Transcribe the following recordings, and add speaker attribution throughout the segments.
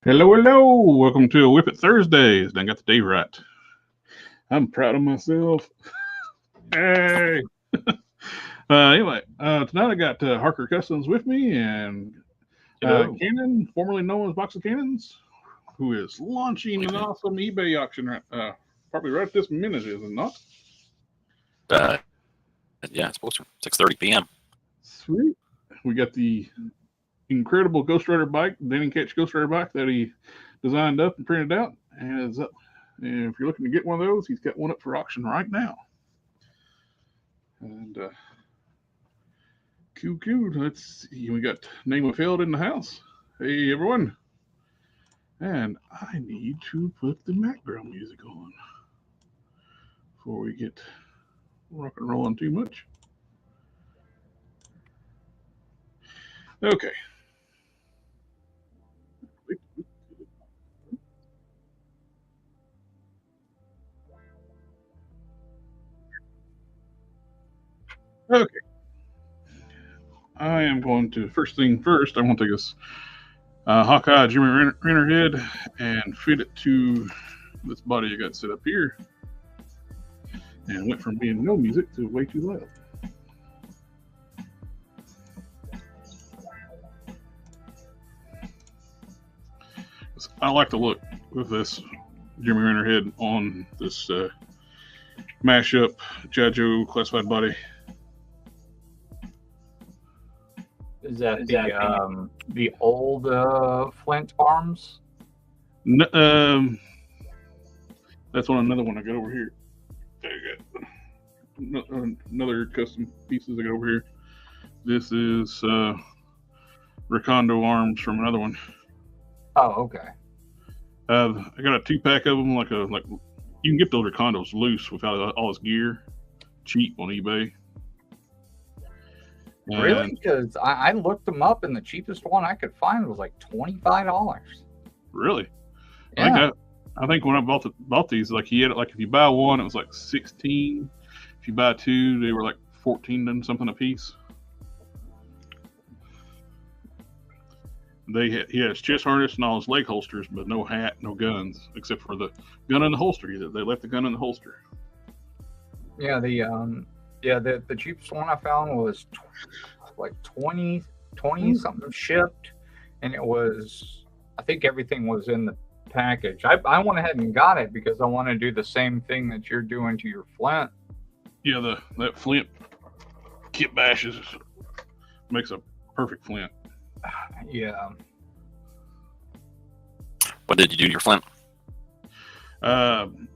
Speaker 1: Hello, hello. Welcome to a Whip It Thursday. I got the day right. I'm proud of myself. Hey. Tonight I got Harker Customs with me and
Speaker 2: Hello.
Speaker 1: Cannon, formerly known as Box of Cannons, who is launching an awesome eBay auction probably right this minute, is it not?
Speaker 2: Yeah, it's supposed to 6:30 p.m.
Speaker 1: Sweet. We got the incredible Ghost Rider bike, Danny Ketch Ghost Rider bike that he designed up and printed out, and is up. And if you're looking to get one of those, he's got one up for auction right now. And cool. Let's see. We got Name of Field in the house. Hey, everyone. And I need to put the Nicpro music on before we get rock and rolling too much. Okay. Okay. I am going to, first thing first, I want to take this Hawkeye Jimmy Renner head and fit it to this body I got set up here. And went from being no music to way too loud. I like the look with this Jimmy Renner head on this mashup Jajo classified body.
Speaker 3: Is that the old Flint arms?
Speaker 1: That's another one I got over here. There you go. Another custom pieces I got over here. This is Recondo arms from another one.
Speaker 3: Oh, okay.
Speaker 1: I got a 2-pack of them. Like you can get those Recondos loose without all this gear, cheap on eBay.
Speaker 3: Really? Because I looked them up, and the cheapest one I could find was like $25.
Speaker 1: Really?
Speaker 3: Yeah.
Speaker 1: I think when I bought these, like he had it, like if you buy one, it was like 16. If you buy two, they were like 14 and something a piece. He had his chest harness and all his leg holsters, but no hat, no guns, except for the gun in the holster. They left the gun in the holster.
Speaker 3: Yeah. The cheapest one I found was like 20 something shipped, and it was, I think everything was in the package. I went ahead and got it because I want to do the same thing that you're doing to your Flint.
Speaker 1: Yeah, that Flint kit bashes makes a perfect Flint.
Speaker 3: Yeah.
Speaker 2: What did you do to your Flint?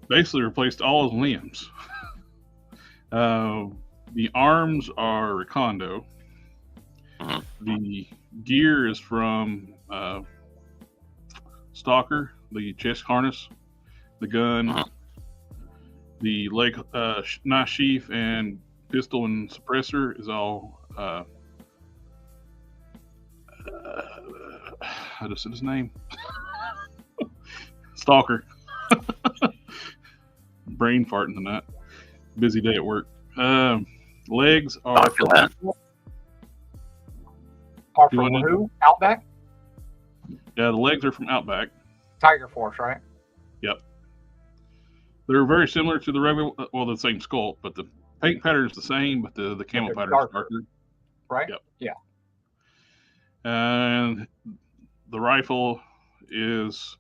Speaker 1: Basically replaced all his limbs. The arms are Recondo.
Speaker 2: Mhm.
Speaker 1: The gear is from Stalker, the chest harness, the gun,
Speaker 2: Mhm.
Speaker 1: the leg knife sheath, and pistol and suppressor is all. I just said his name. Stalker. Brain farting tonight. Busy day at work. Legs are.
Speaker 2: I feel that.
Speaker 3: Are
Speaker 1: You
Speaker 3: from
Speaker 1: wanna-
Speaker 3: who? Outback?
Speaker 1: Yeah, the legs are from Outback.
Speaker 3: Tiger Force, right?
Speaker 1: They're very similar to the regular, the same sculpt, but the paint pattern is the same, but the camo
Speaker 3: they're
Speaker 1: pattern is
Speaker 3: darker.
Speaker 1: darker.
Speaker 3: Right?
Speaker 1: Yep.
Speaker 3: Yeah.
Speaker 1: And the rifle is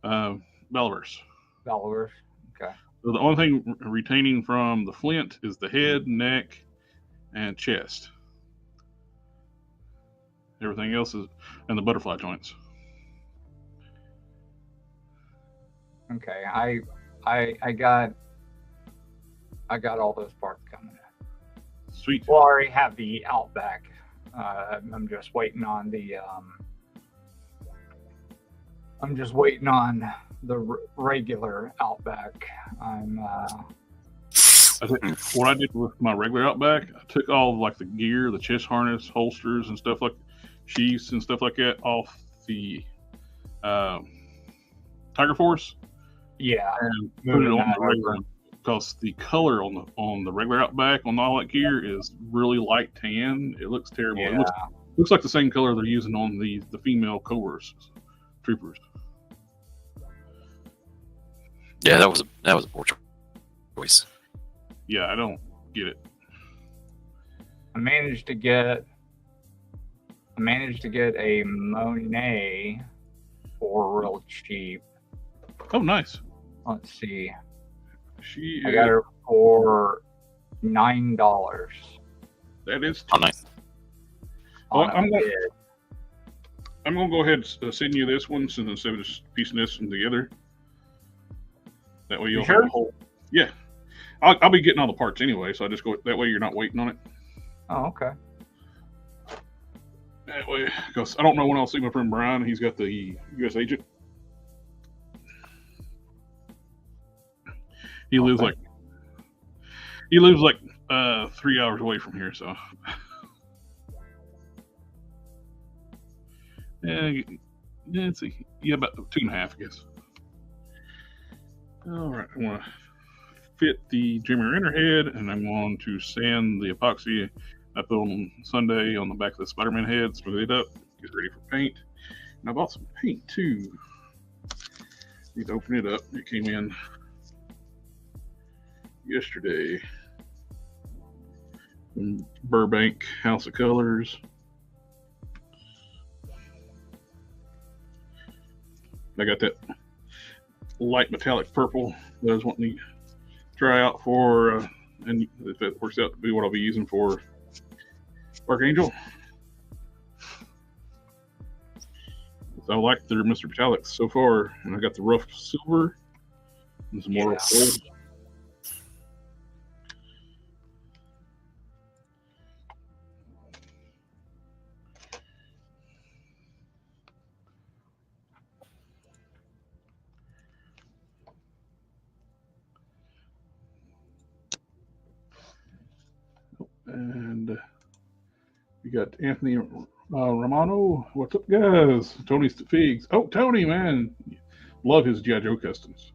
Speaker 1: Bellverse.
Speaker 3: Followers. Okay.
Speaker 1: So the only thing retaining from the Flint is the head, neck, and chest. Everything else is, and the butterfly joints.
Speaker 3: Okay. I got all those parts coming.
Speaker 1: Sweet.
Speaker 3: Well, I already have the Outback. I'm just waiting on the regular Outback.
Speaker 1: What I did with my regular Outback, I took all like the gear, the chest harness, holsters, and stuff like sheaths and stuff like that off the Tiger Force
Speaker 3: Yeah.
Speaker 1: and put it on the regular one, because the color on the regular Outback on all that gear is really light tan. It looks terrible.
Speaker 3: Yeah.
Speaker 1: It looks like the same color they're using on the female Cobras. Troopers.
Speaker 2: Yeah, that was a poor choice.
Speaker 1: Yeah, I don't get it.
Speaker 3: I managed to get a Monet for real cheap.
Speaker 1: Oh, nice.
Speaker 3: Let's see.
Speaker 1: I
Speaker 3: got her for $9.
Speaker 1: That is.
Speaker 2: Oh, nice.
Speaker 1: Well, I'm gonna go ahead and send you this one, since instead of just piecing this one together. That way you'll have the whole. Yeah, I'll be getting all the parts anyway, so I just go that way. You're not waiting on it.
Speaker 3: Oh, okay.
Speaker 1: That way, because I don't know when I'll see my friend Brian. He's got the U.S. agent. He lives like 3 hours away from here, so. Yeah, let's see. Yeah, about 2.5, I guess. All right, I'm gonna fit the Jimmy Renner head, and I'm going to sand the epoxy I put on Sunday on the back of the Spider-Man head, smooth it up, get ready for paint. And I bought some paint too. Need to open it up. It came in yesterday from Burbank House of Colors. I got that light metallic purple that I was wanting to try out for, and if that works out to be what I'll be using for Archangel. So I like their Mr. Metallics so far, and I got the rough silver and some more gold. And we got Anthony Romano. What's up, guys? Tony's the Figs. Oh, Tony, man. Love his G.I. Joe customs.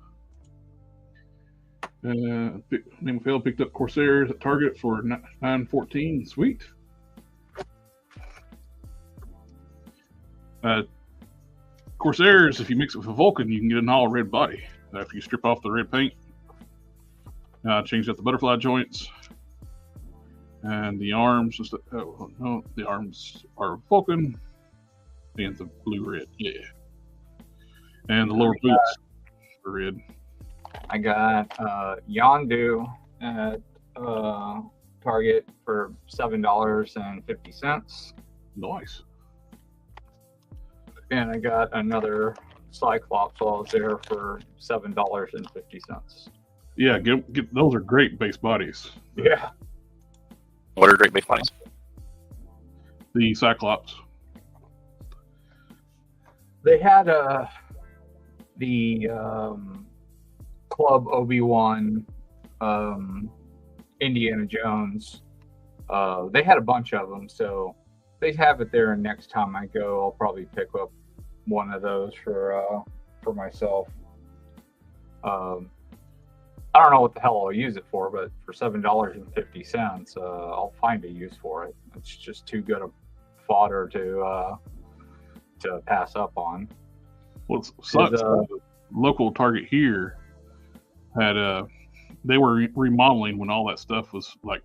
Speaker 1: Name Phil picked up Corsairs at Target for $9.14. Sweet. Corsairs, if you mix it with a Vulcan, you can get an all red body. After you strip off the red paint, change out the butterfly joints. And the arms, the arms are Vulcan, and the blue-red, yeah. And the lower boots are red.
Speaker 3: I got Yondu at Target for $7.50.
Speaker 1: Nice.
Speaker 3: And I got another Cyclops while I was there for $7.50.
Speaker 1: Yeah, get those are great base bodies.
Speaker 3: Yeah.
Speaker 2: What are great base bodies?
Speaker 1: The Cyclops.
Speaker 3: They had the Club Obi-Wan Indiana Jones. They had a bunch of them, so they have it there. And next time I go, I'll probably pick up one of those for myself. I don't know what the hell I'll use it for, but for $7.50, I'll find a use for it. It's just too good a fodder to pass up on.
Speaker 1: Well, it sucks. Local Target here had they were remodeling when all that stuff was like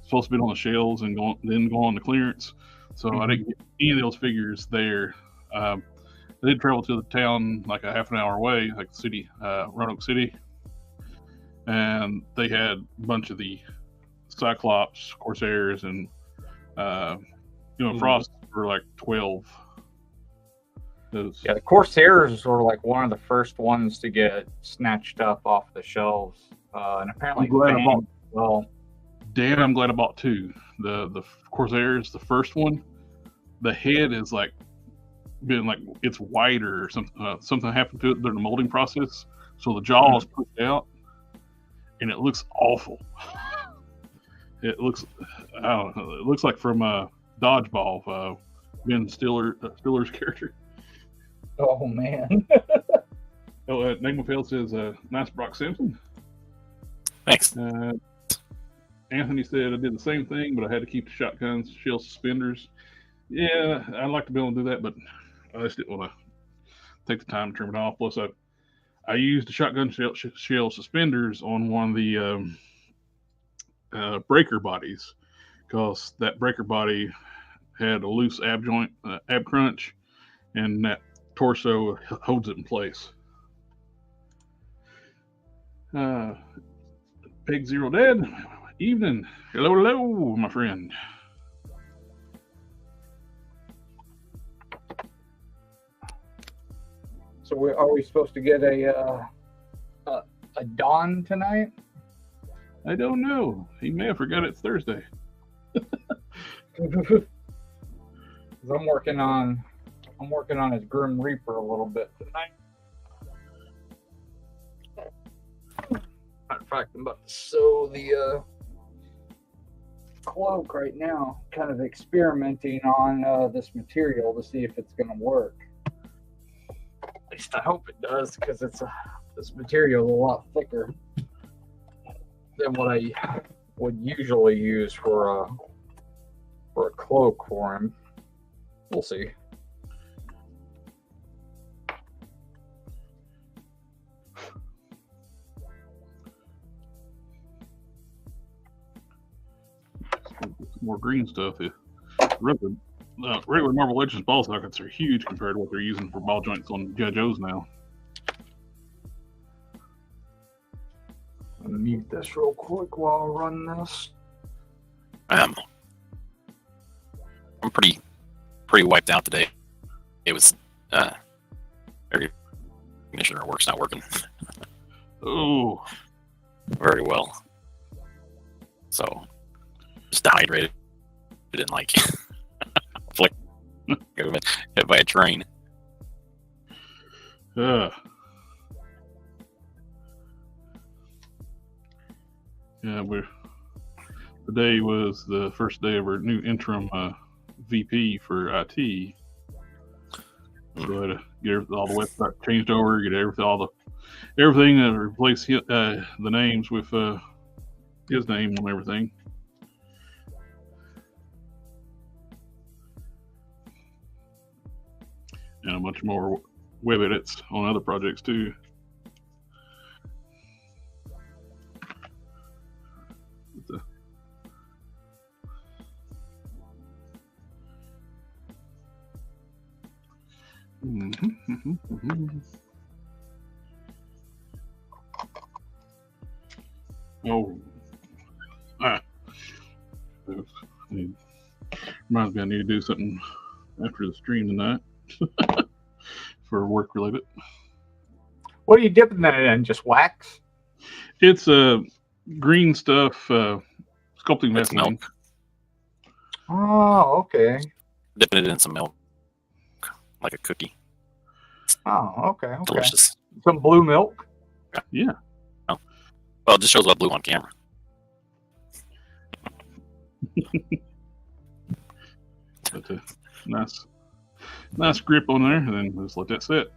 Speaker 1: supposed to be on the shelves and go on the clearance. So I didn't get any of those figures there. They did travel to the town like a half an hour away, like the city, Roanoke City. And they had a bunch of the Cyclops, Corsairs, and Frost for like 12.
Speaker 3: Yeah, the Corsairs were like one of the first ones to get snatched up off the shelves, and apparently I'm
Speaker 1: glad I bought two. The Corsairs, the first one, the head is like been like it's wider or something. Something happened to it during the molding process, so the jaw is pushed out. And it looks awful. It looks, I don't know. It looks like from Dodgeball, Ben Stiller's character.
Speaker 3: Oh man.
Speaker 1: Nagmafield says, "Nice Brock Simpson."
Speaker 2: Thanks.
Speaker 1: Anthony said, "I did the same thing, but I had to keep the shotguns, shell suspenders." Yeah, I'd like to be able to do that, but I just didn't want to take the time to trim it off. Plus, I used the shotgun shell suspenders on one of the breaker bodies because that breaker body had a loose ab joint, ab crunch, and that torso holds it in place. Pig Zero Dead, evening. Hello, my friend.
Speaker 3: So are we supposed to get a Dawn tonight?
Speaker 1: I don't know. He may have forgot it's Thursday.
Speaker 3: I'm working on his Grim Reaper a little bit tonight. Matter of fact, I'm about to sew the cloak right now, kind of experimenting on this material to see if it's going to work. At least I hope it does, because this material is a lot thicker than what I would usually use for a cloak for him. We'll see.
Speaker 1: More green stuff. Regular Marble Legends ball sockets are huge compared to what they're using for ball joints on G.I. Joes now.
Speaker 3: I'm gonna mute this real quick while I run this.
Speaker 2: I'm pretty wiped out today. It was air conditioner work's not working.
Speaker 1: Oh,
Speaker 2: very well. So just dehydrated and like flick hit by a train.
Speaker 1: yeah, today was the first day of our new interim VP for IT. So I had to get all the website changed over, get everything, replace the names with his name on everything. And a bunch more web edits on other projects too. Oh, reminds me I need to do something after the stream tonight for work related.
Speaker 3: What are you dipping that in? Just wax?
Speaker 1: It's green stuff, sculpting
Speaker 2: It's
Speaker 1: Vaseline.
Speaker 2: milk.
Speaker 3: Oh, okay.
Speaker 2: Dipping it in some milk, like a cookie.
Speaker 3: Oh, okay.
Speaker 2: Delicious.
Speaker 3: Some blue milk?
Speaker 1: Yeah.
Speaker 2: Oh. Well, it just shows what blue on camera.
Speaker 1: That's a nice grip on there, and then just let that sit.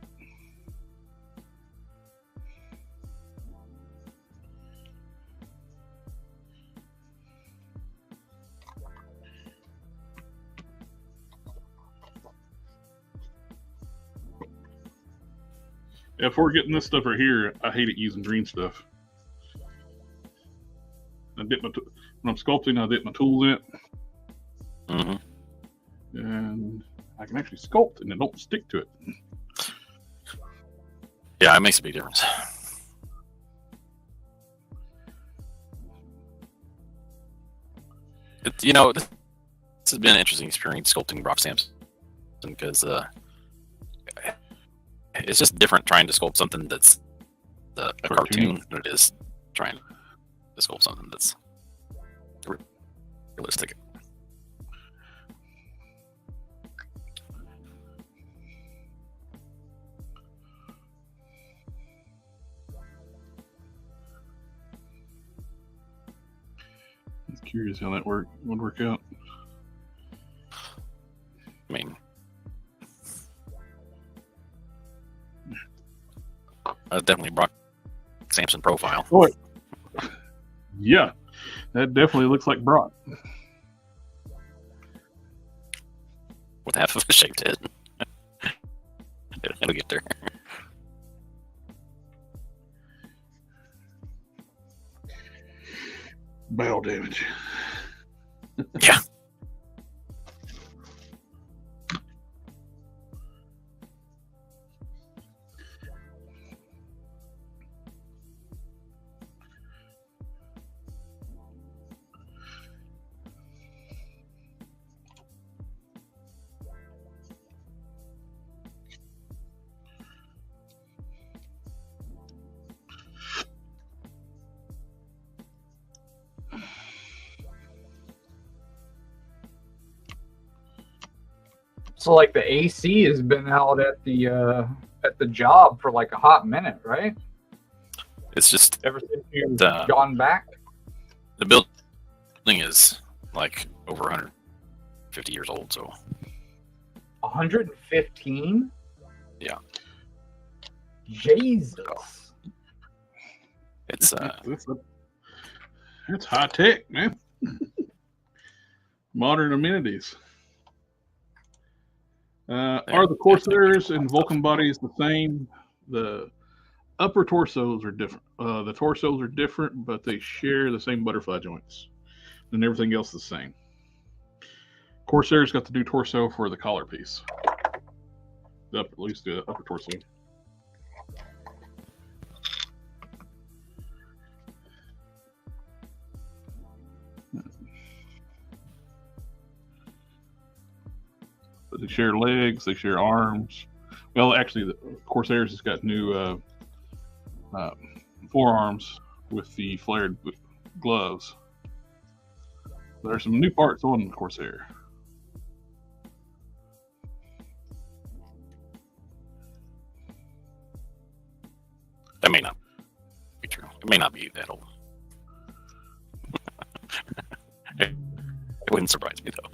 Speaker 1: If we're getting this stuff right here, I hate it using green stuff. When I'm sculpting, I dip my tools in it.
Speaker 2: Mm-hmm.
Speaker 1: And I can actually sculpt and it don't stick to it.
Speaker 2: Yeah, it makes a big difference. This has been an interesting experience sculpting Brock Sampson because it's just different trying to sculpt something that's a cartoon than it is trying to sculpt something that's realistic.
Speaker 1: I'm curious how that would work out.
Speaker 2: I mean, definitely Brock Sampson profile.
Speaker 1: Boy, yeah, that definitely looks like Brock.
Speaker 2: With half of a shaved head. It'll get there.
Speaker 1: battle damage.
Speaker 2: Yeah.
Speaker 3: So like the AC has been out at the job for like a hot minute, right?
Speaker 2: It's just
Speaker 3: Ever since you've
Speaker 2: The-
Speaker 3: gone back.
Speaker 2: the building is like over 150 years old, so
Speaker 3: 115?
Speaker 2: Yeah.
Speaker 3: Jesus.
Speaker 2: it's
Speaker 1: That's high tech, man. Modern amenities. Are the Corsairs and Vulcan bodies the same? The upper torsos are different. The torsos are different, but they share the same butterfly joints, and everything else is the same. Corsairs got the new torso for the collar piece. At least the upper torso. But they share legs, they share arms. Well, actually, the Corsairs has got new forearms with the flared gloves. There's some new parts on the Corsair.
Speaker 2: that may not be true. It may not be that old. It wouldn't surprise me though.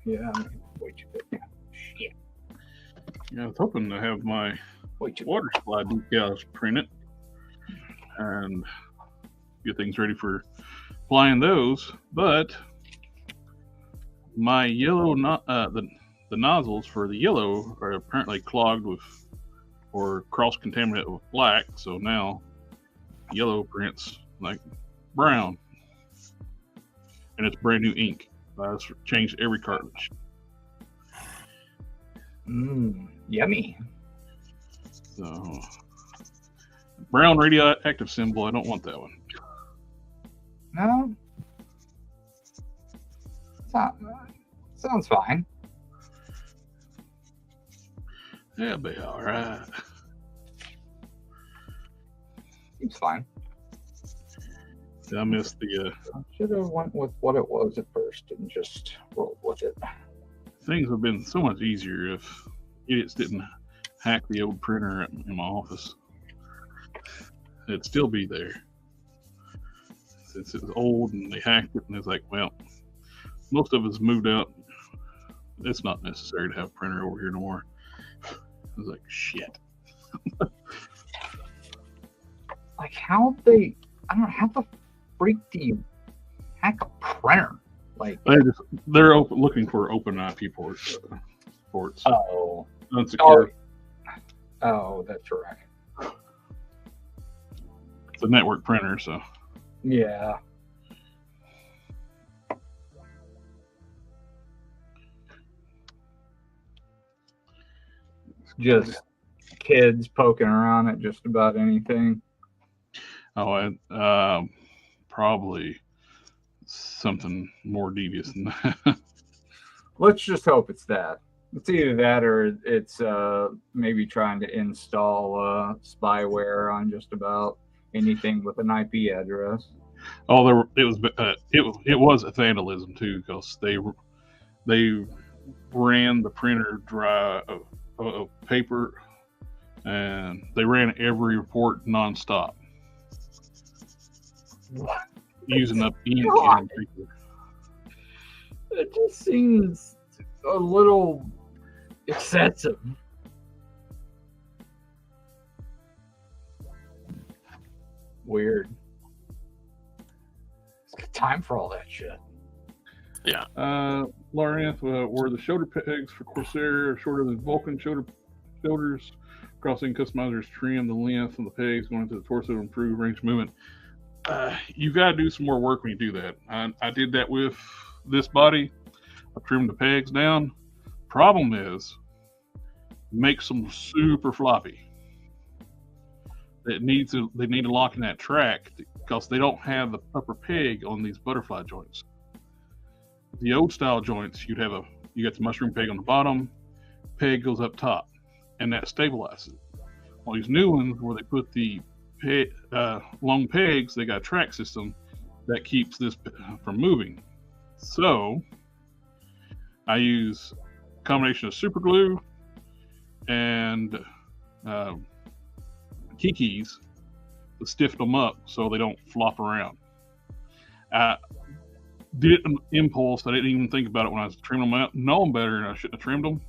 Speaker 3: Yeah. Way too big. Shit.
Speaker 1: Yeah, I was hoping to have my
Speaker 3: Way too
Speaker 1: water supply decals printed and get things ready for applying those, but my yellow, the nozzles for the yellow are apparently clogged with or cross-contaminated with black, so now yellow prints like brown, and it's brand new ink. I've changed every cartridge.
Speaker 3: Yummy.
Speaker 1: So brown radioactive symbol, I don't want that one.
Speaker 3: No. Sounds fine.
Speaker 1: Yeah, be all right.
Speaker 3: Seems fine.
Speaker 1: I missed the
Speaker 3: I should have went with what it was at first and just rolled with it.
Speaker 1: things would have been so much easier if idiots didn't hack the old printer in my office. It'd still be there. Since it was old and they hacked it, and it's like, well, most of us moved out. It's not necessary to have a printer over here no more. I was like, shit.
Speaker 3: Like how they, I don't know, how the freak do you hack a printer? Like,
Speaker 1: They're looking for open IP ports.
Speaker 3: oh,
Speaker 1: Unsecured.
Speaker 3: oh, that's right.
Speaker 1: It's a network printer, so
Speaker 3: Yeah. Just kids poking around at just about anything.
Speaker 1: Probably something more devious than that.
Speaker 3: Let's just hope it's that. It's either that or it's maybe trying to install spyware on just about anything with an IP address.
Speaker 1: Oh, it was a vandalism too, because they ran the printer dry of paper, and they ran every report nonstop, using up ink and paper.
Speaker 3: It just seems a little excessive. Weird. It's got time for all that shit.
Speaker 2: Yeah.
Speaker 1: Well, Larinth were the shoulder pegs for Corsair are shorter than Vulcan shoulders. Crossing customizers trim the length of the pegs going into the torso to improve range of movement. You got to do some more work when you do that. I did that with this body. I trimmed the pegs down. Problem is, makes them super floppy. They need to lock in that track because they don't have the upper peg on these butterfly joints. The old style joints, you got the mushroom peg on the bottom, peg goes up top, and that stabilizes it. All these new ones where they put the long pegs, they got a track system that keeps this from moving. So I use a combination of super glue and keys to stiffen them up so they don't flop around. I did an impulse. I didn't even think about it when I was trimming them out. Knowing better, I shouldn't have trimmed them.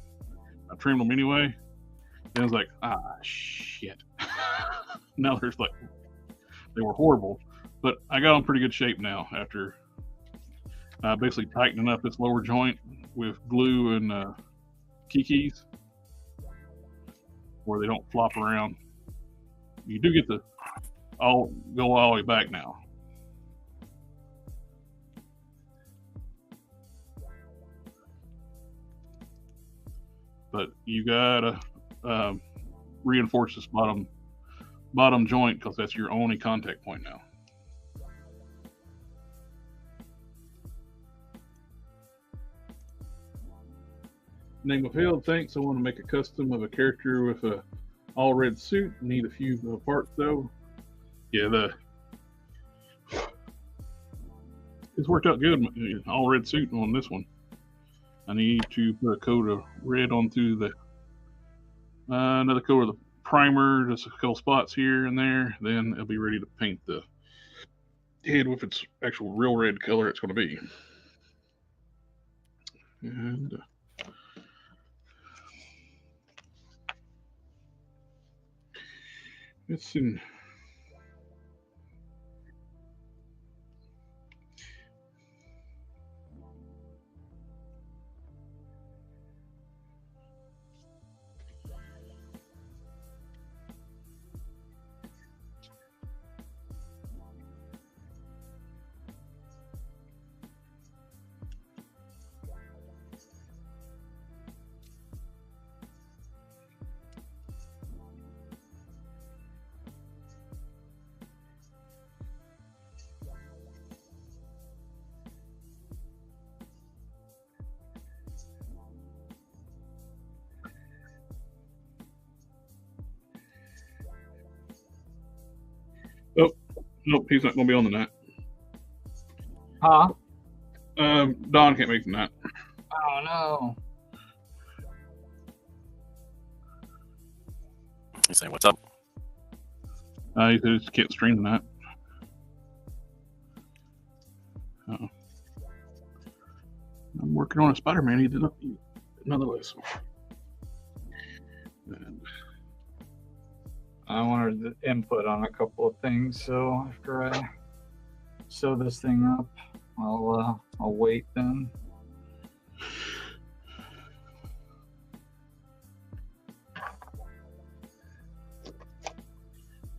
Speaker 1: I trimmed them anyway. And I was like, shit. Now there's like, they were horrible. But I got them in pretty good shape now after basically tightening up this lower joint with glue and keys where they don't flop around. You do get go all the way back now. But you gotta reinforce this bottom joint because that's your only contact point now. Name of Field, thanks. I want to make a custom of a character with a all red suit. Need a few parts though. Yeah, it's worked out good. All red suit on this one. I need to put a coat of red onto the another coat of the primer, just a couple spots here and there. Then it'll be ready to paint the head with its actual real red color it's going to be. And it's in. Nope, he's not going to be on the night.
Speaker 3: Huh?
Speaker 1: Don can't make the night.
Speaker 3: Oh no.
Speaker 2: He's saying, "What's up?"
Speaker 1: He said he can't stream tonight. I'm working on a Spider-Man. He did not nonetheless. And
Speaker 3: I wanted the input on a couple of things, so after I sew this thing up, I'll wait then.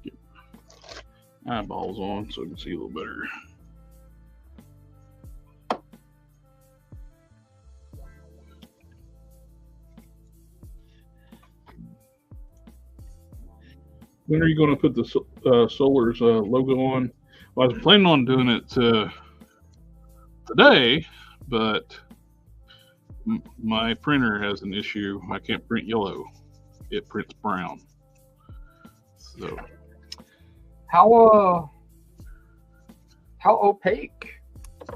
Speaker 1: Get eyeballs on so we can see a little better. When are you going to put the Solar's logo on? Well, I was planning on doing it today, but my printer has an issue. I can't print yellow. It prints brown. So
Speaker 3: how opaque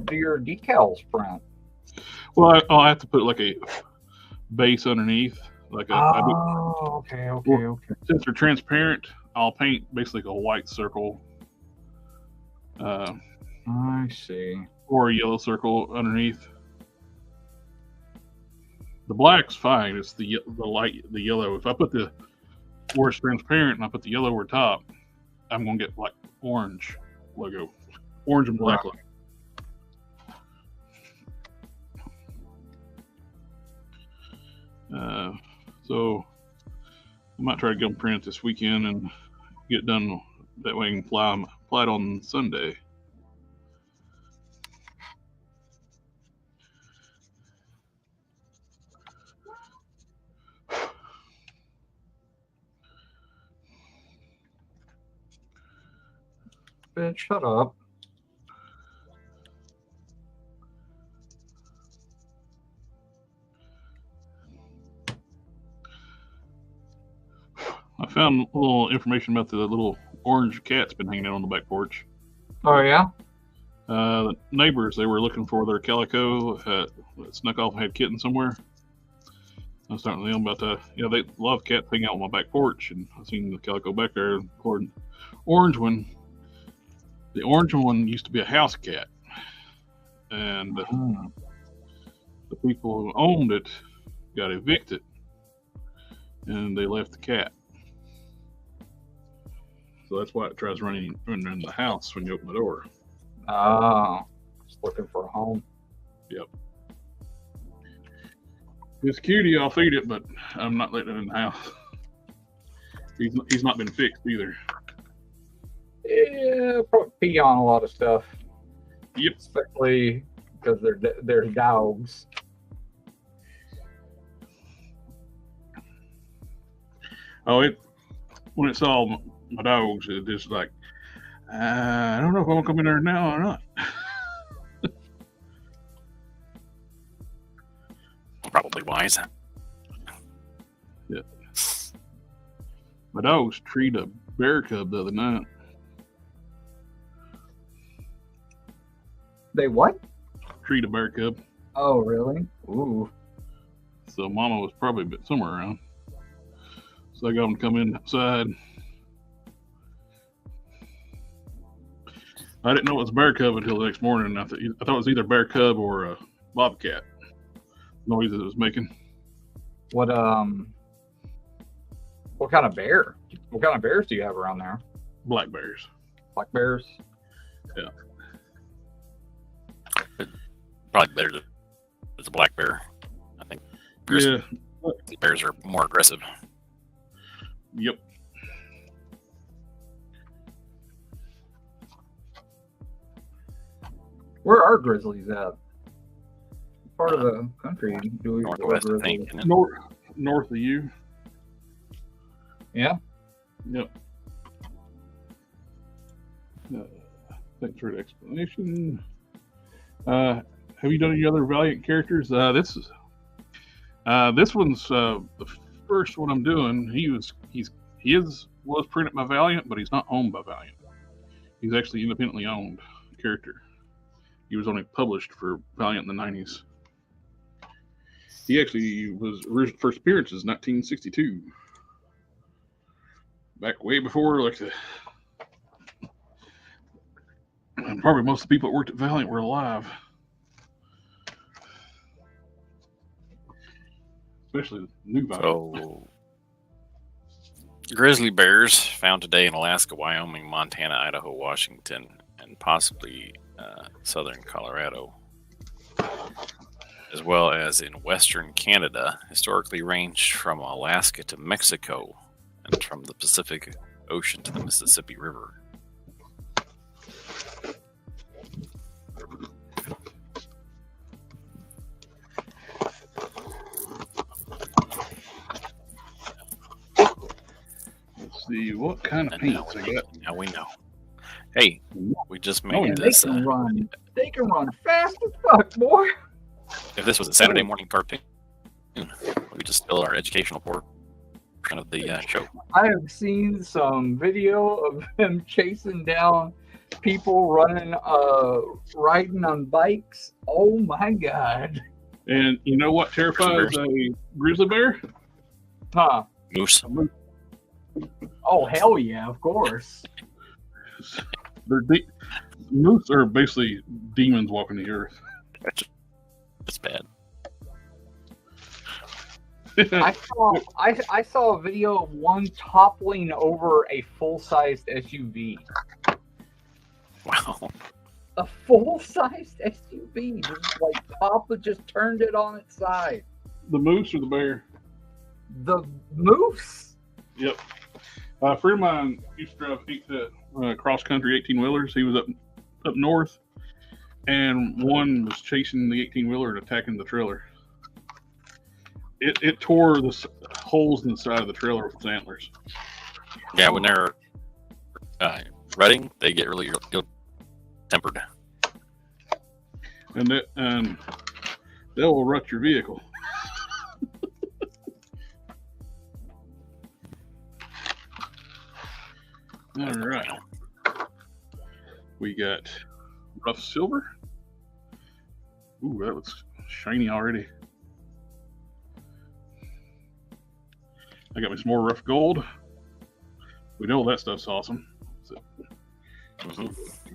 Speaker 3: do your decals print?
Speaker 1: Well, I'll have to put like a base underneath.
Speaker 3: Okay.
Speaker 1: Since they're transparent, I'll paint basically a white circle.
Speaker 3: I see.
Speaker 1: Or a yellow circle underneath. The black's fine. It's the yellow. If I put where it's transparent and I put the yellow over top, I'm gonna get like orange logo, orange and black logo. So I might try to go print it this weekend and get it done. That way I can fly it on Sunday.
Speaker 3: Bitch, shut up.
Speaker 1: I found a little information about the little orange cat's been hanging out on the back porch.
Speaker 3: Oh, yeah?
Speaker 1: The neighbors, they were looking for their calico that snuck off and had kittens somewhere. I was talking to them about they love cats hanging out on my back porch, and I seen the calico back there. The orange one used to be a house cat, and the people who owned it got evicted, and they left the cat. So that's why it tries running in the house when you open the door.
Speaker 3: Oh, just looking for a home.
Speaker 1: Yep. It's cutie, I'll feed it, but I'm not letting it in the house. He's not been fixed either.
Speaker 3: Yeah, probably pee on a lot of stuff.
Speaker 1: Yep.
Speaker 3: Especially because they're dogs.
Speaker 1: Oh, when it saw my dogs, it just like, I don't know if I want to come in there now or not.
Speaker 2: Probably wise.
Speaker 1: Yeah. My dogs treat a bear cub the other night.
Speaker 3: They what?
Speaker 1: Treat a bear cub.
Speaker 3: Oh, really? Ooh.
Speaker 1: So Mama was probably somewhere around. So I got them to come inside. I didn't know it was a bear cub until the next morning. I thought it was either a bear cub or a bobcat. Noise that it was making.
Speaker 3: What kind of bear? What kind of bears do you have around there?
Speaker 1: Black bears.
Speaker 3: Black bears?
Speaker 1: Yeah.
Speaker 2: Probably better as a black bear. I think bears are more aggressive.
Speaker 1: Yep.
Speaker 3: Where are grizzlies at? Part of the country do we
Speaker 2: Northwest, I think.
Speaker 1: North of you.
Speaker 3: Yeah.
Speaker 1: Yep. Thanks for the explanation. Have you done any other Valiant characters? This one's the first one I'm doing. He was printed by Valiant, but he's not owned by Valiant. He's actually independently owned character. He was only published for Valiant in the 90s. He actually was first appearances 1962. Back way before probably most of the people that worked at Valiant were alive. Especially the new Valiant.
Speaker 2: So, grizzly bears found today in Alaska, Wyoming, Montana, Idaho, Washington, and possibly southern Colorado, as well as in western Canada, historically ranged from Alaska to Mexico and from the Pacific Ocean to the Mississippi River.
Speaker 1: Let's see what kind of paints I got.
Speaker 2: Now we know. Hey, we just made this.
Speaker 3: They can run fast as fuck, boy.
Speaker 2: If this was a Saturday morning cartoon, we just spill our educational portion of the show.
Speaker 3: I have seen some video of them chasing down people riding on bikes. Oh my god!
Speaker 1: And you know what terrifies a grizzly bear?
Speaker 3: Huh?
Speaker 2: Moose.
Speaker 3: Oh hell yeah! Of course.
Speaker 1: Moose are basically demons walking the earth.
Speaker 2: That's bad.
Speaker 3: I saw a video of one toppling over a full-sized SUV.
Speaker 2: Wow.
Speaker 3: A full-sized SUV just turned it on its side.
Speaker 1: The moose or the bear?
Speaker 3: The moose.
Speaker 1: Yep. A friend of mine used to drive cross country 18-wheelers. He was up north, and one was chasing the 18-wheeler and attacking the trailer. It tore the holes in the side of the trailer with its antlers.
Speaker 2: Yeah, when they're rutting, they get really tempered.
Speaker 1: And they will rut your vehicle. All right. We got rough silver. Ooh, that looks shiny already. I got me some more rough gold. We know that stuff's awesome. So,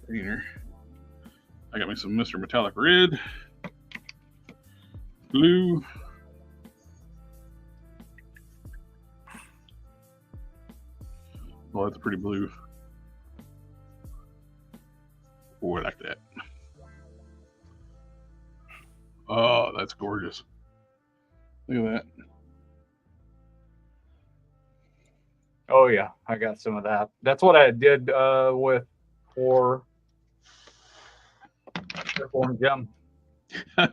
Speaker 1: here. I got me some Mr. Metallic Red, blue, well, that's pretty blue. Oh, I like that. Oh, that's gorgeous. Look at that.
Speaker 3: Oh yeah, I got some of that. That's what I did with for gem.
Speaker 1: I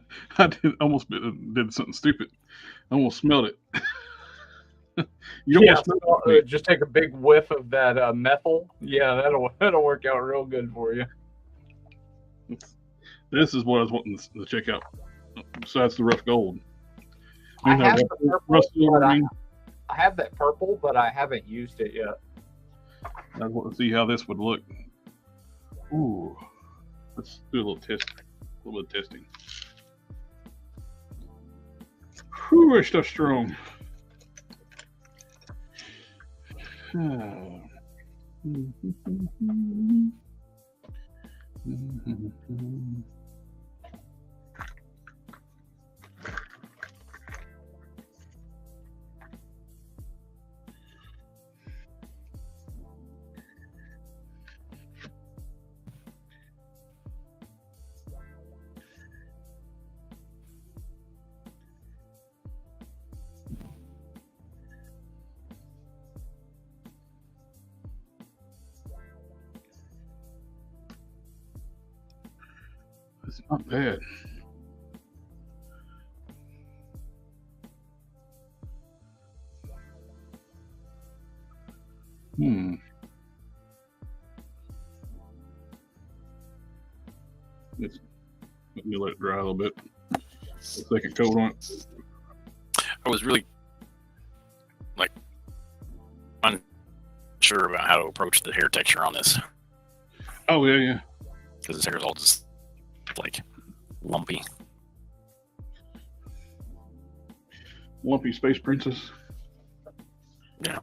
Speaker 1: almost did something stupid. I almost smelled it.
Speaker 3: Just take a big whiff of that methyl. Yeah, that'll work out real good for you.
Speaker 1: This is what I was wanting to check out. Besides the rough gold,
Speaker 3: I have the purple, I have that purple, but I haven't used it yet.
Speaker 1: I want to see how this would look. Ooh, let's do a little bit of testing. Whew, that stuff's strong. It's not bad. Let me let it dry a little bit. A second coat on it.
Speaker 2: I was really unsure about how to approach the hair texture on this.
Speaker 1: Oh yeah.
Speaker 2: Because this hair is all just like lumpy.
Speaker 1: Lumpy space princess.
Speaker 2: Yeah.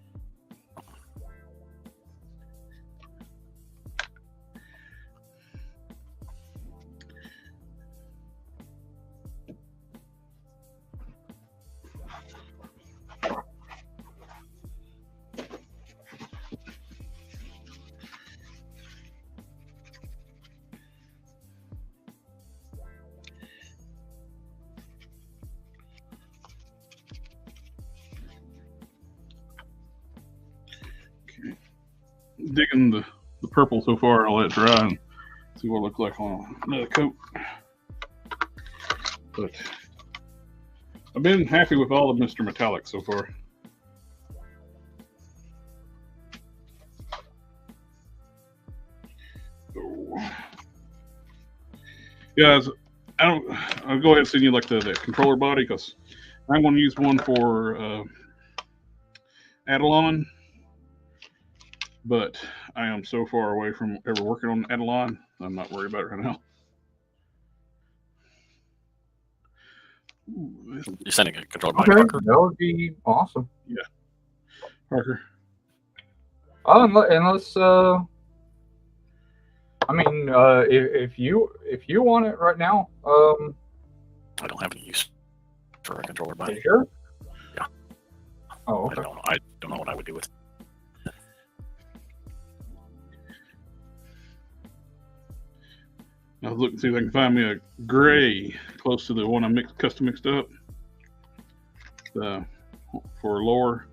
Speaker 1: Digging the purple so far. I'll let it dry and see what it looks like on another coat. But I've been happy with all of Mr. Metallic so far. Oh. Guys, I'll go ahead and send you like the controller body because I'm going to use one for Adelon. But I am so far away from ever working on Adelon, I'm not worried about it right now. Ooh,
Speaker 2: You're sending a controller body, Harker?
Speaker 3: That would be awesome.
Speaker 1: Yeah. Harker.
Speaker 3: Oh, unless I mean, if you want it right now,
Speaker 2: I don't have any use for a controller body.
Speaker 3: Sure.
Speaker 2: Yeah.
Speaker 3: Oh, okay.
Speaker 2: I don't know what I would do with it.
Speaker 1: I was looking to see if I can find me a gray close to the one I custom mixed up. for lower.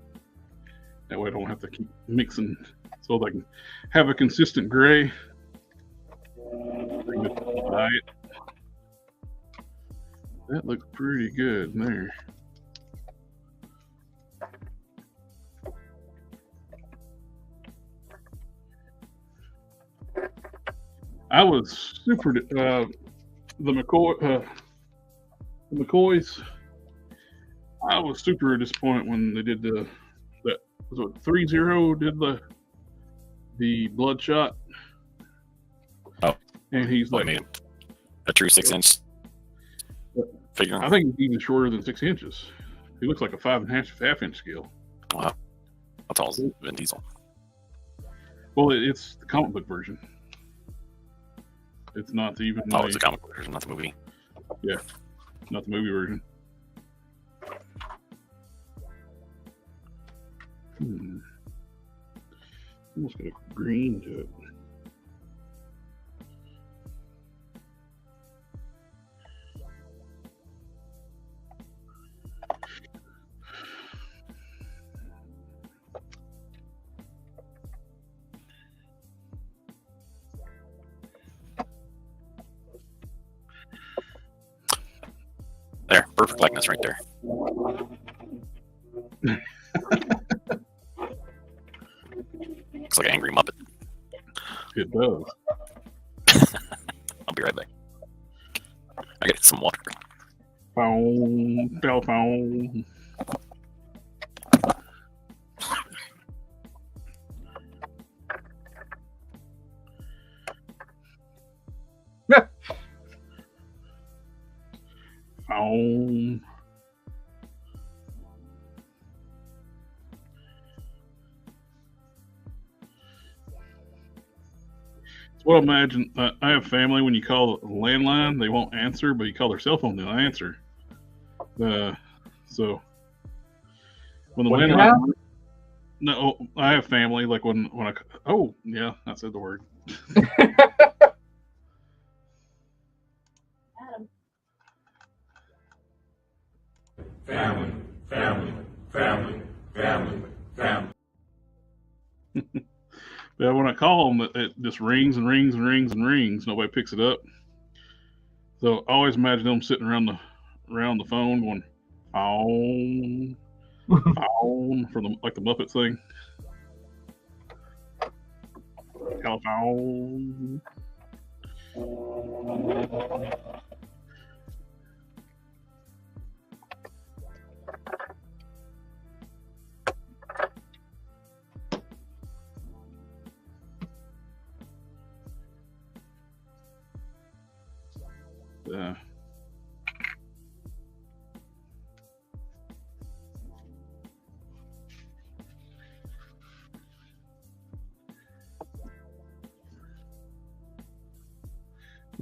Speaker 1: That way I don't have to keep mixing, so they can have a consistent gray. That looks pretty good in there. I was super the McCoys. I was super disappointed when they did that. Was it 3-0 did the Bloodshot?
Speaker 2: Oh,
Speaker 1: and he's like
Speaker 2: a true 6-inch figure.
Speaker 1: I think he's even shorter than 6 inches. He looks like a 5.5-inch scale.
Speaker 2: Wow, how tall is Vin Diesel?
Speaker 1: Well, it's the comic book version. It's not even.
Speaker 2: Oh, it's the comic book version, not the movie.
Speaker 1: Yeah, not the movie version. Almost got a green to it.
Speaker 2: There, perfect likeness right there. Looks like an angry Muppet.
Speaker 1: It does.
Speaker 2: I'll be right back. I get some water.
Speaker 1: Phone, telephone. Phone. It's what I imagine. I have family. When you call the landline, they won't answer, but you call their cell phone, they'll answer. So when the landline, no, I have family. Like when I, oh yeah, I said the word.
Speaker 4: Family, family, family, family, family.
Speaker 1: Yeah, when I call them, it just rings and rings and rings and rings. Nobody picks it up. So I always imagine them sitting around the phone going, phone, phone, for the like the Muppet thing. Telephone.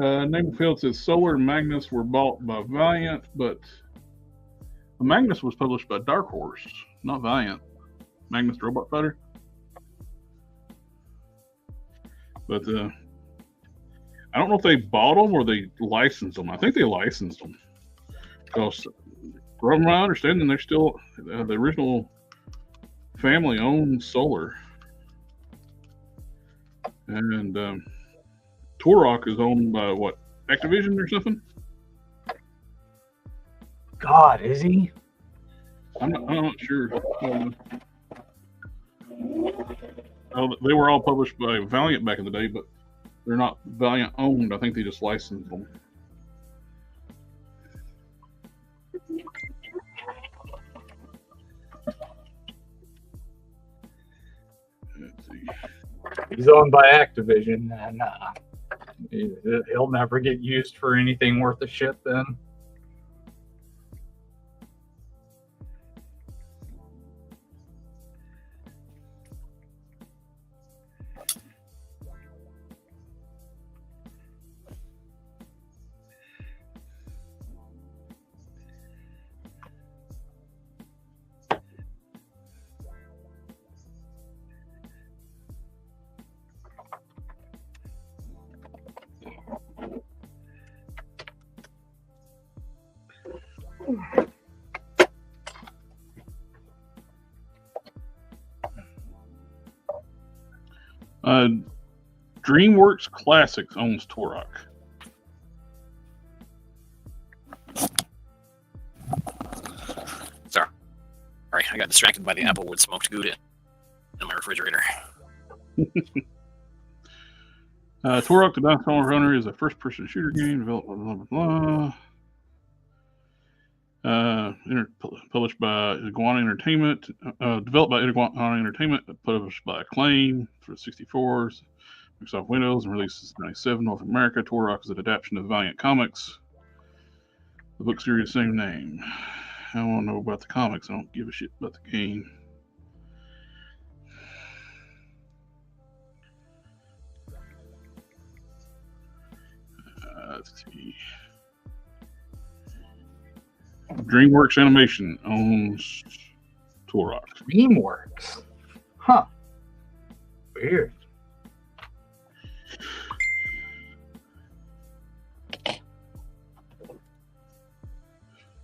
Speaker 1: Name Field says Sawyer and Magnus were bought by Valiant, but Magnus was published by Dark Horse, not Valiant. Magnus the Robot Fighter. But I don't know if they bought them or they licensed them. I think they licensed them. Because from my understanding, they're still the original family owned Solar. And Turok is owned by what? Activision or something?
Speaker 3: God, is he?
Speaker 1: I'm not sure. They were all published by Valiant back in the day, but they're not Valiant owned. I think they just licensed them. Let's see.
Speaker 3: He's owned by Activision, and he'll never get used for anything worth a shit then.
Speaker 1: DreamWorks Classics owns Torok.
Speaker 2: Sorry, I got distracted by the Applewood smoked Gouda in my refrigerator.
Speaker 1: Torok the Dinosaur Runner is a first-person shooter game developed by blah, blah, blah. Published by Iguana Entertainment. Developed by Iguana Entertainment. Published by Acclaim for 64s. Microsoft Windows and released in 1997 North America. Torok is an adaptation of Valiant Comics. The book series, same name. I don't know about the comics. I don't give a shit about the game. Let's see. DreamWorks Animation owns Torok.
Speaker 3: DreamWorks? Huh. Weird.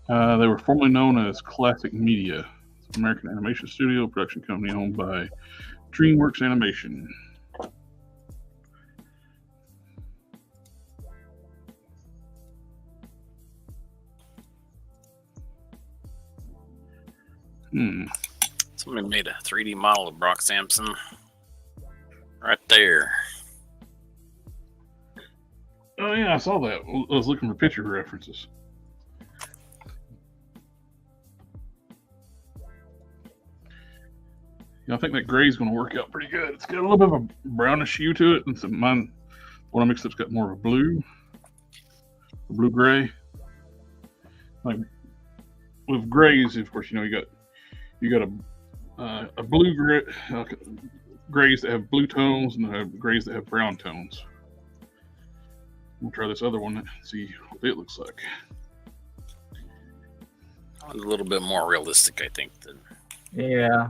Speaker 1: They were formerly known as Classic Media. It's an American animation studio production company owned by DreamWorks Animation.
Speaker 2: Somebody made a 3D model of Brock Sampson right there.
Speaker 1: Oh yeah, I saw that. I was looking for picture references. Yeah, I think that gray's going to work out pretty good. It's got a little bit of a brownish hue to it, and some mine, what I mixed up's got more of a blue gray. Like with grays, of course, you got a blue gray, grays that have blue tones, and have grays that have brown tones. We'll try this other one and see what it looks like.
Speaker 2: A little bit more realistic, I think, than
Speaker 3: Yeah.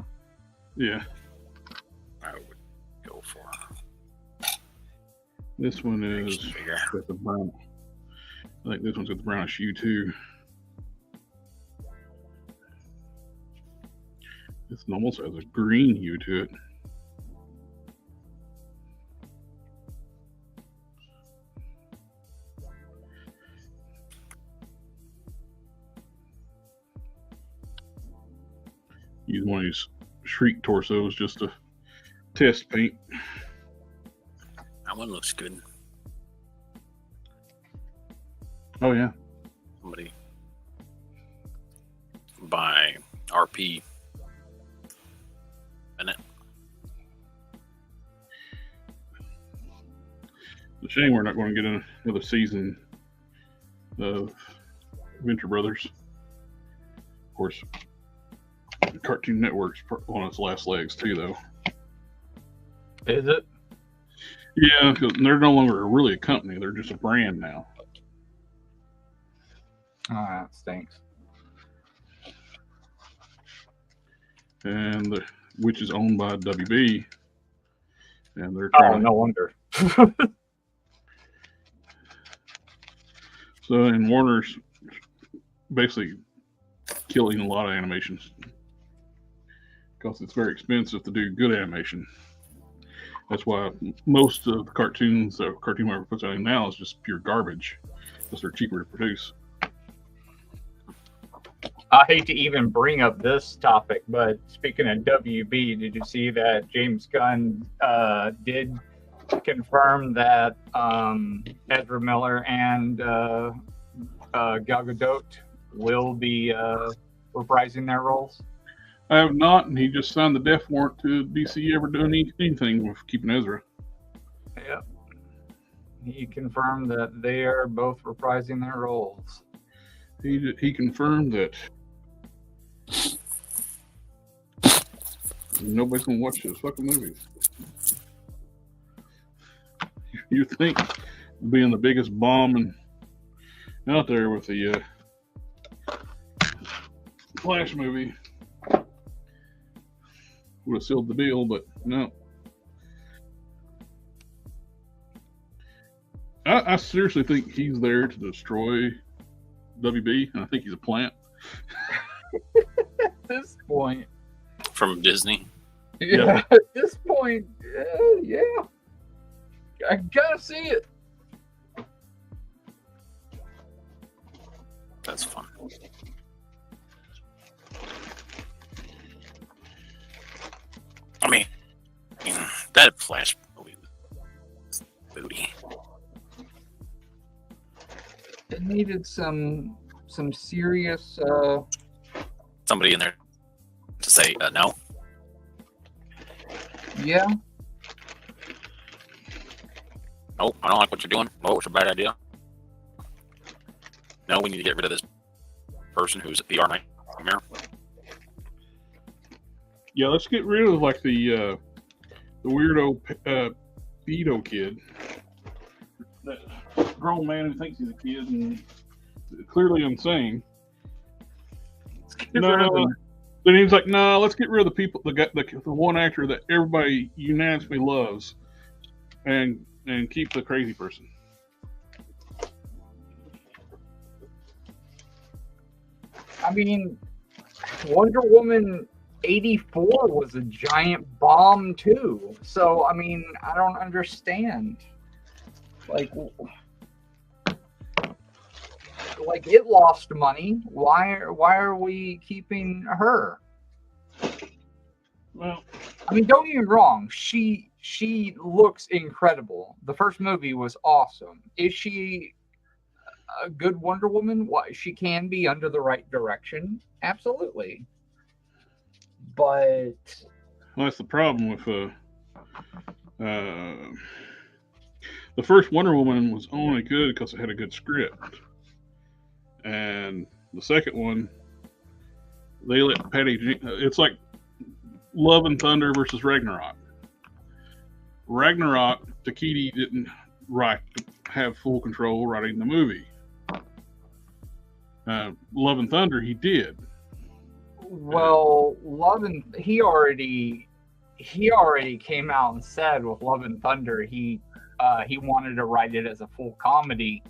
Speaker 2: I would go for.
Speaker 1: This one is
Speaker 2: bigger.
Speaker 1: got the brown. I think this one's got the brownish hue too. This one almost has a green hue to it. Use one of these Shriek torsos just to test paint.
Speaker 2: That one looks good.
Speaker 1: Oh yeah.
Speaker 2: Somebody by RP in it.
Speaker 1: It's a shame we're not going to get another season of Venture Brothers. Of course, Cartoon Network's on its last legs too, though.
Speaker 3: Is it?
Speaker 1: Yeah, because they're no longer really a company; they're just a brand now.
Speaker 3: Oh, that stinks.
Speaker 1: And which is owned by WB, and they're
Speaker 3: Oh,
Speaker 1: trying.
Speaker 3: no wonder.
Speaker 1: So, and Warner's basically killing a lot of animations because it's very expensive to do good animation. That's why most of the cartoons that Cartoon Network puts out now is just pure garbage because they're cheaper to produce.
Speaker 3: I hate to even bring up this topic, but speaking of WB, did you see that James Gunn did confirm that Ezra Miller and Gal Gadot will be reprising their roles?
Speaker 1: I have not, and he just signed the death warrant to DC ever doing anything with keeping Ezra.
Speaker 3: Yeah. He confirmed that they are both reprising their roles.
Speaker 1: He confirmed that nobody's gonna watch those fucking movies. You think being the biggest bomb out there with the Flash movie would have sealed the deal, but no. I seriously think he's there to destroy WB, and I think he's a plant.
Speaker 3: At this point.
Speaker 2: From Disney.
Speaker 3: Yeah, at this point, yeah, I gotta see it.
Speaker 2: That's fun. I mean, that Flash movie was booty.
Speaker 3: It needed some serious.
Speaker 2: Somebody in there to say no.
Speaker 3: Yeah.
Speaker 2: No, I don't like what you're doing. No, it's a bad idea. No, we need to get rid of this person who's a PR nightmare.
Speaker 1: Yeah, let's get rid of like the weirdo pedo kid, that grown man who thinks he's a kid and clearly insane. No, then he's like, no, let's get rid of the people, the one actor that everybody unanimously loves, and keep the crazy person.
Speaker 3: I mean, Wonder Woman 84 was a giant bomb too. So I mean, I don't understand. Like it lost money. Why are we keeping her?
Speaker 1: Well,
Speaker 3: I mean, don't get me wrong. She looks incredible. The first movie was awesome. Is she a good Wonder Woman? What, she can be under the right direction. Absolutely. But
Speaker 1: well, that's the problem with the first Wonder Woman was only good because it had a good script, and the second one, they let Patty. It's like Love and Thunder versus Ragnarok. Ragnarok, Takiti didn't have full control writing the movie. Love and Thunder, he did.
Speaker 3: Well, he already came out and said with Love and Thunder he wanted to write it as a full comedy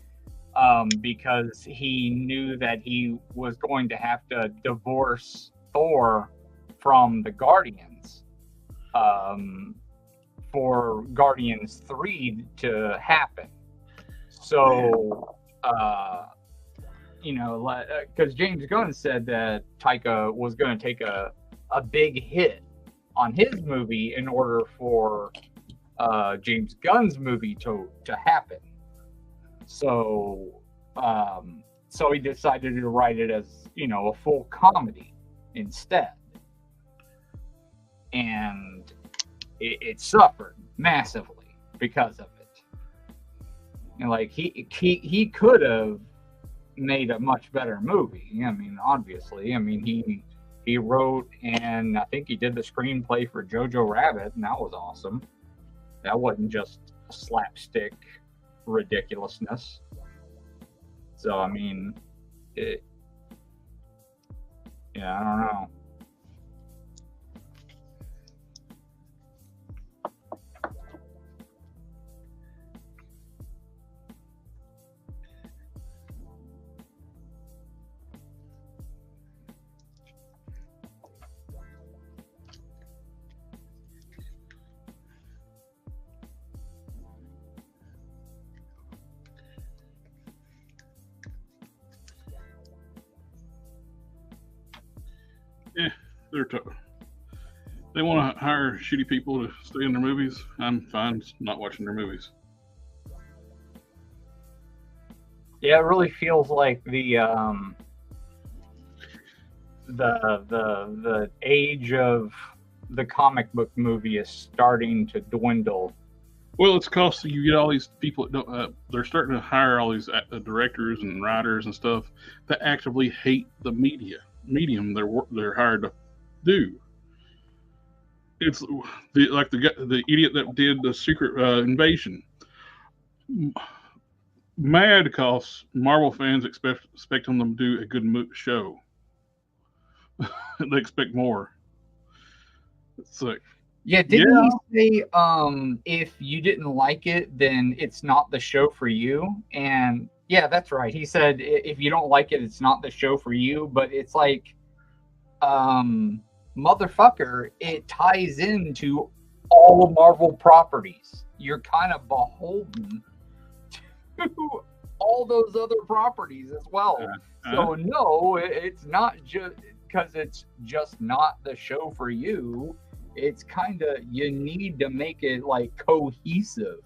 Speaker 3: because he knew that he was going to have to divorce Thor from the Guardians for Guardians 3 to happen. So because James Gunn said that Taika was going to take a big hit on his movie in order for James Gunn's movie to happen. So he decided to write it as, a full comedy instead. And it suffered massively because of it. And like he could have made a much better movie. I mean, obviously. I mean, he wrote and I think he did the screenplay for Jojo Rabbit, and that was awesome. That wasn't just slapstick ridiculousness. So I mean, I don't know.
Speaker 1: They want to hire shitty people to stay in their movies. I'm fine not watching their movies.
Speaker 3: Yeah, it really feels like the age of the comic book movie is starting to dwindle.
Speaker 1: Well, it's because you get all these people that don't, they're starting to hire all these directors and writers and stuff that actively hate the medium they're hired to do. It's the idiot that did the Secret Invasion. Mad because Marvel fans expect them to do a good show. They expect more. It's like,
Speaker 3: yeah, didn't he say if you didn't like it, then it's not the show for you? And yeah, that's right. He said if you don't like it, it's not the show for you. But it's like motherfucker, it ties into all Marvel properties. You're kind of beholden to all those other properties as well. So no, it's not just because it's just not the show for you. It's kind of, you need to make it like cohesive.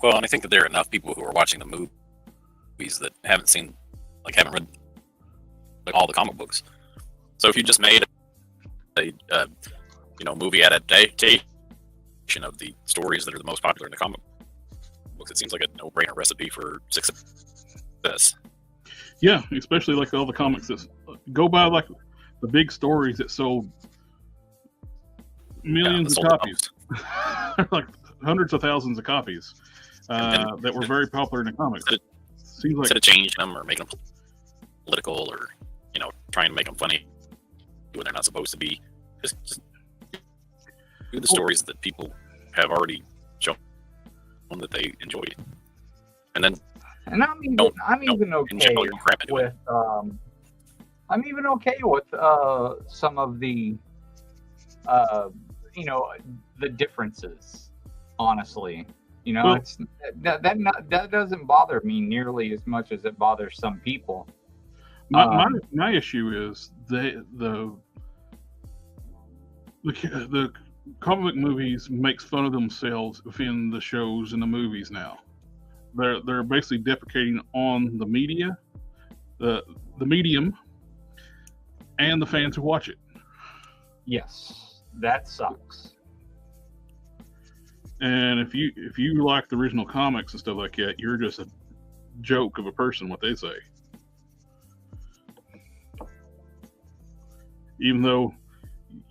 Speaker 2: Well, and I think that there are enough people who are watching the movies that haven't read like all the comic books. So if you just made a movie adaptation of the stories that are the most popular in the comic books, it seems like a no-brainer recipe for success.
Speaker 1: Yeah, especially like all the comics that go by, like the big stories that sold millions of copies, like hundreds of thousands of copies, that were very popular in the comics. Seems like
Speaker 2: instead of changing them or making them political or trying to make them funny when they're not supposed to be, just do the stories that people have already shown that they enjoy, and then.
Speaker 3: And I'm even okay with I'm even okay with some of the the differences. Honestly, it's that doesn't bother me nearly as much as it bothers some people.
Speaker 1: My issue is the comic movies makes fun of themselves within the shows and the movies now. They're basically deprecating on the media, the medium, and the fans who watch it.
Speaker 3: Yes, that sucks.
Speaker 1: And if you like the original comics and stuff like that, you're just a joke of a person. What they say, even though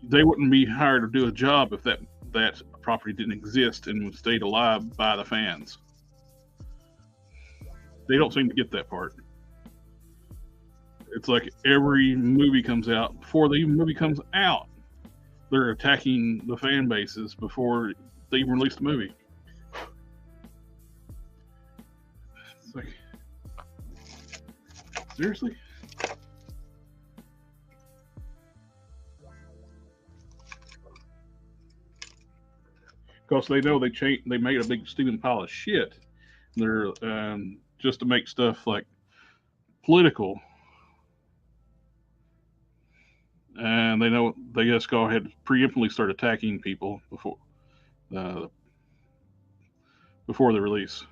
Speaker 1: they wouldn't be hired to do a job if that property didn't exist and stayed alive by the fans. They don't seem to get that part. It's like every movie comes out, before the movie comes out, they're attacking the fan bases before they even release the movie. It's like, seriously? Because they know they made a big steaming pile of shit. They're just to make stuff like political, and they know they just go ahead and preemptively start attacking people before the release.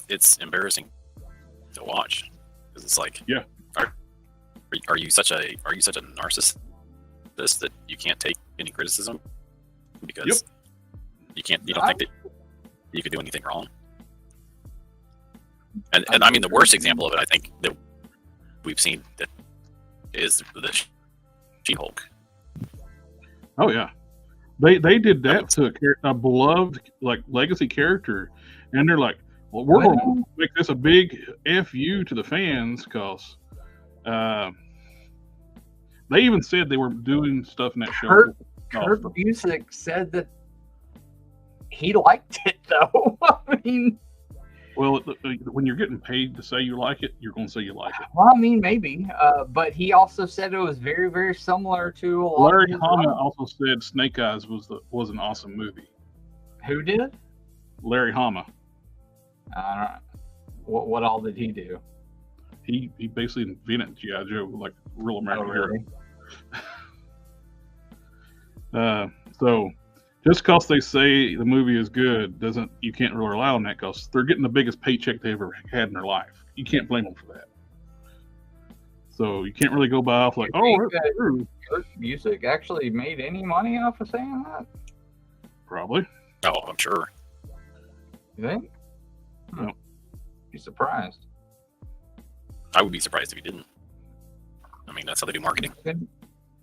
Speaker 2: It's embarrassing to watch because it's like,
Speaker 1: yeah,
Speaker 2: are you such a narcissist that you can't take any criticism because you don't think that you could do anything wrong? And I mean, the worst example of it, I think, that we've seen that is the She-Hulk.
Speaker 1: Oh yeah, they did that to a beloved like legacy character, and they're like, well, we're going to make this a big FU to the fans because they even said they were doing stuff in that show.
Speaker 3: Kurt Busiek said that he liked it, though. I mean,
Speaker 1: well, when you're getting paid to say you like it, you're going to say you like it.
Speaker 3: Well, I mean, maybe, but he also said it was very, very similar to a lot
Speaker 1: Larry Hama also said Snake Eyes was an awesome movie.
Speaker 3: Who did?
Speaker 1: Larry Hama.
Speaker 3: What all did he do?
Speaker 1: He basically invented G.I. Joe, like real American hero. So just because they say the movie is good you can't really rely on that because they're getting the biggest paycheck they ever had in their life. You can't blame them for that. So you can't really go by off like, that's true.
Speaker 3: Kurt Busiek actually made any money off of saying that?
Speaker 1: Probably.
Speaker 2: Oh, I'm sure.
Speaker 3: You think?
Speaker 1: No.
Speaker 3: Be surprised.
Speaker 2: I would be surprised if he didn't. I mean, that's how they do marketing.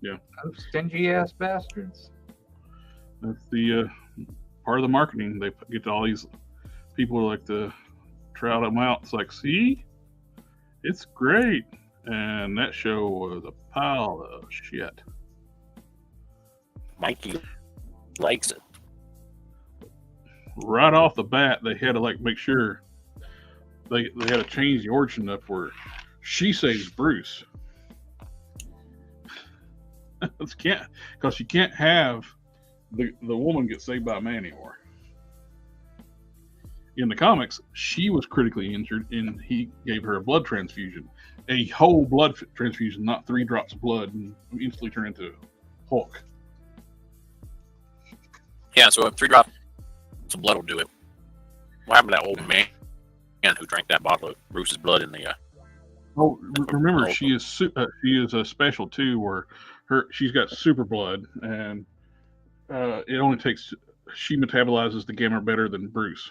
Speaker 1: Yeah.
Speaker 3: Those stingy ass bastards.
Speaker 1: That's the part of the marketing. They get all these people like to trout them out. It's like, see, it's great, and that show was a pile of shit.
Speaker 2: Mikey likes it.
Speaker 1: right off the bat, they had to like make sure they had to change the origin up where she saves Bruce. Because you can't have the woman get saved by a man anymore. In the comics, she was critically injured, and he gave her a blood transfusion, a whole blood transfusion, not 3 drops of blood, and instantly turned into Hulk.
Speaker 2: Yeah, so if 3 drops of blood will do it. What happened to that old man who drank that bottle of Bruce's blood in the?
Speaker 1: Oh, remember, she is a special too, where she's got super blood, and it only takes, she metabolizes the gamma better than Bruce.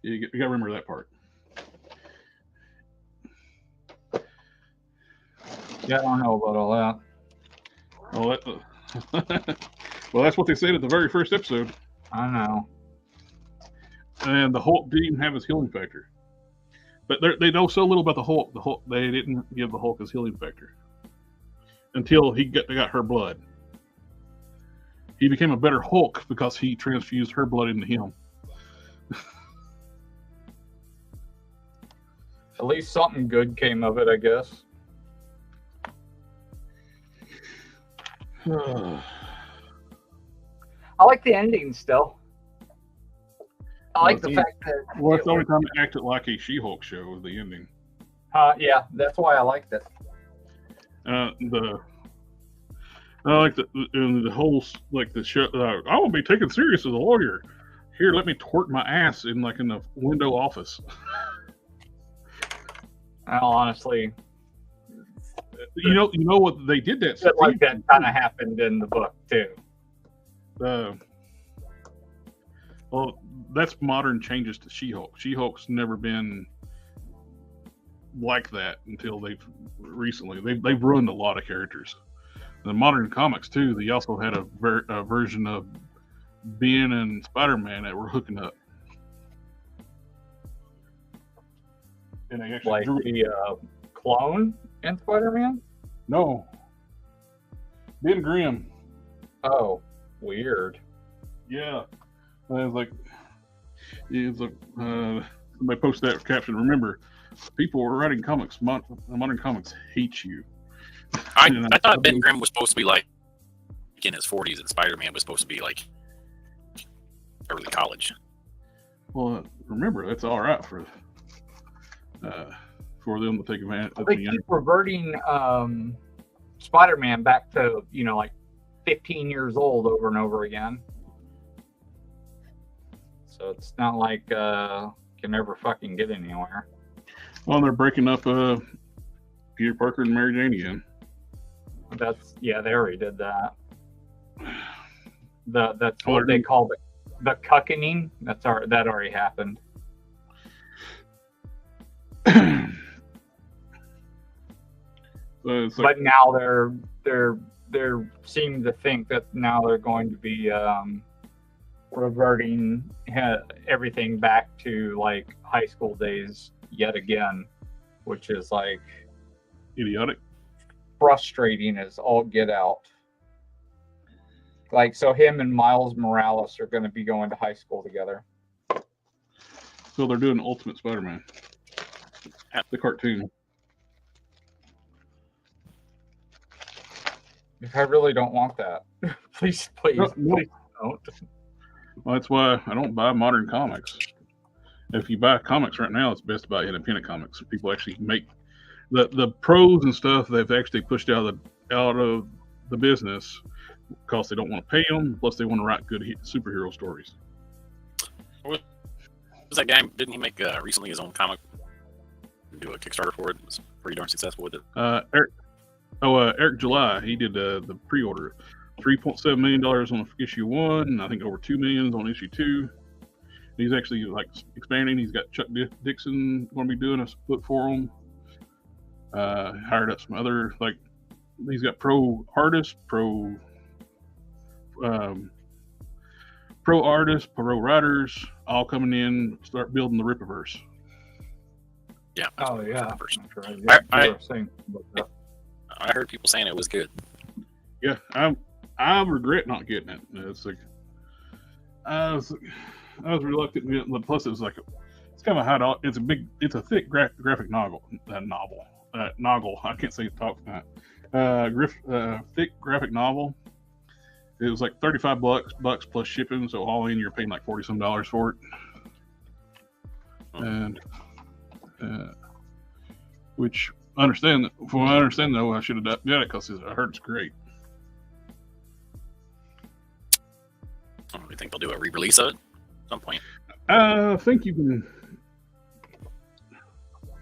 Speaker 1: You gotta remember that part.
Speaker 3: Yeah, I don't know about all that.
Speaker 1: Well, that's what they said at the very first episode.
Speaker 3: I know.
Speaker 1: And the Hulk didn't even have his healing factor. But they know so little about the Hulk. They didn't give the Hulk his healing factor until he got her blood. He became a better Hulk because he transfused her blood into him.
Speaker 3: At least something good came of it, I guess. I like the ending still. I like the fact that...
Speaker 1: Well, it's the only time it acted like a She-Hulk show was the ending.
Speaker 3: Yeah, that's why I liked it.
Speaker 1: I like the whole, like the show. I won't be taken serious as a lawyer. Here, let me twerk my ass in the window office.
Speaker 3: Honestly,
Speaker 1: you know what they did that.
Speaker 3: Shit like that kind of happened in the book too.
Speaker 1: Well, that's modern changes to She-Hulk. She-Hulk's never been like that until they've ruined a lot of characters. The modern comics too. They also had a version of Ben and Spider-Man that were hooking up, and they actually
Speaker 3: like the clone in Spider-Man.
Speaker 1: No, Ben Grimm.
Speaker 3: Oh, weird.
Speaker 1: Yeah, somebody posted that caption. Remember, people were writing comics. Modern comics hate you.
Speaker 2: I thought Ben Grimm was supposed to be like in his 40s, and Spider-Man was supposed to be like early college.
Speaker 1: Well, remember, that's all right for them to take advantage.
Speaker 3: They keep reverting Spider-Man back to like 15 years old over and over again. So it's not like can never fucking get anywhere.
Speaker 1: Well, they're breaking up Peter Parker and Mary Jane again.
Speaker 3: They already did that. That's what they call the cuckening. That already happened. But now they're seeming to think that now they're going to be reverting everything back to like high school days yet again, which is like
Speaker 1: idiotic,
Speaker 3: frustrating as all get out. Like, so him and Miles Morales are going to be going to high school together.
Speaker 1: So they're doing Ultimate Spider-Man, the cartoon.
Speaker 3: I really don't want that. please
Speaker 1: No.
Speaker 3: don't.
Speaker 1: Well, that's why I don't buy modern comics. If you buy comics right now, it's best to buy independent comics. People actually make the pros and stuff. They've actually pushed out of the business because they don't want to pay them. Plus, they want to write good superhero stories.
Speaker 2: What was that guy? Didn't he make recently his own comic? Do a Kickstarter for it. It was pretty darn successful with it.
Speaker 1: Eric July. He did the pre-order. $3.7 million on issue 1, and I think over $2 million on issue 2. He's actually like expanding. He's got Chuck Dixon going to be doing a book for him. Hired up some other, like, he's got pro artists, pro writers, all coming in, start building the Rippaverse.
Speaker 2: Yeah.
Speaker 3: Oh yeah.
Speaker 2: I heard people saying it was good.
Speaker 1: Yeah, I regret not getting it. It's like I was reluctant to get it, but plus it's like it's kind of a high. It's a thick graphic novel. Novel. I can't say talk that. Thick graphic novel. It was like $35 plus shipping, so all in you're paying like $40 some for it. And which from what I understand though, I should have done it because I heard it's great.
Speaker 2: Do you think they'll do a re-release of it at some point?
Speaker 1: I think you can.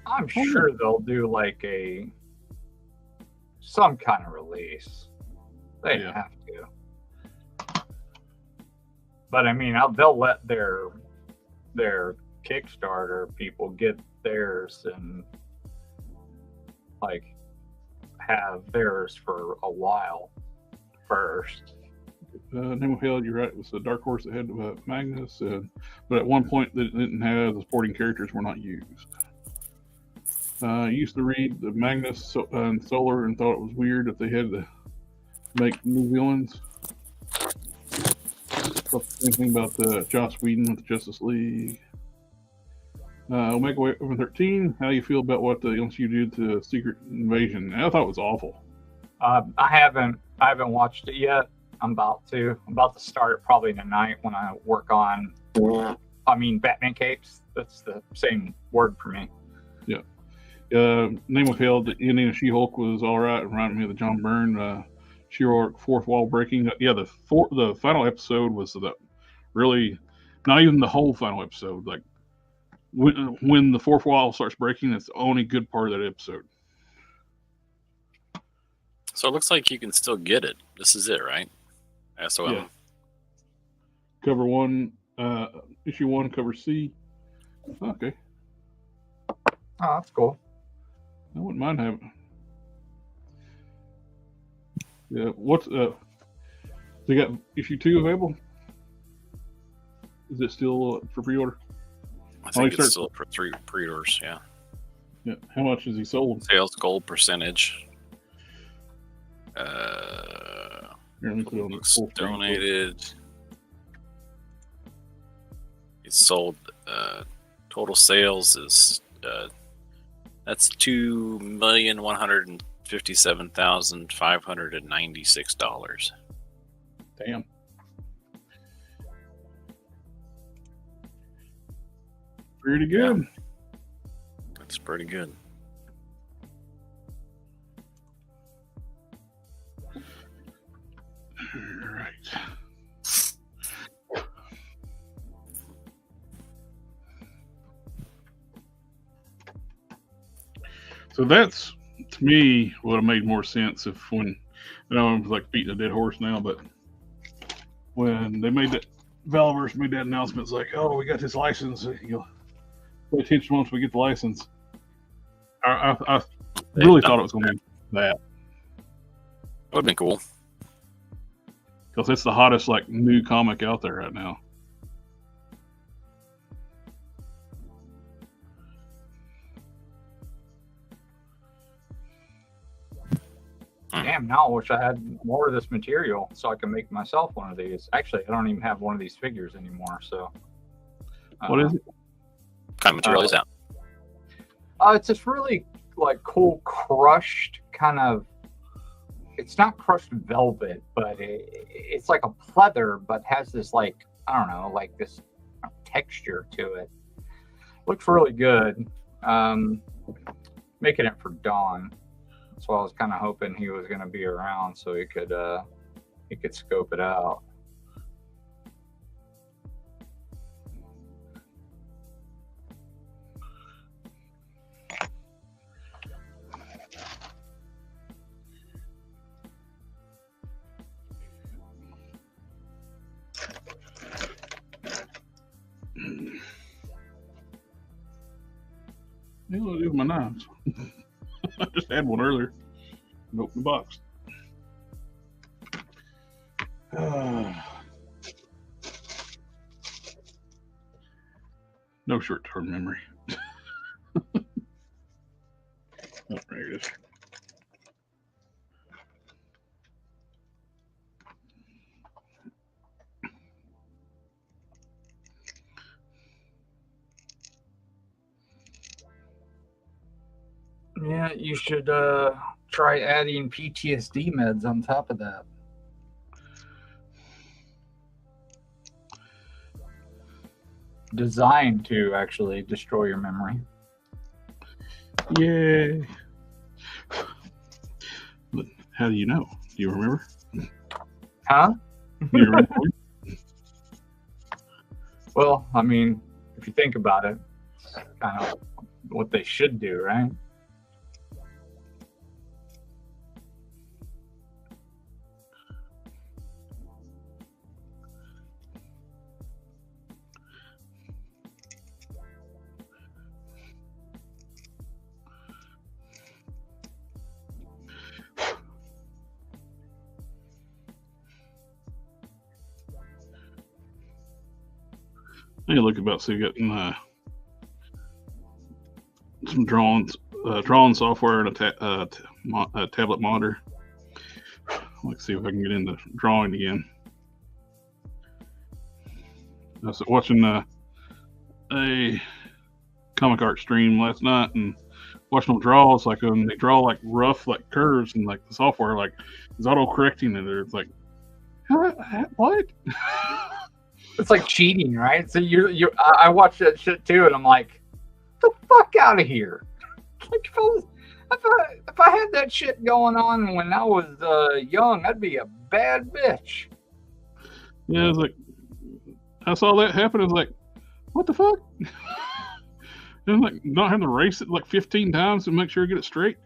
Speaker 3: I'm sure they'll do like some kind of release. They have to. But I mean, they'll let their Kickstarter people get theirs and like have theirs for a while first.
Speaker 1: Name of Hell, you're right. It was the Dark Horse that had Magnus, but at one point they didn't have the supporting characters were not used. I used to read the Magnus and Solar and thought it was weird that they had to make new villains. Anything about Joss Whedon with the Justice League. Omega Wave 13. How do you feel about what the MCU did to Secret Invasion? I thought it was awful.
Speaker 3: I haven't watched it yet. I'm about to start it probably tonight when I work on. Batman capes. That's the same word for me.
Speaker 1: Yeah. Name of Hell, the ending of She-Hulk was all right. It reminded me of the John Byrne She-Hulk fourth wall breaking. The final episode was really not even the whole final episode. Like when the fourth wall starts breaking, it's the only good part of that episode.
Speaker 2: So it looks like you can still get it. This is it, right? SOM.
Speaker 1: Yeah. Cover 1, issue 1, cover C. Okay.
Speaker 3: Oh, that's cool.
Speaker 1: I wouldn't mind having. Yeah. What's they got issue 2 available? Is it still for pre-order?
Speaker 2: I think it's still for 3 pre-orders. Yeah.
Speaker 1: Yeah. How much is he sold?
Speaker 2: Sales gold percentage.
Speaker 1: Here, let me put it on
Speaker 2: Looks
Speaker 1: full
Speaker 2: donated. It's sold. Total sales is that's $2,157,596.
Speaker 1: Damn. Pretty good.
Speaker 2: Yeah. That's pretty good.
Speaker 1: All right. So that's, to me, would have made more sense if when, I'm like beating a dead horse now, but when they made that, Valverse made that announcement, it's like, oh, we got this license, you'll pay attention once we get the license. I really thought it was going to be that.
Speaker 2: Would have been cool.
Speaker 1: Because it's the hottest, like, new comic out there right now.
Speaker 3: Damn, now I wish I had more of this material so I can make myself one of these. Actually, I don't even have one of these figures anymore, so.
Speaker 1: What is it?
Speaker 2: What kind of material is that?
Speaker 3: It's this really, like, cool crushed kind of, it's not crushed velvet, but it's like a pleather, but has this, like, I don't know, like this texture to it. Looks really good. Making it for Dawn. So I was kind of hoping he was going to be around so he could scope it out.
Speaker 1: What do I do with my knives? I just had one earlier. And opened the box. No short-term memory. Oh, there it is.
Speaker 3: Yeah, you should try adding PTSD meds on top of that. Designed to actually destroy your memory.
Speaker 1: Yay. But how do you know? Do you remember?
Speaker 3: Huh?
Speaker 1: Do you remember?
Speaker 3: Well, I mean, if you think about it, it's kind of what they should do, right?
Speaker 1: I need to look about see getting some drawing software and a tablet monitor. Let's see if I can get into drawing again. I was watching a comic art stream last night and watching them draw. It's like when they draw like rough like curves and like the software like is auto correcting and it's like what?
Speaker 3: It's like cheating, right? So I watch that shit too, and I'm like, the fuck out of here! Like if I had that shit going on when I was young, I'd be a bad bitch.
Speaker 1: Yeah, it's like I saw that happen. I was like, what the fuck? And like not having to race it like 15 times to make sure I get it straight.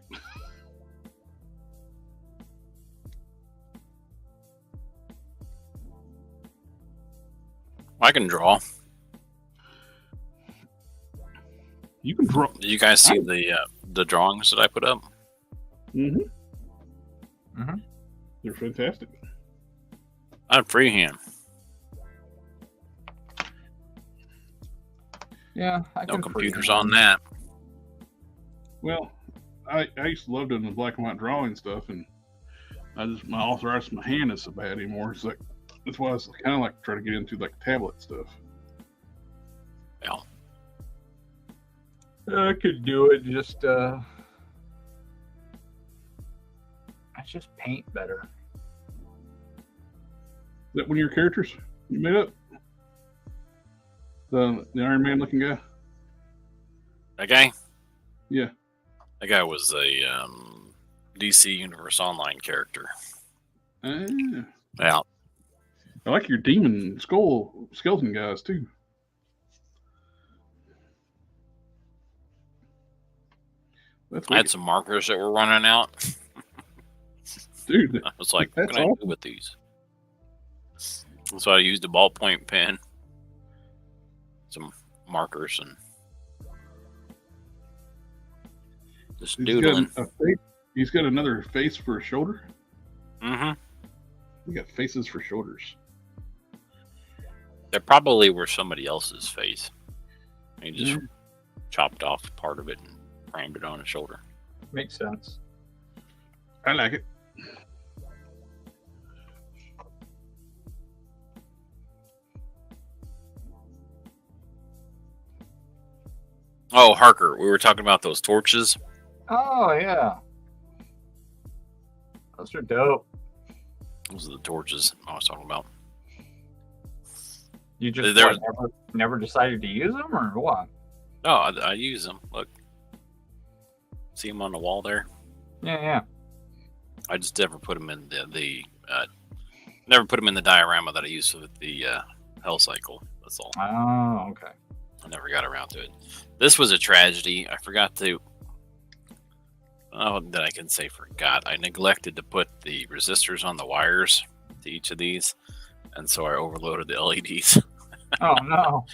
Speaker 2: I can draw.
Speaker 1: You can draw.
Speaker 2: Did you guys see the drawings that I put up?
Speaker 1: Mm-hmm.
Speaker 3: Mm-hmm.
Speaker 1: They're fantastic.
Speaker 2: I have freehand.
Speaker 3: Yeah, I
Speaker 2: No
Speaker 3: can
Speaker 2: computers
Speaker 3: freehand.
Speaker 2: on that.
Speaker 1: Well, I used to love doing the black and white drawing stuff, and my arthritis in my hand is so bad anymore. It's like that's why I was kind of like trying to get into like tablet stuff.
Speaker 2: Yeah.
Speaker 3: I could do it. Just I just paint better.
Speaker 1: Is that one of your characters you made up? The Iron Man looking guy?
Speaker 2: That guy?
Speaker 1: Yeah.
Speaker 2: That guy was a DC Universe Online character. Yeah.
Speaker 1: I like your demon skeleton guys too. That's
Speaker 2: I had some markers that were running out.
Speaker 1: Dude.
Speaker 2: I was like, what
Speaker 1: That's
Speaker 2: can I
Speaker 1: awesome.
Speaker 2: do with these? So I used a ballpoint pen, some markers, and just doodling.
Speaker 1: He's got another face for a shoulder.
Speaker 2: Mm-hmm.
Speaker 1: We got faces for shoulders.
Speaker 2: They probably were somebody else's face. He just chopped off part of it and framed it on his shoulder.
Speaker 3: Makes sense.
Speaker 1: I like it.
Speaker 2: Oh, Harker, we were talking about those torches.
Speaker 3: Oh yeah, those are dope.
Speaker 2: Those are the torches I was talking about.
Speaker 3: You just
Speaker 2: There-
Speaker 3: never decided to use them, or what?
Speaker 2: Oh, I use them. Look. See them on the wall there?
Speaker 3: Yeah.
Speaker 2: I just never put them in never put them in the diorama that I used for the Hell Cycle. That's all.
Speaker 3: Oh, okay.
Speaker 2: I never got around to it. This was a tragedy. I forgot to. Oh, that I can say forgot. I neglected to put the resistors on the wires to each of these, and so I overloaded the LEDs,
Speaker 3: Oh no.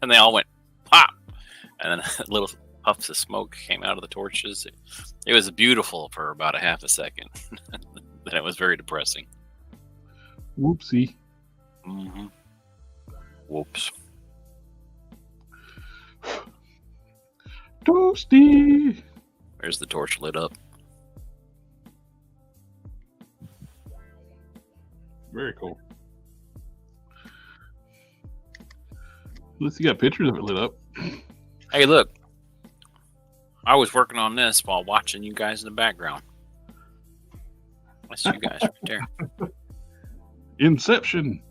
Speaker 2: and they all went pop, and then little puffs of smoke came out of the torches. It was beautiful for about a half a second. Then it was very depressing.
Speaker 1: Whoopsie.
Speaker 2: Mm-hmm. Whoops.
Speaker 1: Toasty.
Speaker 2: There's the torch lit up.
Speaker 1: Very cool. At least you got pictures of it lit up.
Speaker 2: Hey, look. I was working on this while watching you guys in the background. That's you guys right there.
Speaker 1: Inception.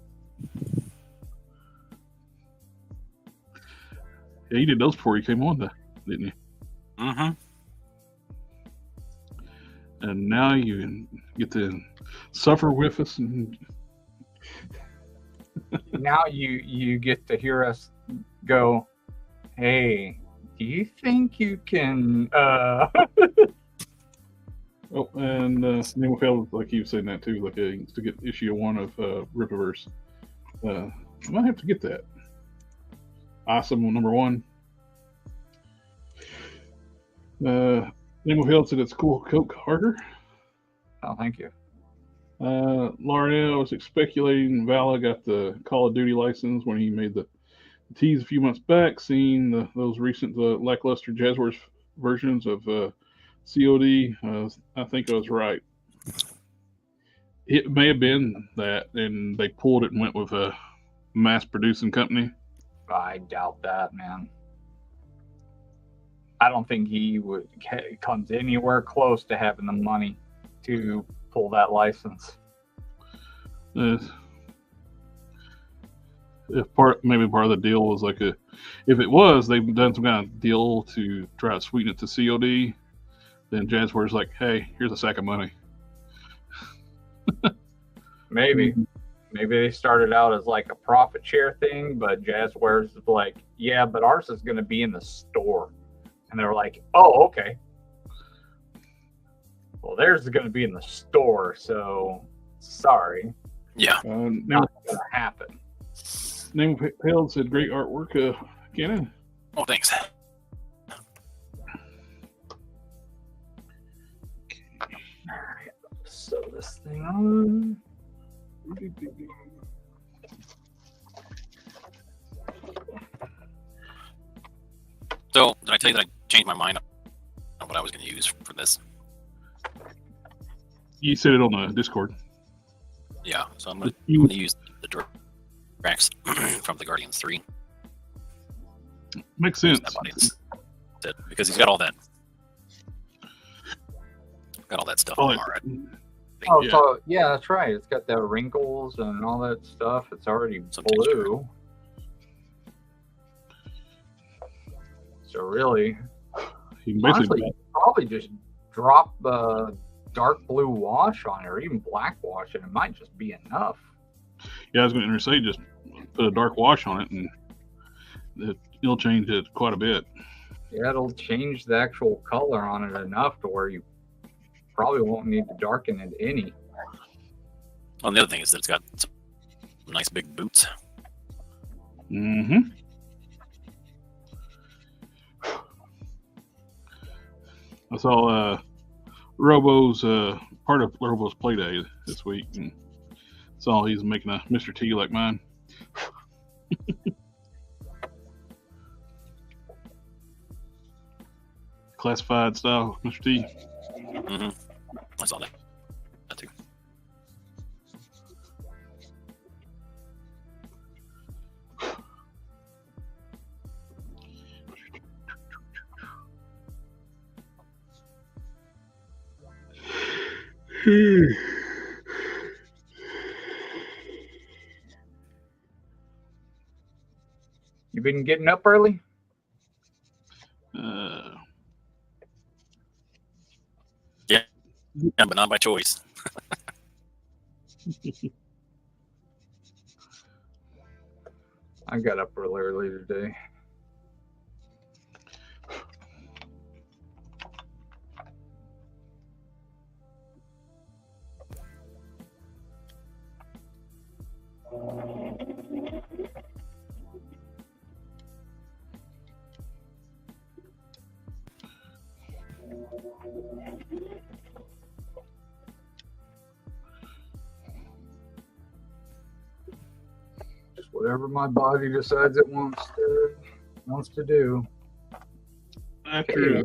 Speaker 1: Yeah, you did those before you came on, didn't you?
Speaker 2: Mm-hmm.
Speaker 1: And now you get to suffer with us. And
Speaker 3: Now you get to hear us go, hey, do you think you can
Speaker 1: oh, and Nemo Failed, like you were saying that too, like to get issue 1 of Rippaverse. I might have to get that. Awesome, number 1. Nemo Failed said it's cool Coke Harker.
Speaker 3: Oh, thank you.
Speaker 1: Larnell was speculating Vala got the Call of Duty license when he made the tease a few months back, seeing those recent lackluster Jazzwares versions of COD. I think I was right. It may have been that, and they pulled it and went with a mass-producing company.
Speaker 3: I doubt that, man. I don't think he comes anywhere close to having the money to pull that license.
Speaker 1: Maybe part of the deal was like if it was, they've done some kind of deal to try to sweeten it to COD. Then Jazzwares like, hey, here's a sack of money.
Speaker 3: Maybe they started out as like a profit share thing, but Jazzwares is like, yeah, but ours is going to be in the store, and they were like, oh, okay. Well, theirs is going to be in the store, so sorry.
Speaker 2: Yeah.
Speaker 3: Not going to happen.
Speaker 1: Name of Pale said great artwork, Cannon.
Speaker 2: Oh, thanks.
Speaker 3: Alright, sew this thing on.
Speaker 2: So, did I tell you that I changed my mind on what I was going to use for this?
Speaker 1: You said it on the Discord.
Speaker 2: Yeah, so I'm going to use the Drax from the Guardians 3.
Speaker 1: Makes sense.
Speaker 2: Because he's got all that stuff on already.
Speaker 3: Oh, yeah. So yeah, that's right. It's got the wrinkles and all that stuff. It's already blue. So really,
Speaker 1: you can
Speaker 3: honestly, probably just drop dark blue wash on it, or even black wash, and it might just be enough.
Speaker 1: Yeah, I was going to say just put a dark wash on it, and it'll change it quite a bit.
Speaker 3: Yeah, it'll change the actual color on it enough to where you probably won't need to darken it any.
Speaker 2: Well, the other thing is that it's got some nice big boots.
Speaker 1: Mm-hmm. I saw Robo's part of Robo's play day this week, and saw he's making a Mr. T like mine. Classified style, Mr. T.
Speaker 2: Mm-hmm. I saw that too.
Speaker 3: You been getting up early?
Speaker 2: Yeah, but not by choice.
Speaker 3: I got up real early today. Whatever my body decides it wants to do.
Speaker 1: After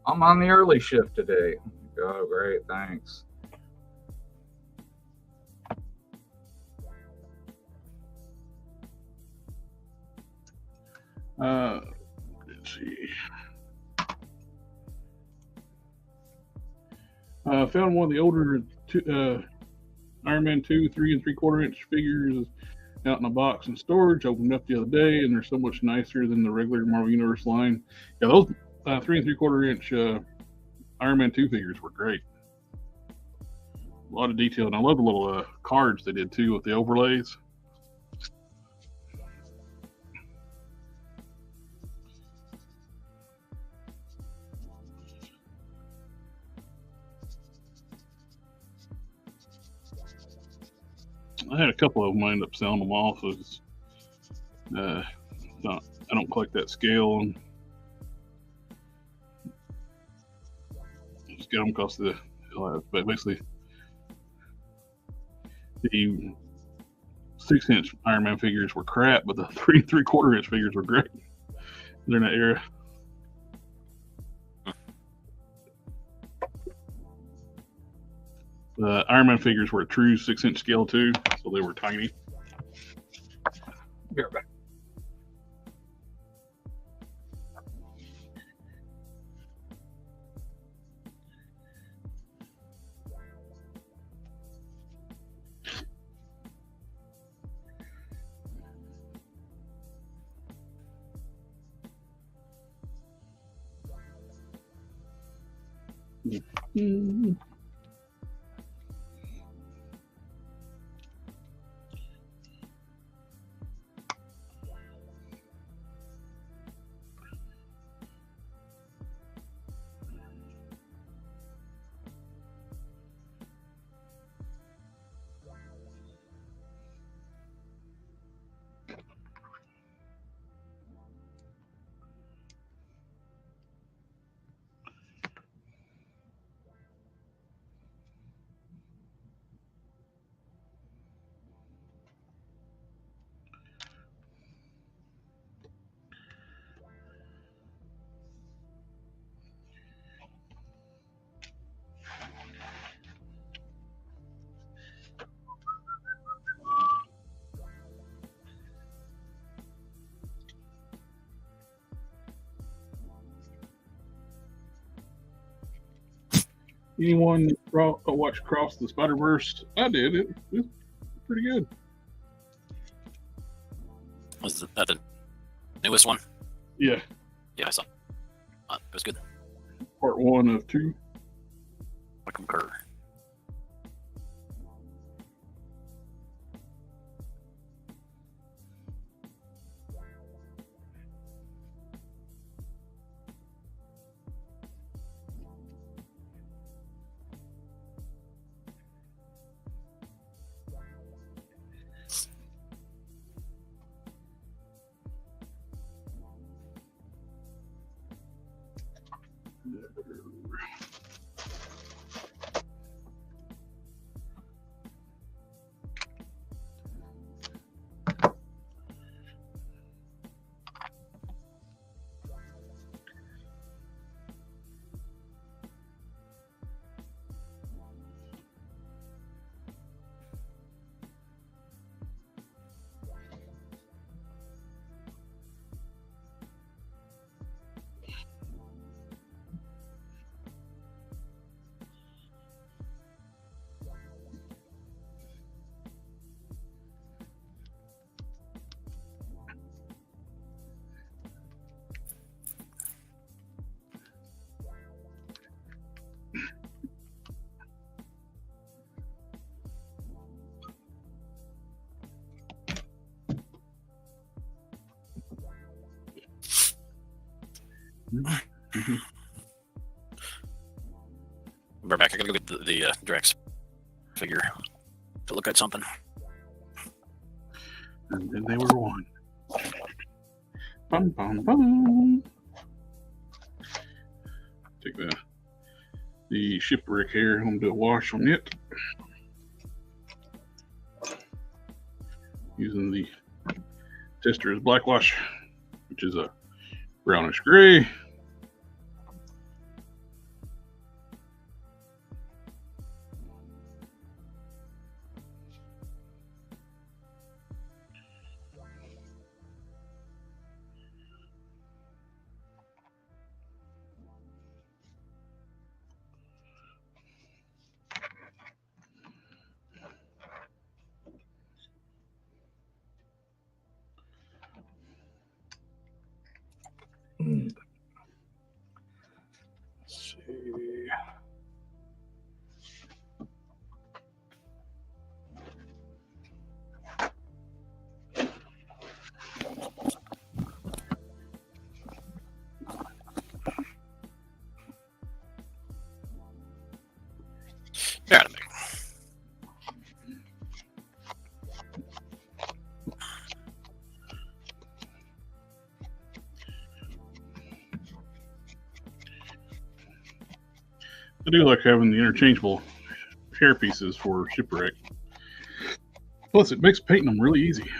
Speaker 3: I'm on the early shift today. Oh, great, thanks.
Speaker 1: let's see. Found one of the older Iron Man 2 3 3/4 inch figures out in a box in storage. Opened up the other day, and they're so much nicer than the regular Marvel Universe line. Yeah, those 3 3/4 inch Iron Man 2 figures were great. A lot of detail, and I love the little cards they did too with the overlays. I had a couple of them. I ended up selling them off. So I don't collect that scale, and just get them because but basically the 6-inch Iron Man figures were crap, but the 3 3/4 inch figures were great during that era. The Iron Man figures were a true 6-inch scale too, so they were tiny.
Speaker 3: Be right back.
Speaker 1: Mm-hmm. Anyone watch Cross the Spider-Verse? I did. It was pretty good.
Speaker 2: Was that the newest one?
Speaker 1: Yeah.
Speaker 2: Yeah, I saw. It was good.
Speaker 1: Part 1 of 2.
Speaker 2: I concur.
Speaker 1: Mm-hmm.
Speaker 2: We're back. I gotta go get the Drax figure to look at something.
Speaker 1: And then they were one. Bum, bum, bum. Take the shipwreck here. I'm going to do a wash on it. Using the Tester's Black Wash, which is a brownish gray.
Speaker 3: Let's see.
Speaker 2: Yeah, to make.
Speaker 1: I do like having the interchangeable hair pieces for shipwreck. Plus, it makes painting them really easy.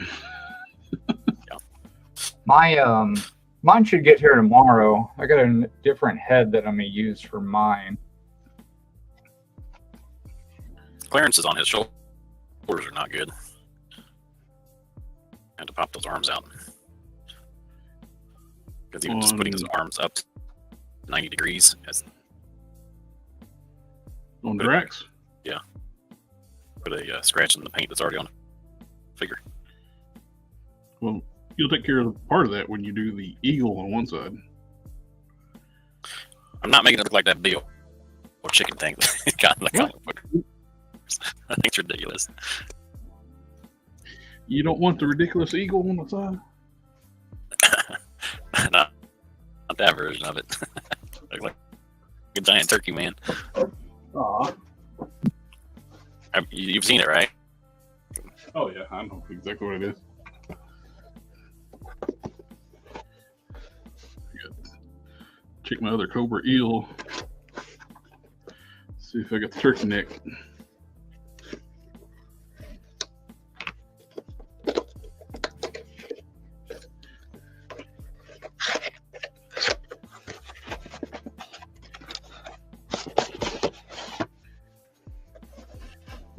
Speaker 3: My mine should get here tomorrow. I got a different head that I'm gonna use for mine.
Speaker 2: Clearances on his shoulders are not good. Had to pop those arms out. Because even just putting his arms up 90 degrees has
Speaker 1: On Drax?
Speaker 2: put a scratch in the paint that's already on the figure.
Speaker 1: Well, you'll take care of part of that when you do the eagle on one side.
Speaker 2: I'm not making it look like that big old chicken thing that got in the comic book. I think it's ridiculous.
Speaker 1: You don't want the ridiculous eagle on the side?
Speaker 2: not that version of it. Look like a giant turkey man.
Speaker 1: Aw.
Speaker 2: You've seen it, right?
Speaker 1: Oh, yeah, I know exactly what it is. Check my other Cobra eel. See if I got the turkey neck.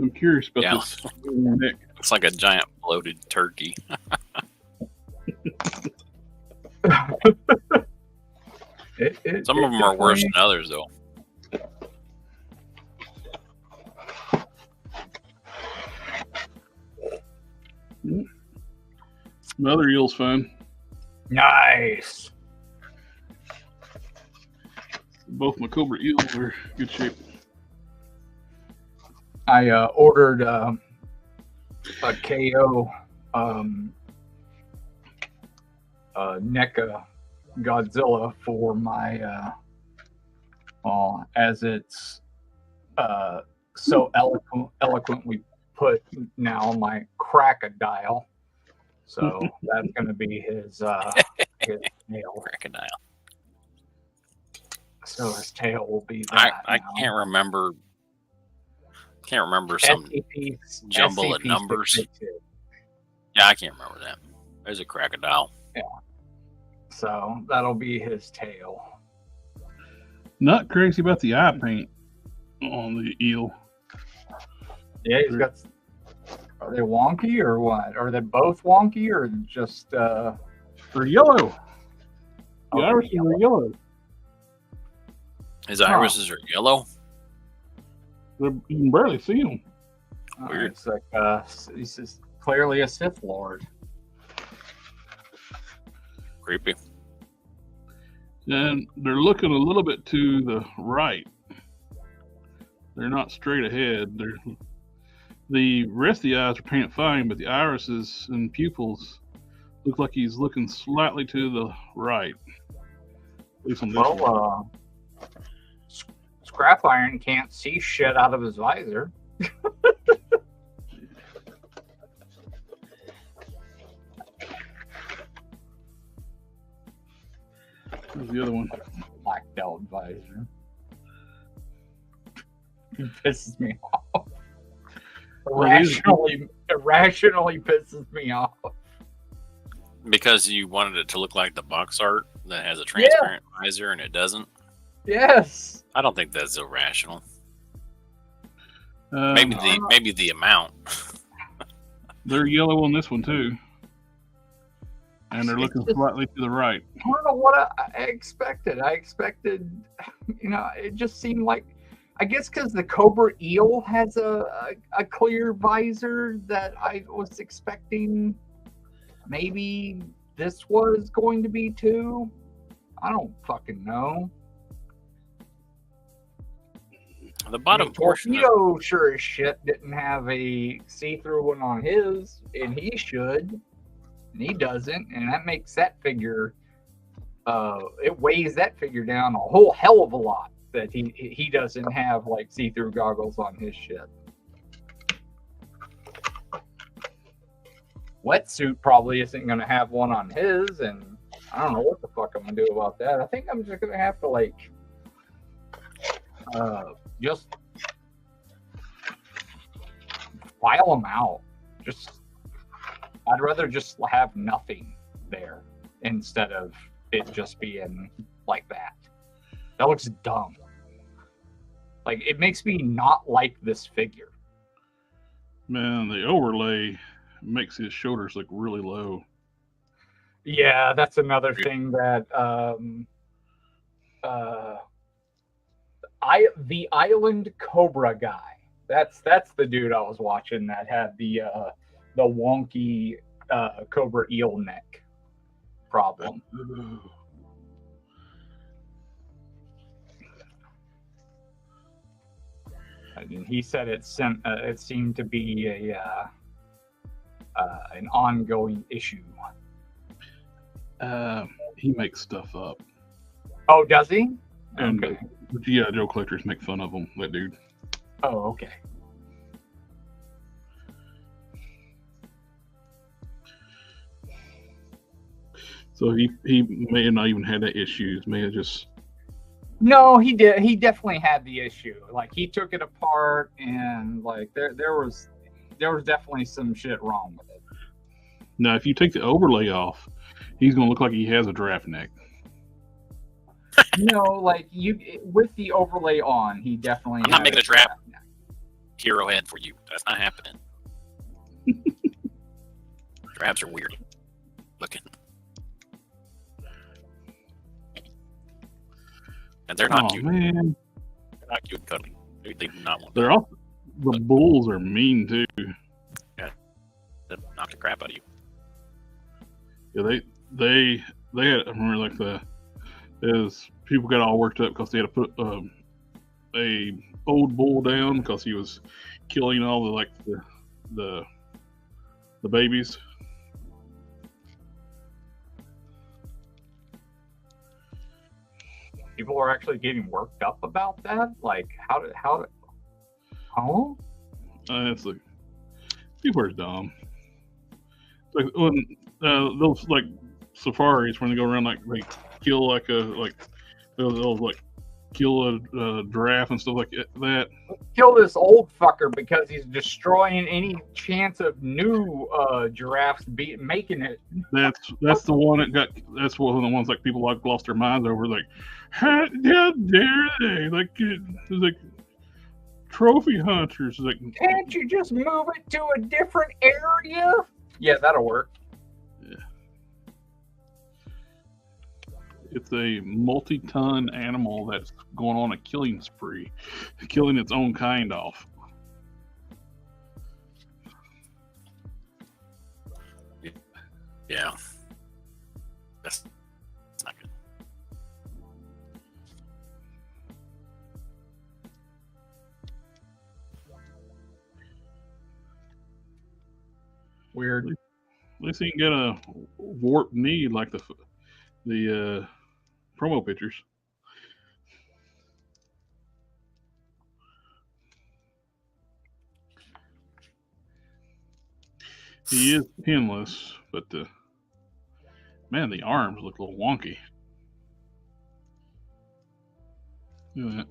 Speaker 1: I'm curious about this neck.
Speaker 2: Looks like a giant bloated turkey. Some of them are worse than others, though.
Speaker 1: My other eel's fine.
Speaker 3: Nice.
Speaker 1: Both my Cobra eels are good shape.
Speaker 3: I ordered a KO NECA Godzilla for my as it's so eloquently put now, my crocodile. So that's going to be his tail.
Speaker 2: Crocodile.
Speaker 3: So his tail will be that.
Speaker 2: I can't remember. Can't remember some jumble of numbers. Yeah, I can't remember that. There's a crocodile.
Speaker 3: Yeah. So that'll be his tail.
Speaker 1: Not crazy about the eye paint on the eel.
Speaker 3: Yeah, he's got. Are they wonky or what? Are they both wonky or just?
Speaker 1: They're yellow. The irises are yellow.
Speaker 2: His irises are yellow.
Speaker 1: You can barely see them.
Speaker 2: Weird.
Speaker 3: It's like he's just clearly a Sith Lord.
Speaker 2: Creepy.
Speaker 1: And they're looking a little bit to the right. They're not straight ahead. The rest of the eyes are painted fine, but the irises and pupils look like he's looking slightly to the right. At least on this one.
Speaker 3: Scrap Iron can't see shit out of his visor.
Speaker 1: Where's the other one?
Speaker 3: Black belt visor. It pisses me off. Irrationally pisses me off.
Speaker 2: Because you wanted it to look like the box art that has a transparent visor and it doesn't?
Speaker 3: Yes.
Speaker 2: I don't think that's irrational. Maybe the amount.
Speaker 1: They're yellow on this one too. And they're looking slightly to the right.
Speaker 3: I don't know what I expected. I expected, it just seemed like, I guess because the Cobra eel has a clear visor that I was expecting maybe this was going to be too. I don't fucking know.
Speaker 2: The bottom portion.
Speaker 3: Torpedo sure as shit didn't have a see-through one on his, and he should, and he doesn't, and that makes that figure. It weighs that figure down a whole hell of a lot that he doesn't have like see-through goggles on his shit. Wetsuit probably isn't going to have one on his, and I don't know what the fuck I'm going to do about that. I think I'm just going to have to like just file them out. I'd rather just have nothing there instead of it just being like that. That looks dumb. Like, it makes me not like this figure.
Speaker 1: Man, the overlay makes his shoulders look really low.
Speaker 3: Yeah, that's another thing that the Island Cobra guy. That's the dude I was watching that had the wonky cobra eel neck problem. And he said it seemed to be an ongoing issue.
Speaker 1: He makes stuff up.
Speaker 3: Oh, does he?
Speaker 1: And
Speaker 3: Okay.
Speaker 1: yeah, Joe collectors make fun of him. That dude.
Speaker 3: Oh, okay.
Speaker 1: So he may have not even had that issues. May have just.
Speaker 3: No, he did. He definitely had the issue. Like, he took it apart, and like there was definitely some shit wrong with it.
Speaker 1: Now, if you take the overlay off, he's gonna look like he has a giraffe neck.
Speaker 3: No, like with the overlay on, he definitely.
Speaker 2: I'm not
Speaker 3: had
Speaker 2: making a giraffe
Speaker 3: neck.
Speaker 2: hero head for you. That's not happening. Giraffes are weird looking. And they're not cute.
Speaker 1: Man.
Speaker 2: They're not cute and cuddly. They do not want
Speaker 1: They're all the bulls are mean too.
Speaker 2: to knock the crap out of you.
Speaker 1: Yeah, they had, I remember people got all worked up because they had to put a old bull down because he was killing all the babies.
Speaker 3: People are actually getting worked up about that. Like, how? Oh,
Speaker 1: It's like people are dumb. It's like when those like safaris when they go around like they kill they'll kill a giraffe and stuff like that.
Speaker 3: kill this old fucker because he's destroying any chance of new giraffes making it.
Speaker 1: That's the one that got. That's one of the ones like people like lost their minds over. Like, how dare they? Like, it's like trophy hunters. Like,
Speaker 3: Can't you just move it to a different area? Yeah, that'll work.
Speaker 1: yeah, it's a multi-ton animal that's going on a killing spree, killing its own kind off.
Speaker 2: Yeah. That's not good.
Speaker 3: Weird.
Speaker 1: At least he can get a warped knee like the promo pictures. He is pinless, but the arms look a little wonky. Look at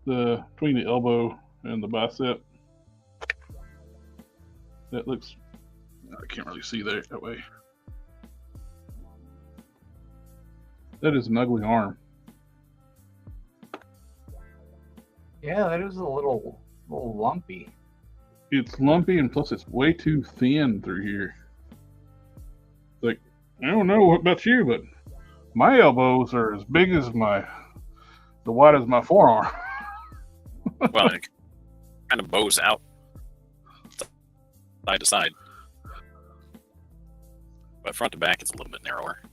Speaker 1: that. Between the elbow and the bicep, that looks. I can't really see that way. That is an ugly arm.
Speaker 3: Yeah, that is a little lumpy.
Speaker 1: It's lumpy and plus it's way too thin through here. Like, I don't know what about you, but my elbows are as big as the wide as my forearm.
Speaker 2: Well, it kind of bows out side to side. But front to back, it's a little bit narrower.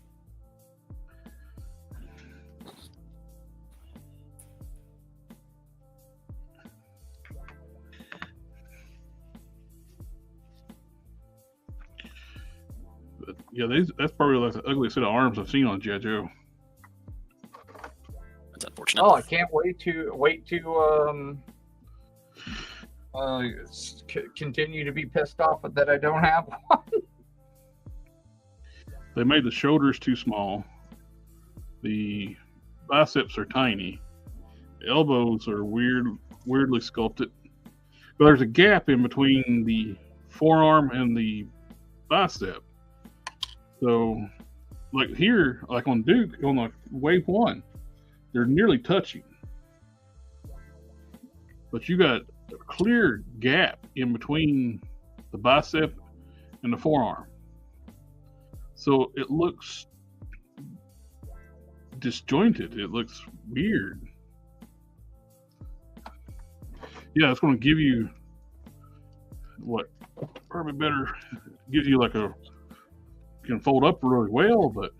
Speaker 1: Yeah, that's probably like the ugliest set of arms I've seen on G.I. Joe.
Speaker 2: That's unfortunate.
Speaker 3: Oh, I can't wait to continue to be pissed off that I don't have one.
Speaker 1: They made the shoulders too small. The biceps are tiny. The elbows are weirdly sculpted. But there's a gap in between the forearm and the bicep. So, like here, like on Duke, on the Wave 1, they're nearly touching. But you got a clear gap in between the bicep and the forearm. So it looks disjointed. It looks weird. Yeah, it's going to give you what probably better gives you like a can fold up really well, but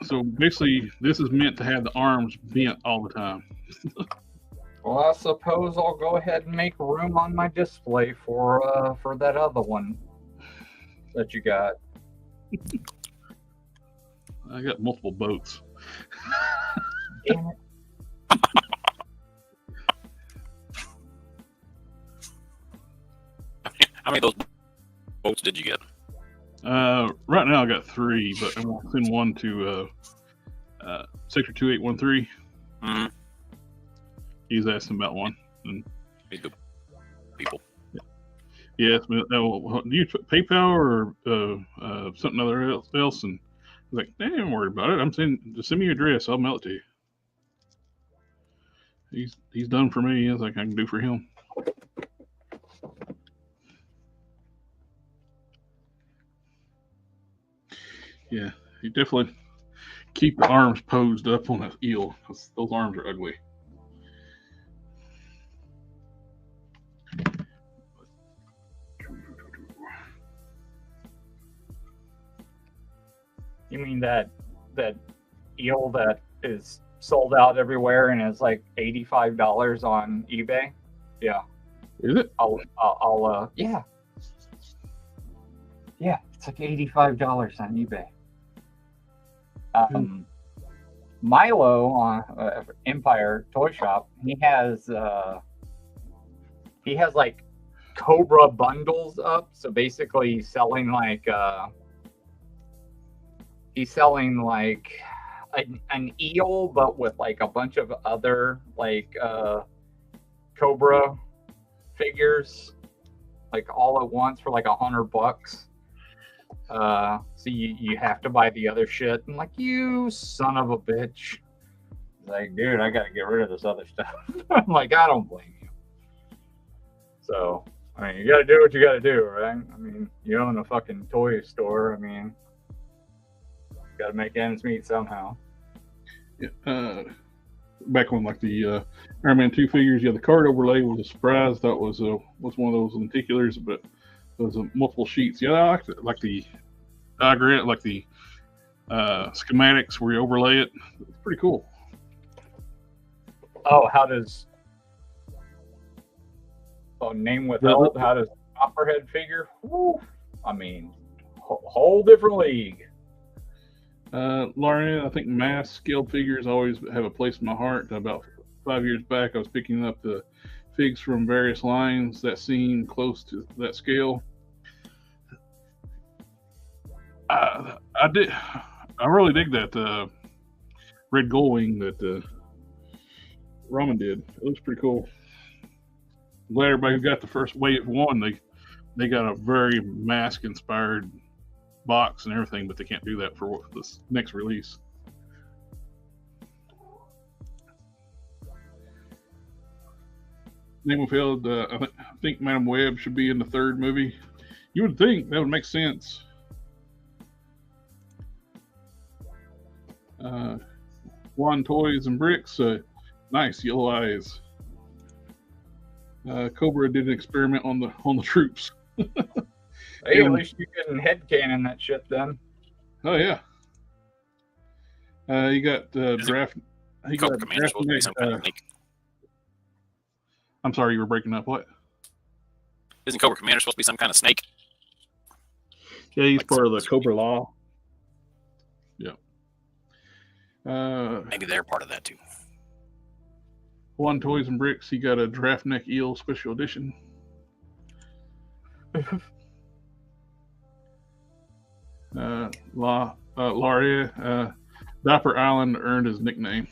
Speaker 1: so basically this is meant to have the arms bent all the time.
Speaker 3: Well, I suppose I'll go ahead and make room on my display for that other one that you got.
Speaker 1: I got multiple boats.
Speaker 3: Damn it.
Speaker 2: How many of those boats did you get?
Speaker 1: Right now I got 3, but I'm going to send one to Sector 2813.
Speaker 2: Mm-hmm.
Speaker 1: He's asking about one. And,
Speaker 2: People.
Speaker 1: yes, do you PayPal or something other else? And I was like, damn, worried about it. Just send me your address. I'll mail it to you. He's done for me. It's like I can do for him. Yeah, you definitely keep the arms posed up on an eel. Those arms are ugly.
Speaker 3: You mean that eel that is sold out everywhere and is like $85 on eBay? Yeah.
Speaker 1: Is it?
Speaker 3: I'll yeah. Yeah, it's like $85 on eBay. Milo on Empire Toy Shop, he has like Cobra bundles up. So basically he's selling like an eel, but with like a bunch of other like Cobra figures, like all at once for like $100. So you have to buy the other shit. I'm like, you son of a bitch. Like, dude, I gotta get rid of this other stuff. I'm like, I don't blame you. So, I mean, you gotta do what you gotta do, right? I mean, you own a fucking toy store. I mean, gotta make ends meet somehow.
Speaker 1: Yeah, back on like the Iron Man 2 figures, yeah, the card overlay was a surprise. That was one of those lenticulars, but those multiple sheets. Yeah, I like the diagram, like the schematics where you overlay it. It's pretty cool.
Speaker 3: Oh, how does name withheld? How does Copperhead figure? Woo, I mean, whole different league.
Speaker 1: Lauren, I think mass scale figures always have a place in my heart. About 5 years back, I was picking up the figs from various lines that seemed close to that scale. I really dig that red Gullwing that Ramen did. It looks pretty cool. I'm glad everybody who got the first Wave 1, they got a very mask inspired box and everything, but they can't do that for this next release. Nigmafield, I think Madam Web should be in the 3rd movie. You would think that would make sense. One Toys and Bricks, nice yellow eyes. Cobra did an experiment on the troops.
Speaker 3: Hey, at least you can headcanon that shit then.
Speaker 1: Oh yeah. You got draft. You got draft. I'm sorry, you were breaking up. What?
Speaker 2: Isn't Cobra Commander supposed to be some kind of snake?
Speaker 1: Yeah, he's
Speaker 2: Like
Speaker 1: part of the
Speaker 2: some-
Speaker 1: Cobra Law. Yeah.
Speaker 2: Maybe they're part of that too.
Speaker 1: One Toys and Bricks, he got a Draft Neck Eel Special Edition. Laria, Dapper Island earned his nickname.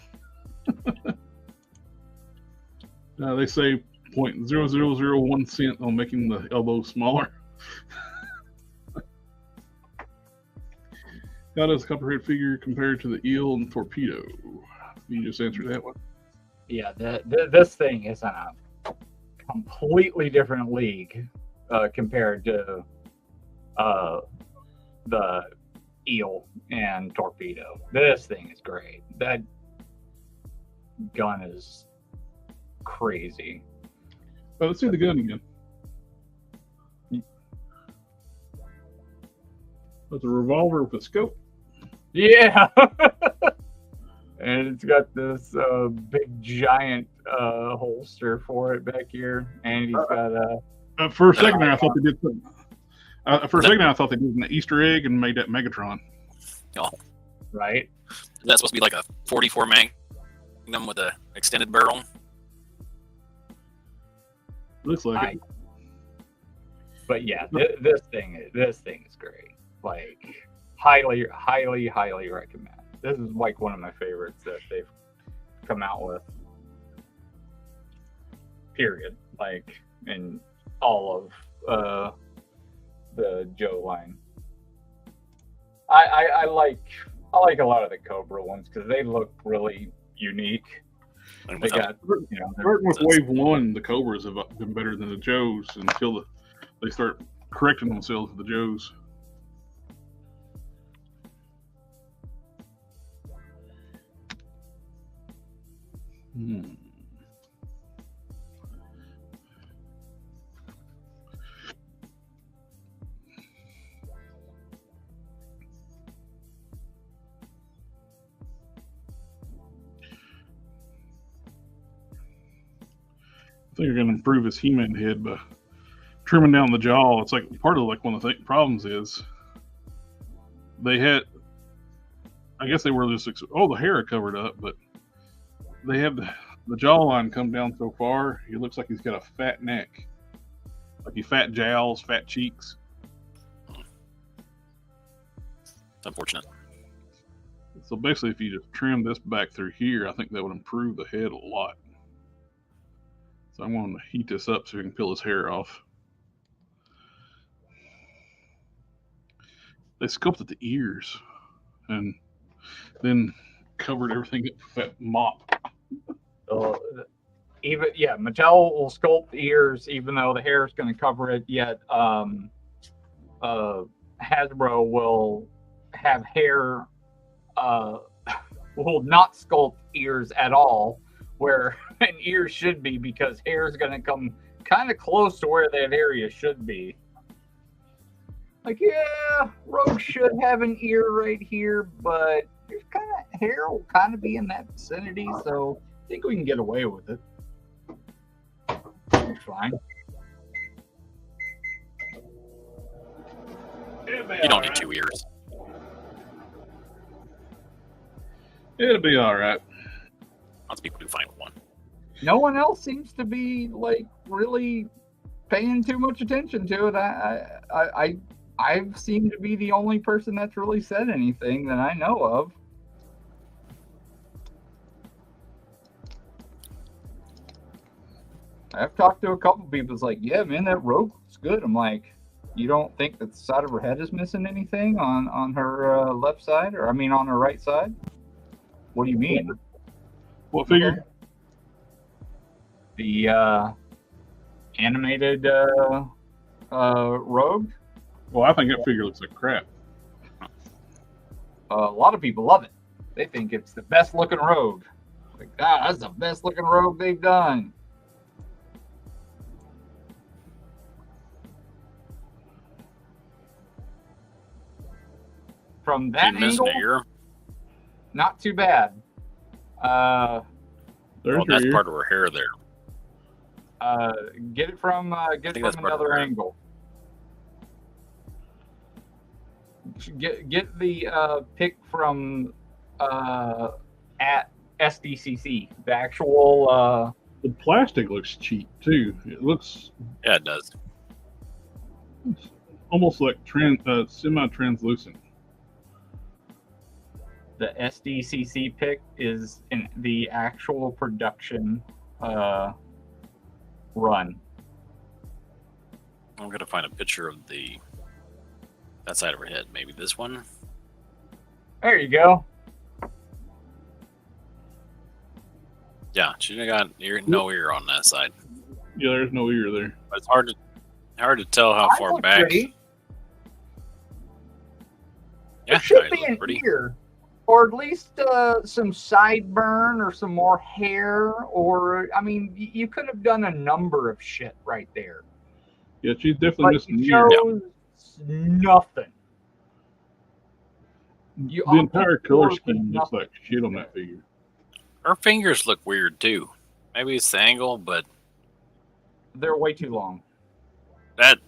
Speaker 1: They say 0.0001 cent on making the elbow smaller. How does Copperhead figure compared to the eel and torpedo? You just answered that one.
Speaker 3: Yeah, this thing is in a completely different league compared to the eel and torpedo. This thing is great. That gun is crazy.
Speaker 1: Well, let's see the gun again. That's a revolver with a scope.
Speaker 3: Yeah. And it's got this big giant holster for it back here, and he's got a.
Speaker 1: For a second there, I thought they did something. For a second, I thought they did an Easter egg and made that Megatron.
Speaker 2: Oh,
Speaker 3: Right.
Speaker 2: that's supposed to be like a 44 Magnum with a extended barrel.
Speaker 1: Looks like it.
Speaker 3: But yeah, this thing is great. Like, highly recommend. This is like one of my favorites that they've come out with. Period. Like in all of the Joe line. I like a lot of the Cobra ones because they look really unique.
Speaker 2: And
Speaker 3: They
Speaker 2: without-
Speaker 3: got, you know,
Speaker 1: Starting with Wave 1, the Cobras have been better than the Joes until they start correcting themselves with the Joes. I think you're going to improve his He-Man head by trimming down the jaw. It's like part of like one of the problems is they had, I guess they were just the hair covered up, but they have the jawline come down so far. He looks like he's got a fat neck, like he fat jowls, fat cheeks.
Speaker 2: It's unfortunate.
Speaker 1: So basically, if you just trim this back through here, I think that would improve the head a lot. So I'm going to heat this up so we can peel his hair off. They sculpted the ears and then covered everything up with that mop.
Speaker 3: Mattel will sculpt ears even though the hair is going to cover it. Yet Hasbro will have hair will not sculpt ears at all where an ear should be because hair is going to come kind of close to where that area should be. Like, yeah, Rogue should have an ear right here, but there's kind of hair will kind of be in that vicinity, so I think we can get away with it. It's fine.
Speaker 2: You don't need 2 ears.
Speaker 1: It'll be all right.
Speaker 2: Lots of people do fine with 1.
Speaker 3: No one else seems to be like really paying too much attention to it. I seem to be the only person that's really said anything that I know of. I've talked to a couple people. It's like, yeah, man, that Rogue looks good. I'm like, you don't think that the side of her head is missing anything on her left side, or I mean, on her right side? What do you mean?
Speaker 1: What figure?
Speaker 3: The animated Rogue.
Speaker 1: Well, I think that figure looks like crap.
Speaker 3: A lot of people love it. They think it's the best looking Rogue. Like, that's the best looking Rogue they've done. From that
Speaker 2: Didn't miss
Speaker 3: angle,
Speaker 2: an ear.
Speaker 3: not too bad.
Speaker 1: There's
Speaker 2: Well, that's
Speaker 1: your ear.
Speaker 2: part of her hair there.
Speaker 3: Get it from
Speaker 2: think that's part of
Speaker 3: another
Speaker 2: her.
Speaker 3: angle. Get the pic from at SDCC. The actual.
Speaker 1: The plastic looks cheap too. It looks
Speaker 2: Yeah, it does.
Speaker 1: almost like semi-translucent.
Speaker 3: The SDCC pic is in the actual production run.
Speaker 2: I'm gonna find a picture of that side of her head. Maybe this one.
Speaker 3: There you go.
Speaker 2: Yeah, she got no ear on that side.
Speaker 1: Yeah, there's no ear there.
Speaker 2: But it's hard to tell how
Speaker 3: I
Speaker 2: far
Speaker 3: look
Speaker 2: back.
Speaker 3: pretty.
Speaker 2: Yeah,
Speaker 3: There should
Speaker 2: I
Speaker 3: be
Speaker 2: look
Speaker 3: an
Speaker 2: pretty.
Speaker 3: ear, or at least some sideburn, or some more hair, or I mean, you could have done a number of shit right there.
Speaker 1: Yeah, she's definitely
Speaker 3: But
Speaker 1: missing
Speaker 3: you
Speaker 1: an ear.
Speaker 3: chose nothing. You
Speaker 1: The entire
Speaker 3: opted
Speaker 1: color
Speaker 3: for
Speaker 1: scheme looks
Speaker 3: nothing.
Speaker 1: like shit on that figure.
Speaker 2: Her fingers look weird too. Maybe it's the angle, but
Speaker 3: They're way too long.
Speaker 2: that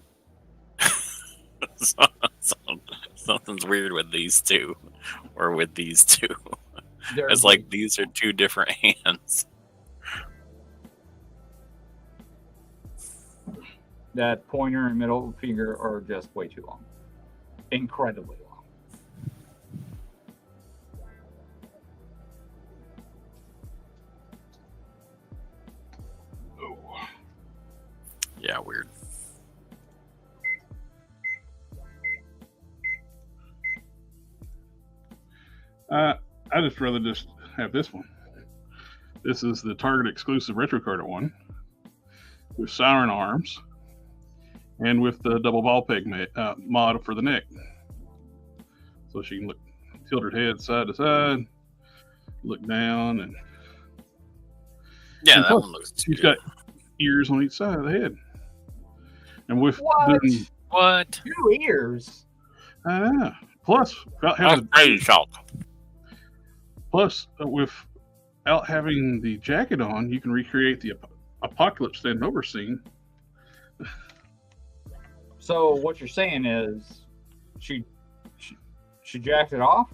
Speaker 2: something's weird with these two, or with these two. It's like these are two different hands.
Speaker 3: That pointer and middle finger are just way too long. Incredibly long.
Speaker 1: Oh.
Speaker 2: Yeah, weird.
Speaker 1: I just rather just have this one. This is the Target exclusive retro card one with siren arms and with the double ball peg mod for the neck, so she can tilt her head side to side, look down, and
Speaker 2: Yeah, that
Speaker 1: plus,
Speaker 2: one looks.
Speaker 1: she's
Speaker 2: good.
Speaker 1: got ears on each side of the head, and with
Speaker 3: What?
Speaker 2: What?
Speaker 3: 2 ears?
Speaker 1: plus without having
Speaker 2: crazy talk.
Speaker 1: without having the jacket on, you can recreate the apocalypse standing over scene.
Speaker 3: So what you're saying is, she jacked it off?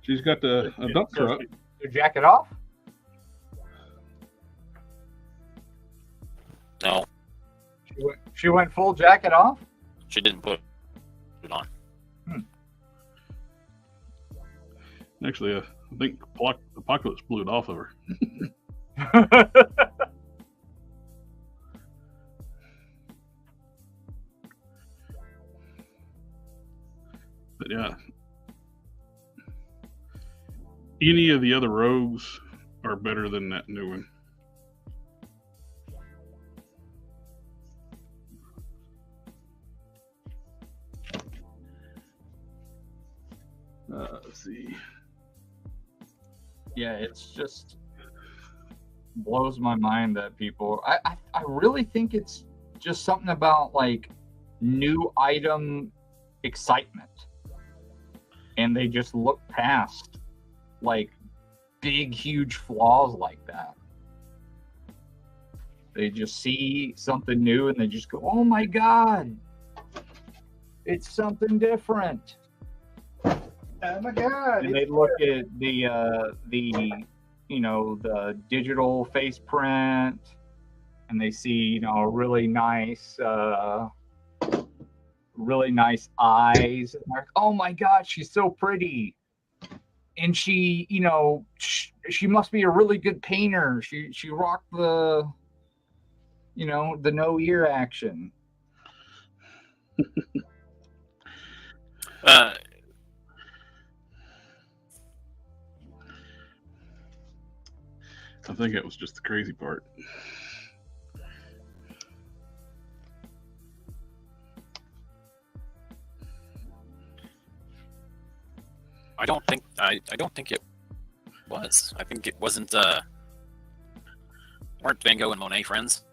Speaker 1: She's got a dump
Speaker 3: So
Speaker 1: truck.
Speaker 3: she jack it off?
Speaker 2: No,
Speaker 3: She went full jacket off?
Speaker 2: she didn't put it on.
Speaker 1: Actually, I think Apocalypse blew it off of her. But yeah, any of the other rogues are better than that new one. Let's see.
Speaker 3: Yeah, it's just blows my mind that people. I really think it's just something about like new item excitement, and they just look past like big, huge flaws like that. They just see something new and they just go, "Oh my god, it's something different."
Speaker 1: Oh my god!
Speaker 3: And they look at the the digital face print, and they see a really nice eyes, and they're like, "Oh my god, she's so pretty," and she she must be a really good painter. She rocked the the no ear action.
Speaker 1: I think that was just the crazy part.
Speaker 2: I don't think it was. I think it wasn't. Weren't Van Gogh and Monet friends?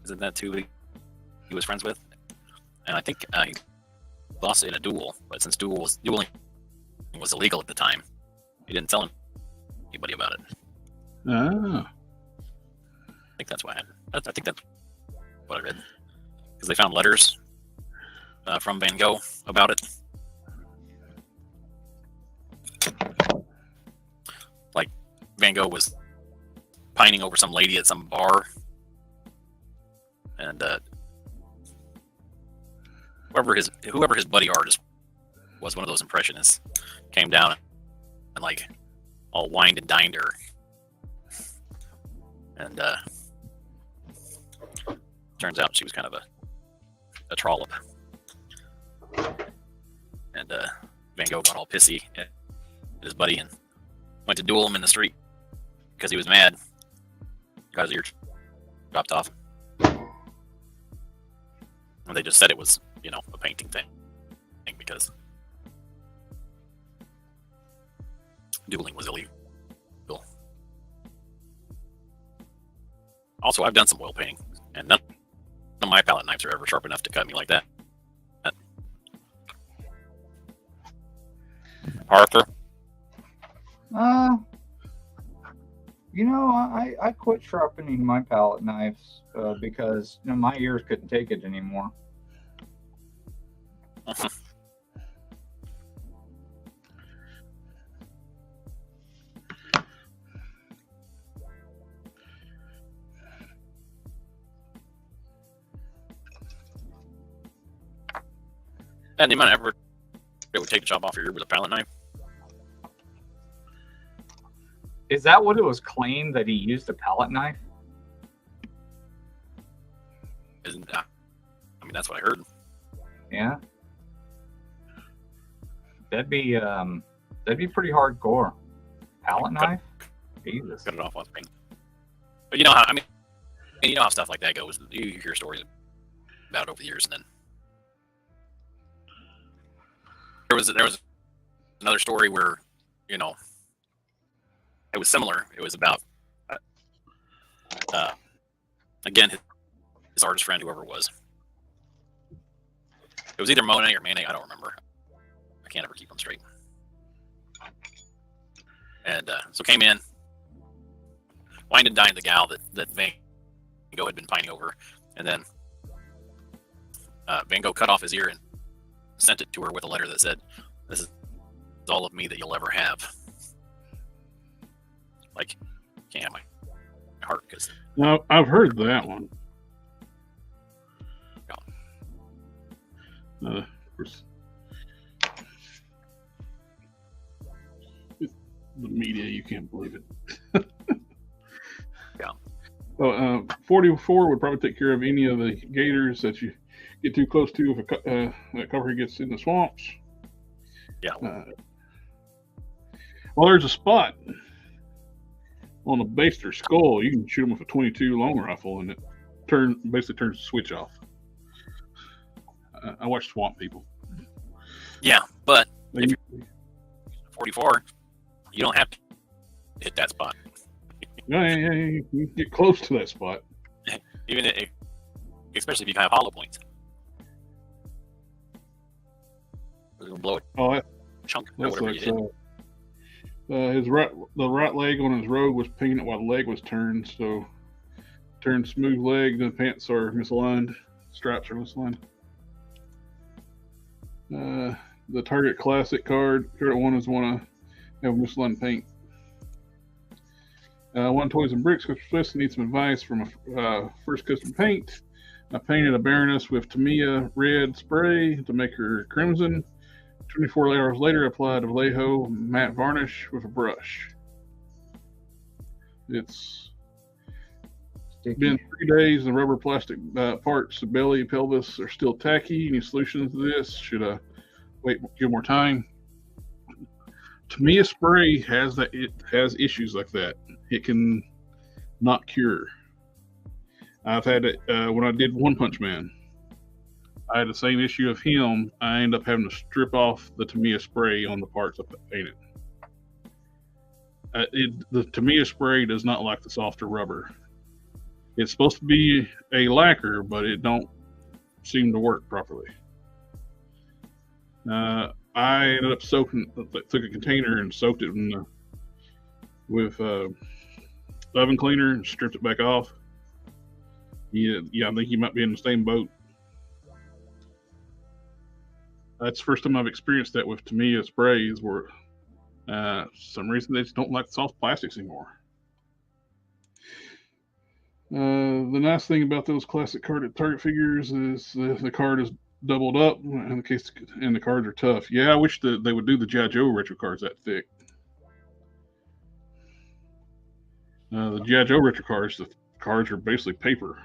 Speaker 2: Isn't that who he was friends with? And I think I lost it in a duel, but since dueling was illegal at the time, he didn't tell anybody about it.
Speaker 1: Ah,
Speaker 2: I think that's what happened. I think that's what I read. Because they found letters from Van Gogh about it. Like Van Gogh was pining over some lady at some bar, and whoever his buddy artist was, one of those impressionists, came down and like all wined and dined her, and turns out she was kind of a trollop, and Van Gogh got all pissy at his buddy and went to duel him in the street because he was mad, got his ear chopped off, and they just said it was, you know, a painting thing because dueling was illegal. Also, I've done some oil painting, and none of my palette knives are ever sharp enough to cut me like that. Harker?
Speaker 3: You know, I quit sharpening my palette knives because, you know, my ears couldn't take it anymore.
Speaker 2: And the amount of effort it would take to chop off your ear with a palette knife.
Speaker 3: Is that what it was claimed, that he used a palette knife?
Speaker 2: Isn't that? I mean, that's what I heard.
Speaker 3: Yeah. That'd be pretty hardcore. Palette knife? Jesus.
Speaker 2: Cut it off on screen. But you know how, I mean, you know how stuff like that goes. You hear stories about it over the years, and then there was another story where, you know, it was similar. It was about again, his artist friend, whoever it was. It was either Monet or Manet, I don't remember. I can't ever keep them straight. And so came in, wined and dined the gal that Van Gogh had been pining over, and then Van Gogh cut off his ear and sent it to her with a letter that said, "This is all of me that you'll ever have." Like, can't have my heart because.
Speaker 1: No, I've heard that one. Of course, the media, you can't believe it.
Speaker 2: Yeah.
Speaker 1: Well, 44 would probably take care of any of the gators that you get too close to if a cover gets in the swamps.
Speaker 2: Yeah.
Speaker 1: Well, there's a spot on the base of their skull. You can shoot them with a 22 long rifle, and it basically turns the switch off. I watch Swamp People.
Speaker 2: Yeah, but if you're 44, you don't have to hit that spot.
Speaker 1: Yeah, you can get close to that spot.
Speaker 2: Even especially if you can have hollow points. It's gonna blow it.
Speaker 1: Oh,
Speaker 2: a chunk or whatever you did.
Speaker 1: The right leg on his robe was painted while the leg was turned, so turned smooth leg. The pants are misaligned, straps are misaligned. The Target Classic card one is one I have misaligned paint. One Toys and Bricks Swiss needs some advice from a first custom paint. I painted a Baroness with Tamiya red spray to make her crimson. 24 hours later, applied a Vallejo matte varnish with a brush. It's been 3 days, and the rubber plastic parts, the belly, pelvis are still tacky. Any solutions to this? Should I give more time? Tamiya spray has issues like that. It can not cure. I've had it when I did One Punch Man. I had the same issue of him. I ended up having to strip off the Tamiya spray on the parts I painted. The Tamiya spray does not like the softer rubber. It's supposed to be a lacquer, but it don't seem to work properly. I ended up took a container and soaked it with oven cleaner and stripped it back off. Yeah, I think you might be in the same boat. That's the first time I've experienced that with Tamiya sprays, where some reason they just don't like soft plastics anymore. The nice thing about those classic carded target figures is the card is doubled up, and the cards are tough. Yeah, I wish that they would do the G.I. Joe retro cards that thick. The G.I. Joe retro cards, the cards are basically paper.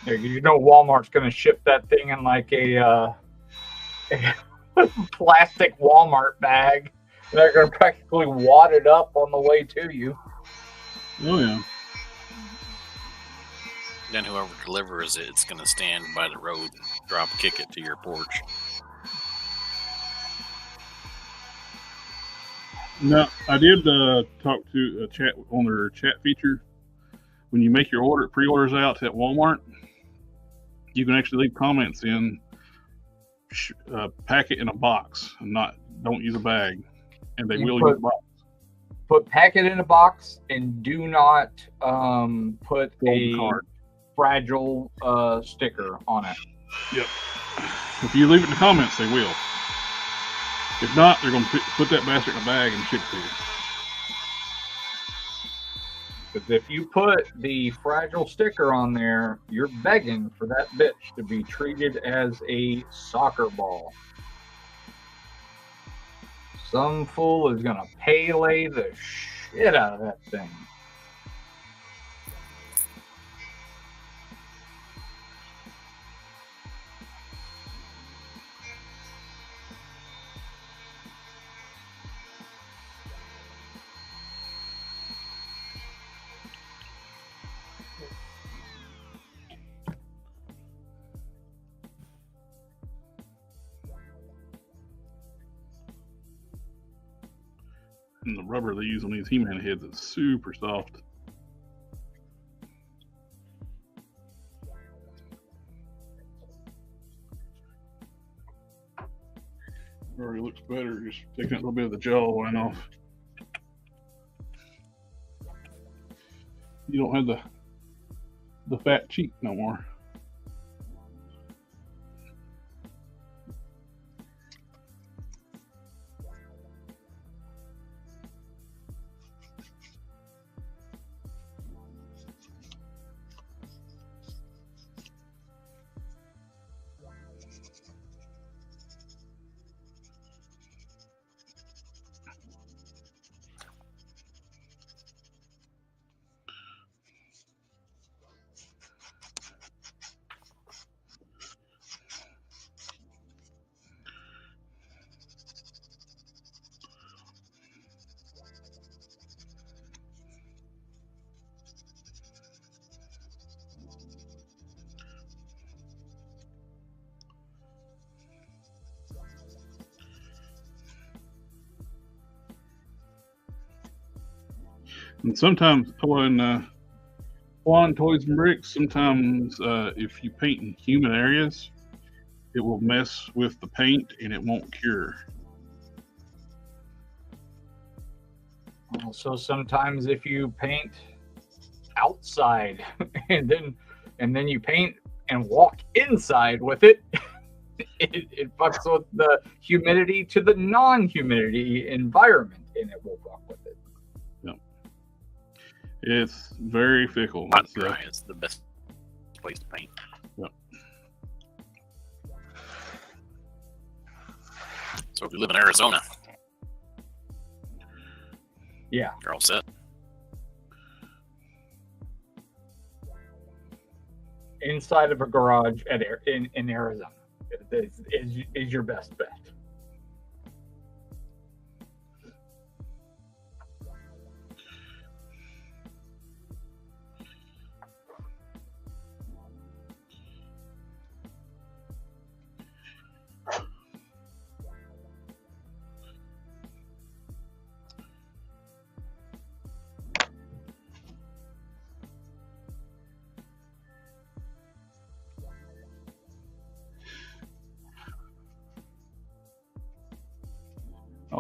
Speaker 3: Yeah, you know Walmart's going to ship that thing in like a plastic Walmart bag. They're going to practically wad it up on the way to you.
Speaker 1: Oh, yeah.
Speaker 2: Then whoever delivers it, it's going to stand by the road and drop kick it to your porch.
Speaker 1: No, I did talk to a chat on their chat feature. When you make your pre-orders out at Walmart, you can actually leave comments in, pack it in a box, and don't use a bag, and they will use a box.
Speaker 3: Pack it in a box, and do not put a fragile sticker on it.
Speaker 1: Yep. If you leave it in the comments, they will. If not, they're going to put that bastard in a bag and ship it to you.
Speaker 3: Because if you put the fragile sticker on there, you're begging for that bitch to be treated as a soccer ball. Some fool is going to Pele the shit out of that thing.
Speaker 1: And the rubber they use on these He-Man heads is super soft. Already looks better, just taking a little bit of the gel line off. You don't have the fat cheek no more. And sometimes on Toys and Bricks, sometimes if you paint in humid areas, it will mess with the paint and it won't cure.
Speaker 3: So sometimes if you paint outside and then you paint and walk inside with it, it fucks with the humidity to the non-humidity environment, and it will fuck with it.
Speaker 1: Yep. It's very fickle.
Speaker 2: Hot and dry is the best place to paint.
Speaker 1: Yep.
Speaker 2: So if you live in Arizona,
Speaker 3: yeah,
Speaker 2: you're all set.
Speaker 3: Inside of a garage in Arizona is your best bet.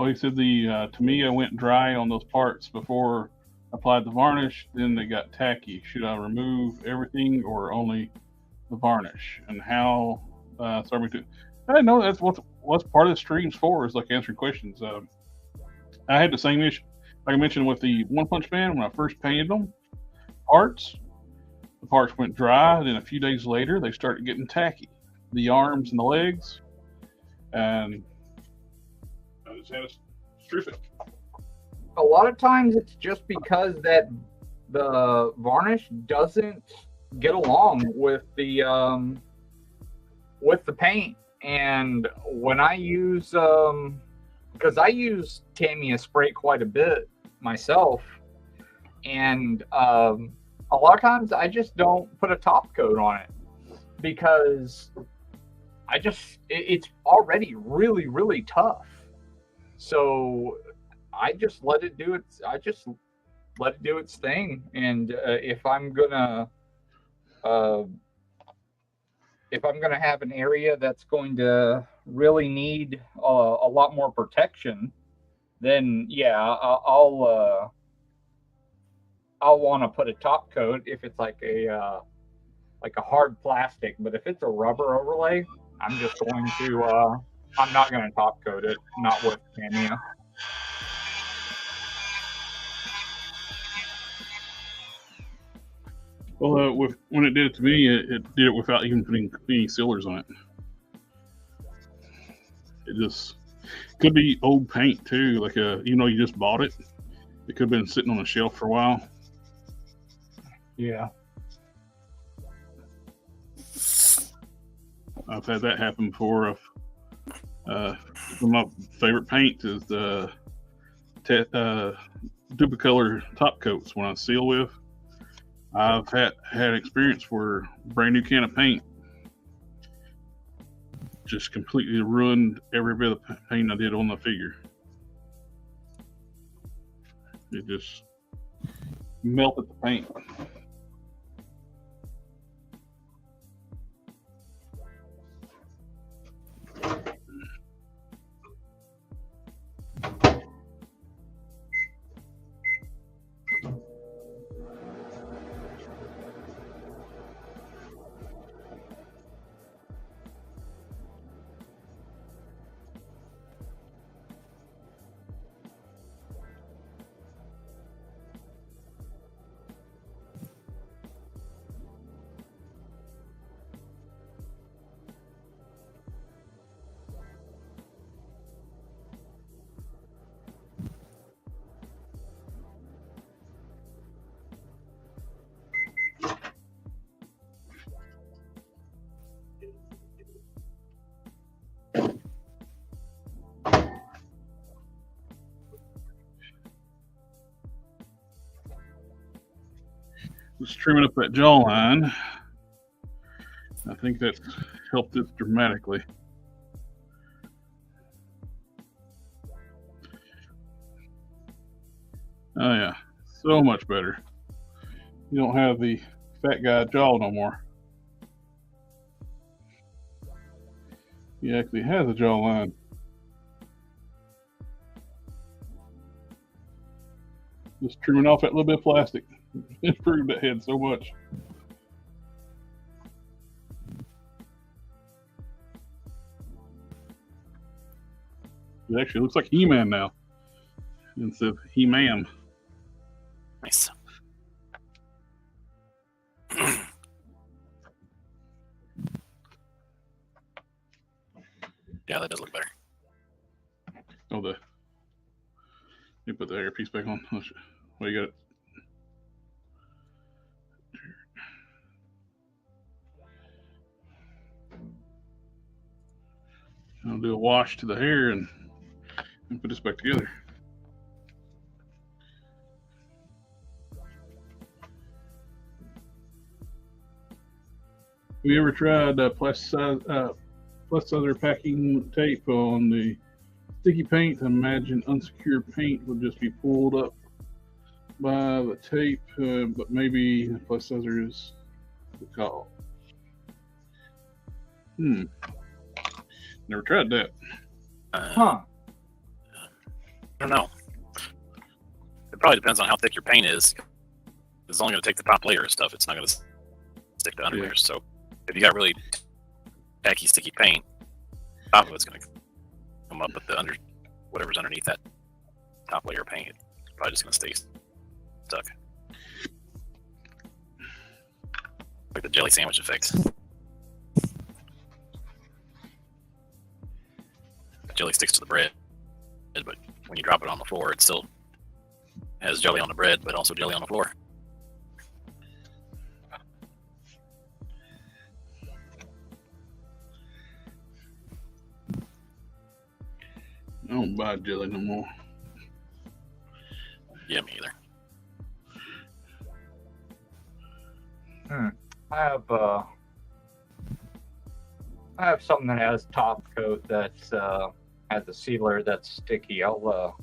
Speaker 1: Oh, he said to me, I went dry on those parts before I applied the varnish. Then they got tacky. Should I remove everything or only the varnish? And how? Sorry, I didn't know that's what's part of the streams for, is like answering questions. I had the same issue, like I mentioned with the One Punch Man when I first painted them parts. The parts went dry, and then a few days later they started getting tacky, the arms and the legs, and I just had to strip it.
Speaker 3: A lot of times it's just because that the varnish doesn't get along with the paint. And when I use because I use Tamiya spray quite a bit myself, and a lot of times I just don't put a top coat on it because it's already really, really tough. So I just let it do its thing. And if I'm gonna have an area that's going to really need a lot more protection, then yeah, I'll want to put a top coat if it's like a hard plastic. But if it's a rubber overlay, I'm just going to I'm not going to top coat it. Not with Tamiya.
Speaker 1: Well, when it did it to me, it did it without even putting any sealers on it. It just could be old paint too, like you just bought it. It could have been sitting on a shelf for a while.
Speaker 3: Yeah.
Speaker 1: I've had that happen before. One of my favorite paints is the Duplicolor top coats. When I seal with, I've had experience where brand new can of paint just completely ruined every bit of paint I did on the figure. It just melted the paint. Just trimming up that jawline. I think that's helped it dramatically. Oh yeah, so much better. You don't have the fat guy jaw no more. He actually has a jawline. Just trimming off that little bit of plastic. Improved that head so much. It actually looks like He-Man now instead of He-Man.
Speaker 2: Nice. Yeah, that does look better.
Speaker 1: Oh, you put the air piece back on. Well, you got it. I'll do a wash to the hair and put this back together. Have you ever tried plasticizer packing tape on the sticky paint? Imagine unsecured paint would just be pulled up by the tape, but maybe the plasticizer is the call.
Speaker 3: Hmm.
Speaker 1: Never tried that.
Speaker 3: Huh.
Speaker 2: don't know. It probably depends on how thick your paint is. It's only going to take the top layer of stuff. It's not going to stick to under layers. So if you got really tacky, sticky paint, top of it's going to come up, but whatever's underneath that top layer of paint, it's probably just going to stay stuck. Like the jelly sandwich effect. The jelly sticks to the bread, but when you drop it on the floor, it still has jelly on the bread, but also jelly on the floor.
Speaker 1: I don't buy jelly no more.
Speaker 2: Yeah, me either.
Speaker 3: I have something that has top coat that's has a sealer that's sticky. I'll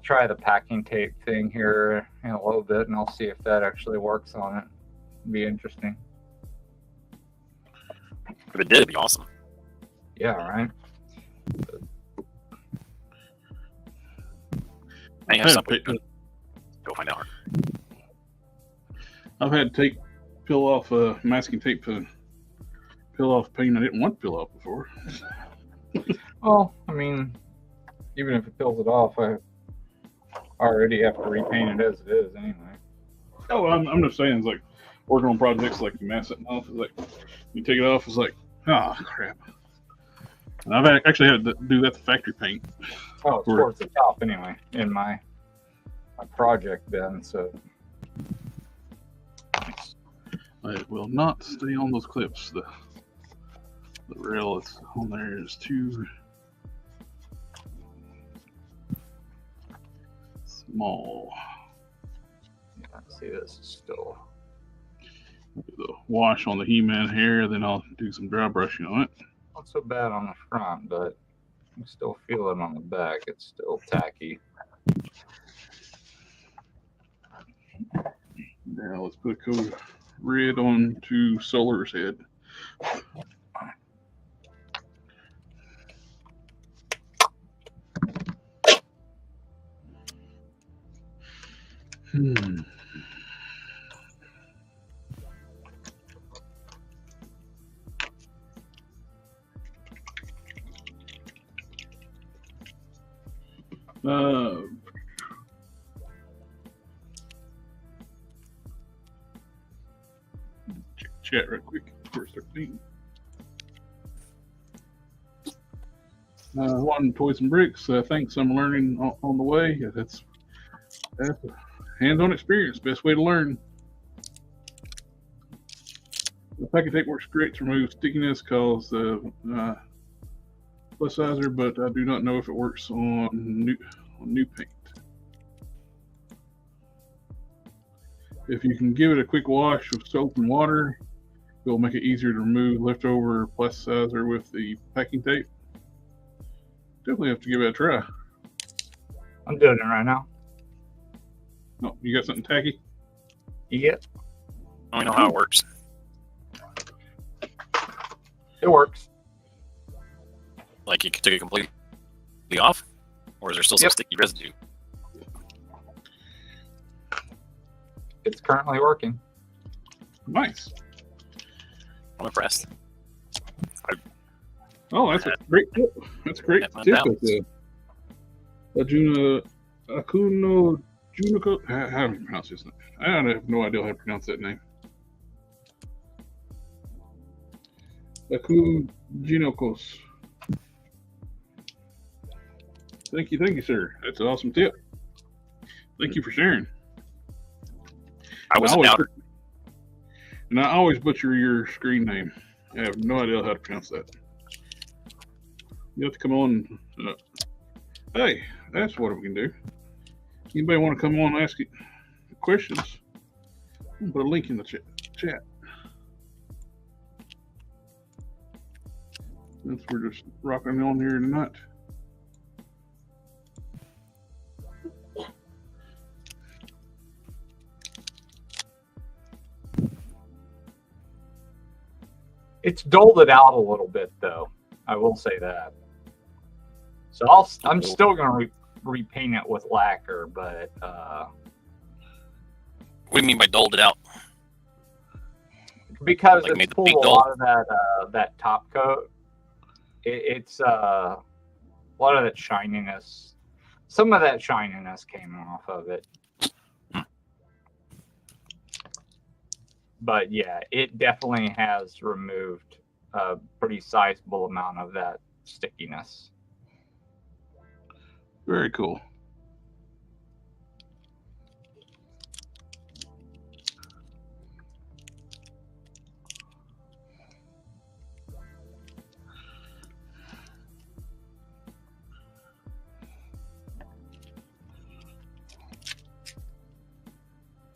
Speaker 3: try the packing tape thing here in a little bit, and I'll see if that actually works on it. It'd be interesting.
Speaker 2: If it did, it'd be awesome.
Speaker 3: Yeah, right.
Speaker 2: I have something. Go find out.
Speaker 1: I've had tape peel off, masking tape to peel off paint I didn't want to peel off before.
Speaker 3: Well, I mean, even if it peels it off, I already have to repaint it as it is anyway.
Speaker 1: Oh, I'm just saying, it's like working on projects like you mask it off. It's like you take it off, it's like, crap. And I've actually had to do that to factory paint.
Speaker 3: Oh, it's towards the top anyway in my project bin, so.
Speaker 1: It will not stay on those clips. The rail that's on there is too small.
Speaker 3: Yeah, see, this is still.
Speaker 1: Do the wash on the He-Man hair, then I'll do some dry brushing on it.
Speaker 3: Not so bad on the front, but you still feel it on the back. It's still tacky.
Speaker 1: Now let's put a coat of red onto Sawyer's head. Check chat right quick before I start painting. One Toys and Bricks. Thanks. I'm learning on the way. That's a hands-on experience. Best way to learn. The packing tape works great to remove stickiness, cause the plus sizer, but I do not know if it works on new paint. If you can give it a quick wash with soap and water, it'll make it easier to remove leftover plasticizer with the packing tape. Definitely have to give it a try.
Speaker 3: I'm doing it right now.
Speaker 1: Oh, you got something tacky?
Speaker 3: Yep.
Speaker 2: I don't know how it works.
Speaker 3: It works.
Speaker 2: Like you took it completely off? Or is there still some sticky residue?
Speaker 3: It's currently working.
Speaker 1: Nice.
Speaker 2: I'm impressed.
Speaker 1: Oh, that's a great tip. That's a great tip. Akuno Junico. How do you pronounce this name? I have no idea how to pronounce that name. Akujinokos. Thank you, sir. That's an awesome tip. Thank you for sharing.
Speaker 2: I was a doubter.
Speaker 1: And I always butcher your screen name. I have no idea how to pronounce that. You have to come on. Hey, that's what we can do. Anybody want to come on and ask questions? I'll put a link in the chat. Since we're just rocking on here tonight.
Speaker 3: It's dulled it out a little bit, though. I will say that. So I'm still gonna repaint it with lacquer, but
Speaker 2: What do you mean by doled it out?
Speaker 3: because
Speaker 2: Like made
Speaker 3: it's
Speaker 2: the
Speaker 3: pulled
Speaker 2: paint
Speaker 3: a
Speaker 2: dull?
Speaker 3: lot of that top coat, it's a lot of that shininess. Some of that shininess came off of it. But yeah, it definitely has removed a pretty sizable amount of that stickiness.
Speaker 1: Very cool.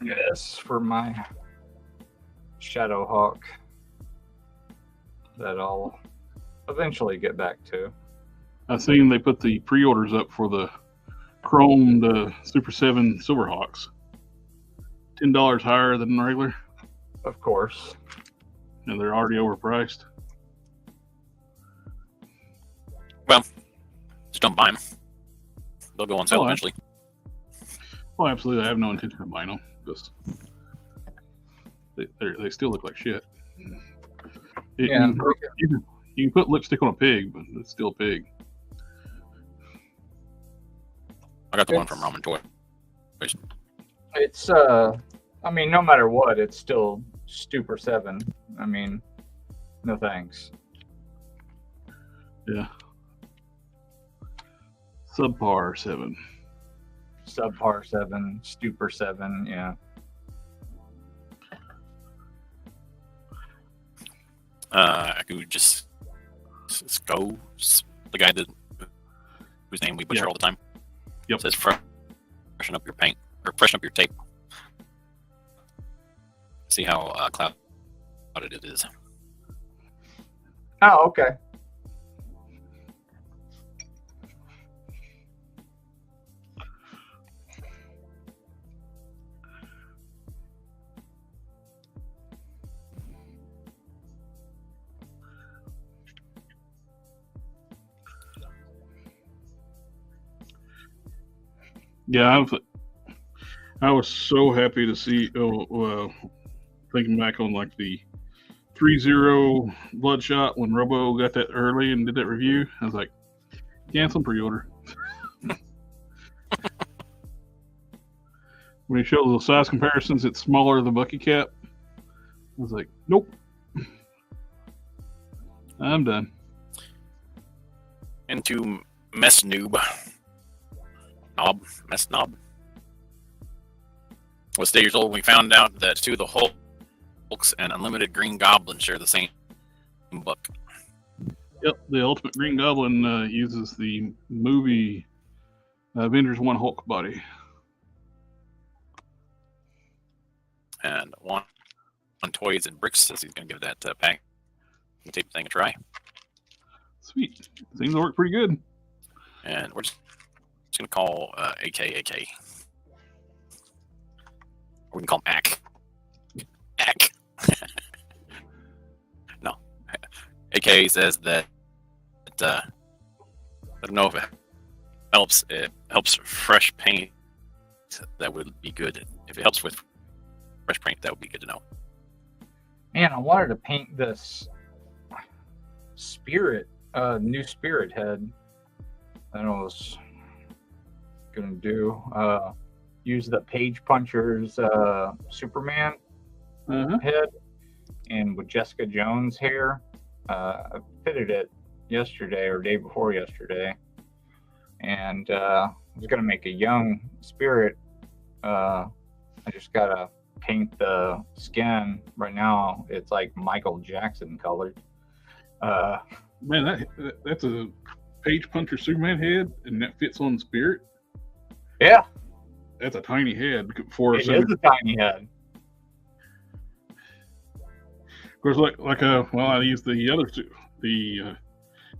Speaker 3: Yes, for my Shadow Hawk that I'll eventually get back to.
Speaker 1: I seen they put the pre-orders up for the chromed Super 7 Silverhawks. $10 higher than regular,
Speaker 3: Of course.
Speaker 1: and they're already overpriced.
Speaker 2: Well, just don't buy them. They'll go on sale
Speaker 1: Oh,
Speaker 2: eventually.
Speaker 1: Well, absolutely. I have no intention of buying them. Just they still look like shit.
Speaker 3: Yeah.
Speaker 1: You can put lipstick on a pig, but it's still a pig.
Speaker 2: I got the one from Ramen Toy.
Speaker 3: It's I mean, no matter what, it's still Super 7. I mean, no thanks.
Speaker 1: Yeah. Subpar 7.
Speaker 3: Subpar 7, Super 7, yeah.
Speaker 2: Who just goes the guy that whose name we butcher all the time.
Speaker 1: Yep.
Speaker 2: Says freshen up your paint or freshen up your tape. See how clouded it is.
Speaker 3: Oh, okay.
Speaker 1: Yeah, I was so happy to see. Thinking back on like the 3-0 Bloodshot when Robo got that early and did that review, I was like, cancel pre-order. When he showed the size comparisons, it's smaller than the Bucky cap. I was like, nope, I'm done.
Speaker 2: Into Mess Noob. Mess Knob. Was 8 years old when we found out that two of the Hulks and Unlimited Green Goblin share the same book.
Speaker 1: Yep, the Ultimate Green Goblin uses the movie Avengers 1 Hulk body.
Speaker 2: And one on Toys and Bricks says he's going to give that pack tape thing a try.
Speaker 1: Sweet. Seems to work pretty good.
Speaker 2: And we're just going to call AK. Or we can call him Ack. No. AK says that I don't know if it helps. It helps fresh paint. That would be good. If it helps with fresh paint, that would be good to know.
Speaker 3: Man, I wanted to paint this spirit, new spirit head that I was gonna do. Use the Page Puncher's Superman head, and with Jessica Jones hair. I fitted it yesterday or day before yesterday, and I was gonna make a young spirit. I just gotta paint the skin. Right now it's like Michael Jackson colored.
Speaker 1: Man, that's a Page Puncher Superman head, and that fits on Spirit.
Speaker 3: Yeah,
Speaker 1: That's a tiny head for
Speaker 3: it is a tiny head.
Speaker 1: Of course, I used the other the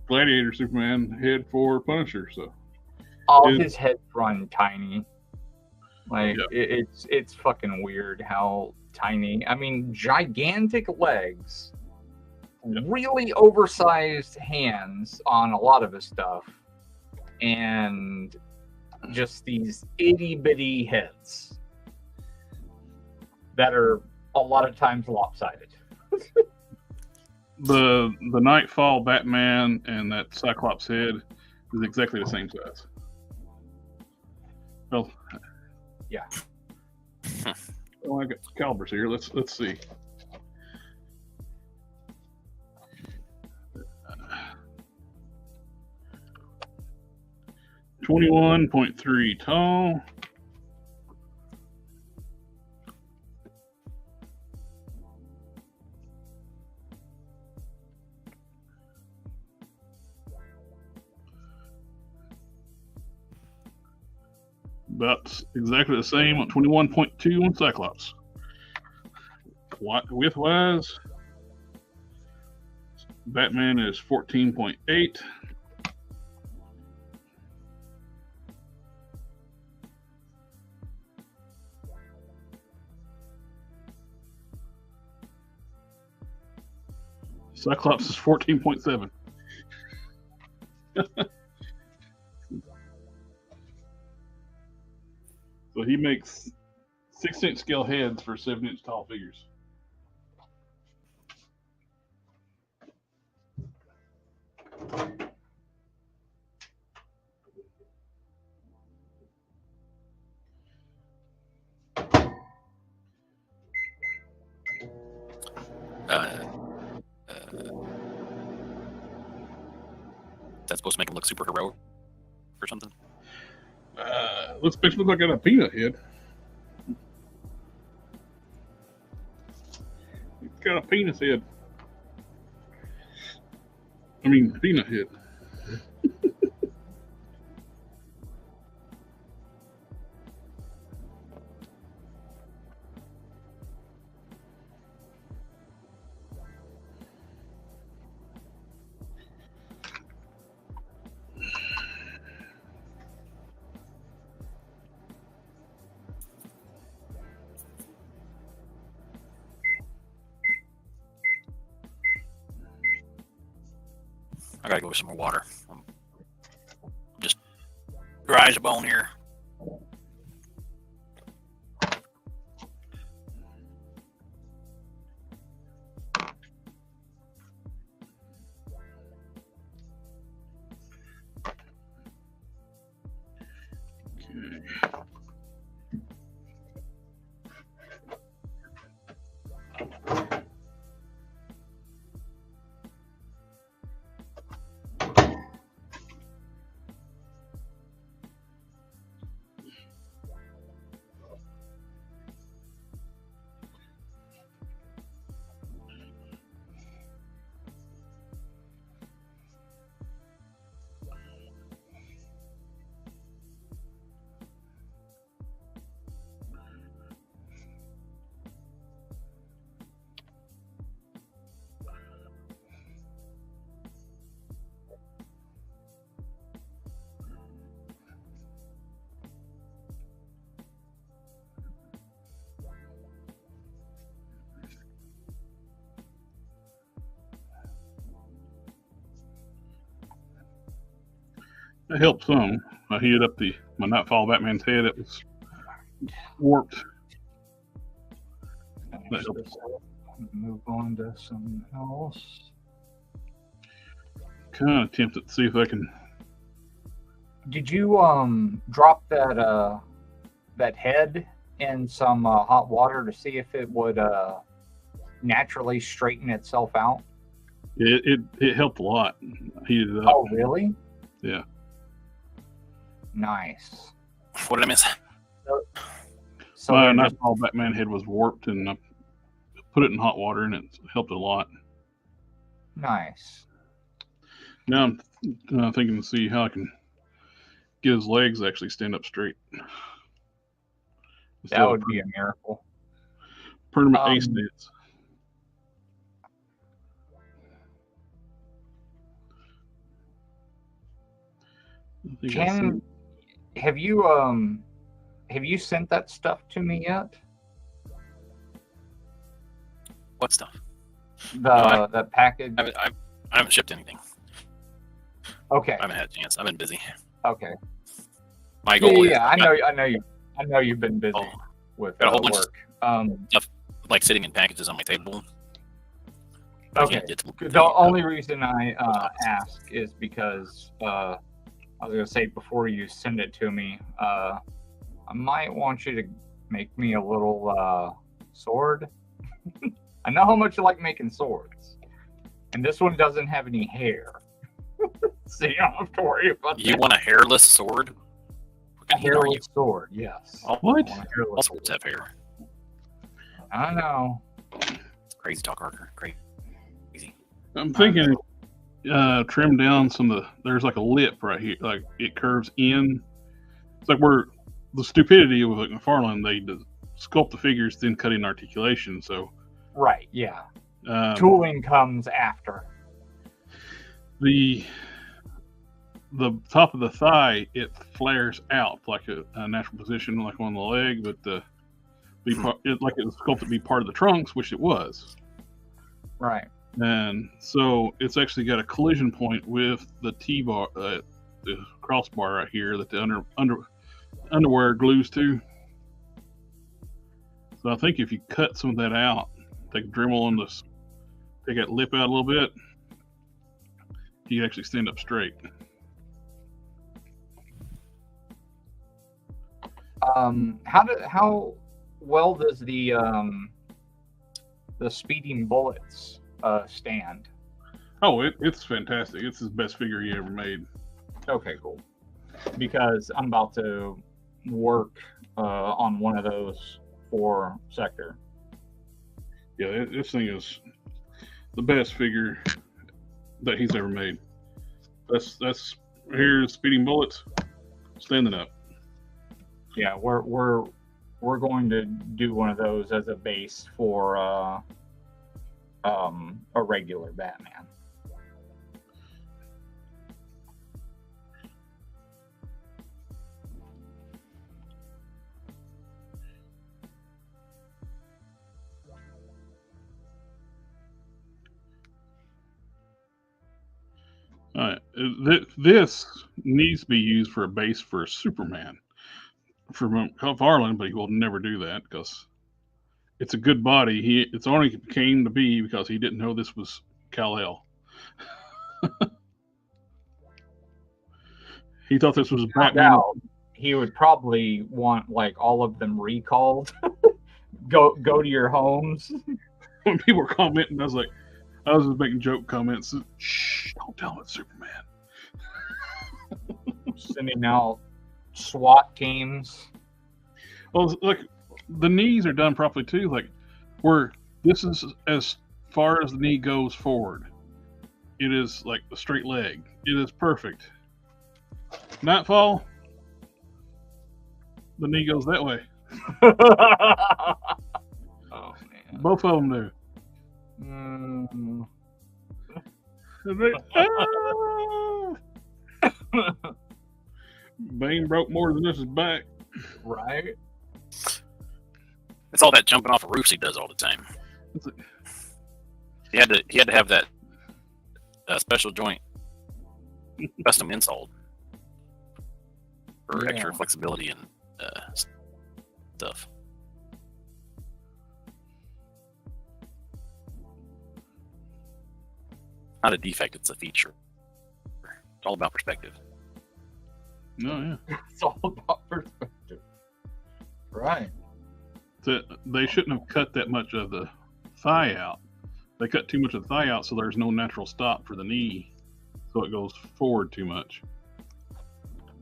Speaker 1: Gladiator Superman head for Punisher. So
Speaker 3: All his heads run tiny. Like
Speaker 1: Yeah.
Speaker 3: it's fucking weird how tiny. I mean, gigantic legs, really oversized hands on a lot of his stuff, and just these itty bitty heads that are a lot of times lopsided.
Speaker 1: The Nightfall Batman and that Cyclops head is exactly the same size. Well,
Speaker 3: Yeah.
Speaker 1: well, I got calibers here. Let's see. Uh, 21.3 tall. About exactly the same on 21.2 on Cyclops. Width wise, Batman is 14.8. Cyclops is 14.7. So he makes 6-inch scale heads for 7-inch tall figures.
Speaker 2: That's supposed to make him look super heroic or something.
Speaker 1: Looks basically like a peanut head. It's got a penis head. I mean, peanut head.
Speaker 2: I gotta go with some more water. I'm just dry as a bone here. That helped some. I heated up my Nightfall Batman's head. It was warped. That helped.
Speaker 3: Move on to something else.
Speaker 1: Kind of tempted to see if I can.
Speaker 3: Did you drop that head in some hot water to see if it would naturally straighten itself out?
Speaker 1: It helped a lot. I heated it up.
Speaker 3: Oh, really?
Speaker 1: Yeah.
Speaker 3: Nice.
Speaker 2: What did I miss?
Speaker 3: So
Speaker 1: My
Speaker 3: they're just-
Speaker 1: Nightfall Batman head was warped, and I put it in hot water, and it helped a lot.
Speaker 3: nice.
Speaker 1: Now I'm thinking to see how I can get his legs to actually stand up straight. Instead
Speaker 3: That
Speaker 1: of
Speaker 3: would be a miracle.
Speaker 1: permanent ace stance. I think I
Speaker 3: Ken, have you sent that stuff to me yet?
Speaker 2: What stuff?
Speaker 3: The package.
Speaker 2: I haven't shipped anything.
Speaker 3: Okay.
Speaker 2: I haven't had a chance. I've been busy.
Speaker 3: Okay.
Speaker 2: My goal is
Speaker 3: I know you've been busy
Speaker 2: Oh,
Speaker 3: with
Speaker 2: got a whole bunch of
Speaker 3: work.
Speaker 2: like sitting in packages on my table. I
Speaker 3: Okay.
Speaker 2: can't get to
Speaker 3: The only reason I ask is because I was gonna say before you send it to me, I might want you to make me a little sword. I know how much you like making swords, and this one doesn't have any hair, so you don't have to worry about
Speaker 2: You
Speaker 3: that.
Speaker 2: want a hairless sword? What
Speaker 3: A
Speaker 2: kind of heat are you?
Speaker 3: hairless sword, yes.
Speaker 2: All,
Speaker 1: What?
Speaker 3: I want a hairless
Speaker 2: all swords have hair.
Speaker 3: I know.
Speaker 2: Crazy talk, Harker. Crazy.
Speaker 1: I'm thinking trim down some of the. There's like a lip right here, like it curves in. It's like where the stupidity of like McFarlane, they sculpt the figures, then cut in articulation. So
Speaker 3: Right, yeah.
Speaker 1: tooling
Speaker 3: Tooling comes after.
Speaker 1: the top of the thigh, it flares out like a natural position, like on the leg, but like it was sculpted to be part of the trunks, which it was.
Speaker 3: Right.
Speaker 1: And so it's actually got a collision point with the T-bar, the crossbar right here that the underwear glues to. So I think if you cut some of that out, take a Dremel on this, take that lip out a little bit, you can actually stand up straight.
Speaker 3: How well does the speeding bullets stand?
Speaker 1: Oh, it's fantastic. It's his best figure he ever made.
Speaker 3: Okay, cool. Because I'm about to work on one of those for Sector.
Speaker 1: Yeah, this thing is the best figure that he's ever made. That's here's speeding bullets standing up.
Speaker 3: Yeah, we're going to do one of those as a base for a regular Batman.
Speaker 1: All right, this needs to be used for a base for Superman from Harlan, but he will never do that because it's a good body. It's only came to be because he didn't know this was Kal-El. He thought this was Batman.
Speaker 3: Now, he would probably want like all of them recalled. go to your homes.
Speaker 1: When people were commenting, I was just making joke comments. Shh, don't tell him it's Superman.
Speaker 3: Sending out SWAT teams.
Speaker 1: Well, look, the knees are done properly too. Like, where this is as far as the knee goes forward, it is like a straight leg. It is perfect. Nightfall, the knee goes that way.
Speaker 3: Oh man.
Speaker 1: Both of them do.
Speaker 3: Mm.
Speaker 1: And Bane broke more than this is back.
Speaker 3: Right.
Speaker 2: It's all that jumping off of roofs he does all the time. He had to have that special joint custom installed for extra flexibility and stuff. Not a defect; it's a feature. It's all about perspective.
Speaker 1: No, yeah.
Speaker 3: It's all about perspective. Right.
Speaker 1: They shouldn't have cut that much of the thigh out. They cut too much of the thigh out, so there's no natural stop for the knee, so it goes forward too much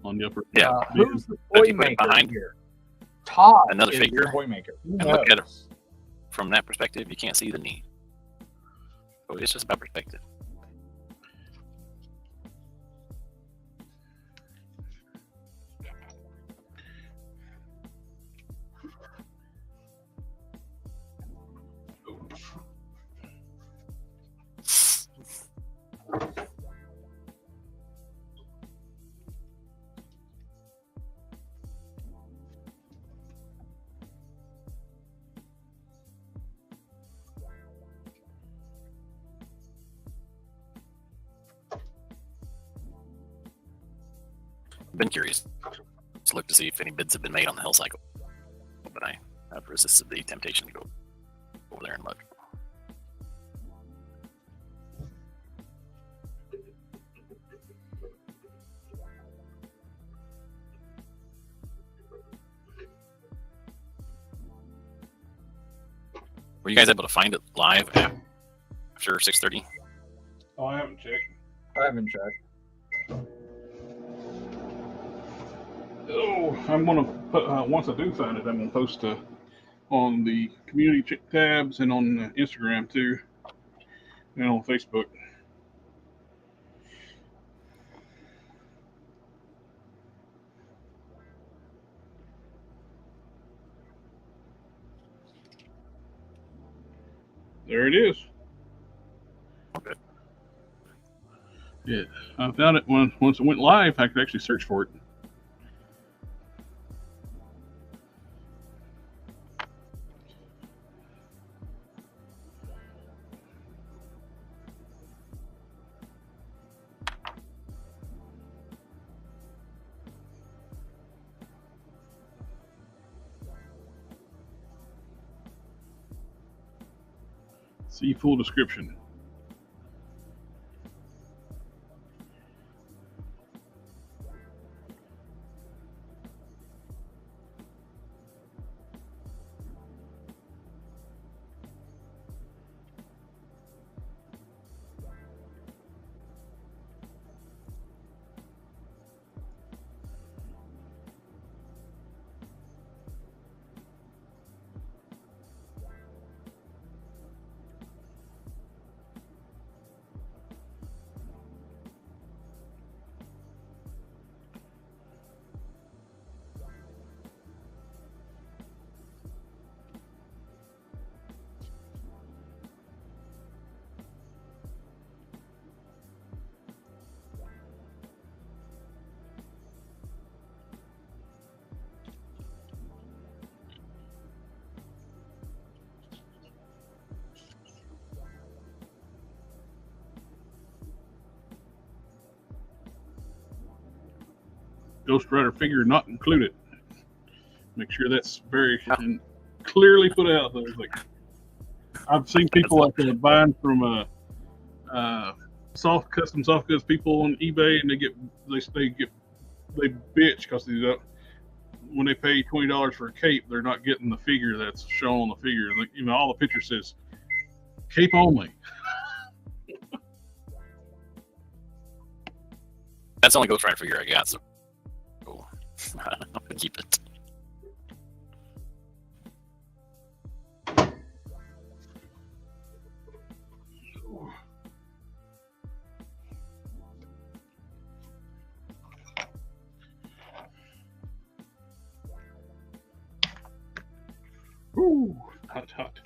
Speaker 1: on the upper.
Speaker 2: Yeah.
Speaker 3: Who's the
Speaker 2: If
Speaker 3: toy
Speaker 2: you put it
Speaker 3: maker
Speaker 2: behind
Speaker 3: here? Todd
Speaker 2: another
Speaker 3: is
Speaker 2: figure
Speaker 3: the toy maker. Who
Speaker 2: and look at
Speaker 3: knows?
Speaker 2: From that perspective, you can't see the knee. So it's just about perspective. been curious to look to see if any bids have been made on the Hell Cycle, but I've resisted the temptation to go over there and look. Were you guys able to find it live after 6:30?
Speaker 1: Oh, I haven't checked.
Speaker 3: I haven't checked.
Speaker 1: Oh, I'm gonna put once I do find it, I'm gonna post on the community tabs and on Instagram too, and on Facebook. There it is.
Speaker 2: Okay.
Speaker 1: Yeah, I found it once it went live. I could actually search for it. See full description. Ghostwriter figure not included. Make sure that's very clearly put out. There. Like, I've seen people like buying from custom soft goods people on eBay, and they bitch because when they pay $20 for a cape, they're not getting the figure that's shown on the figure. Like, all the picture says cape only.
Speaker 2: That's the only Ghost Rider figure I got, so I'm gonna keep it.
Speaker 1: Ooh, hot.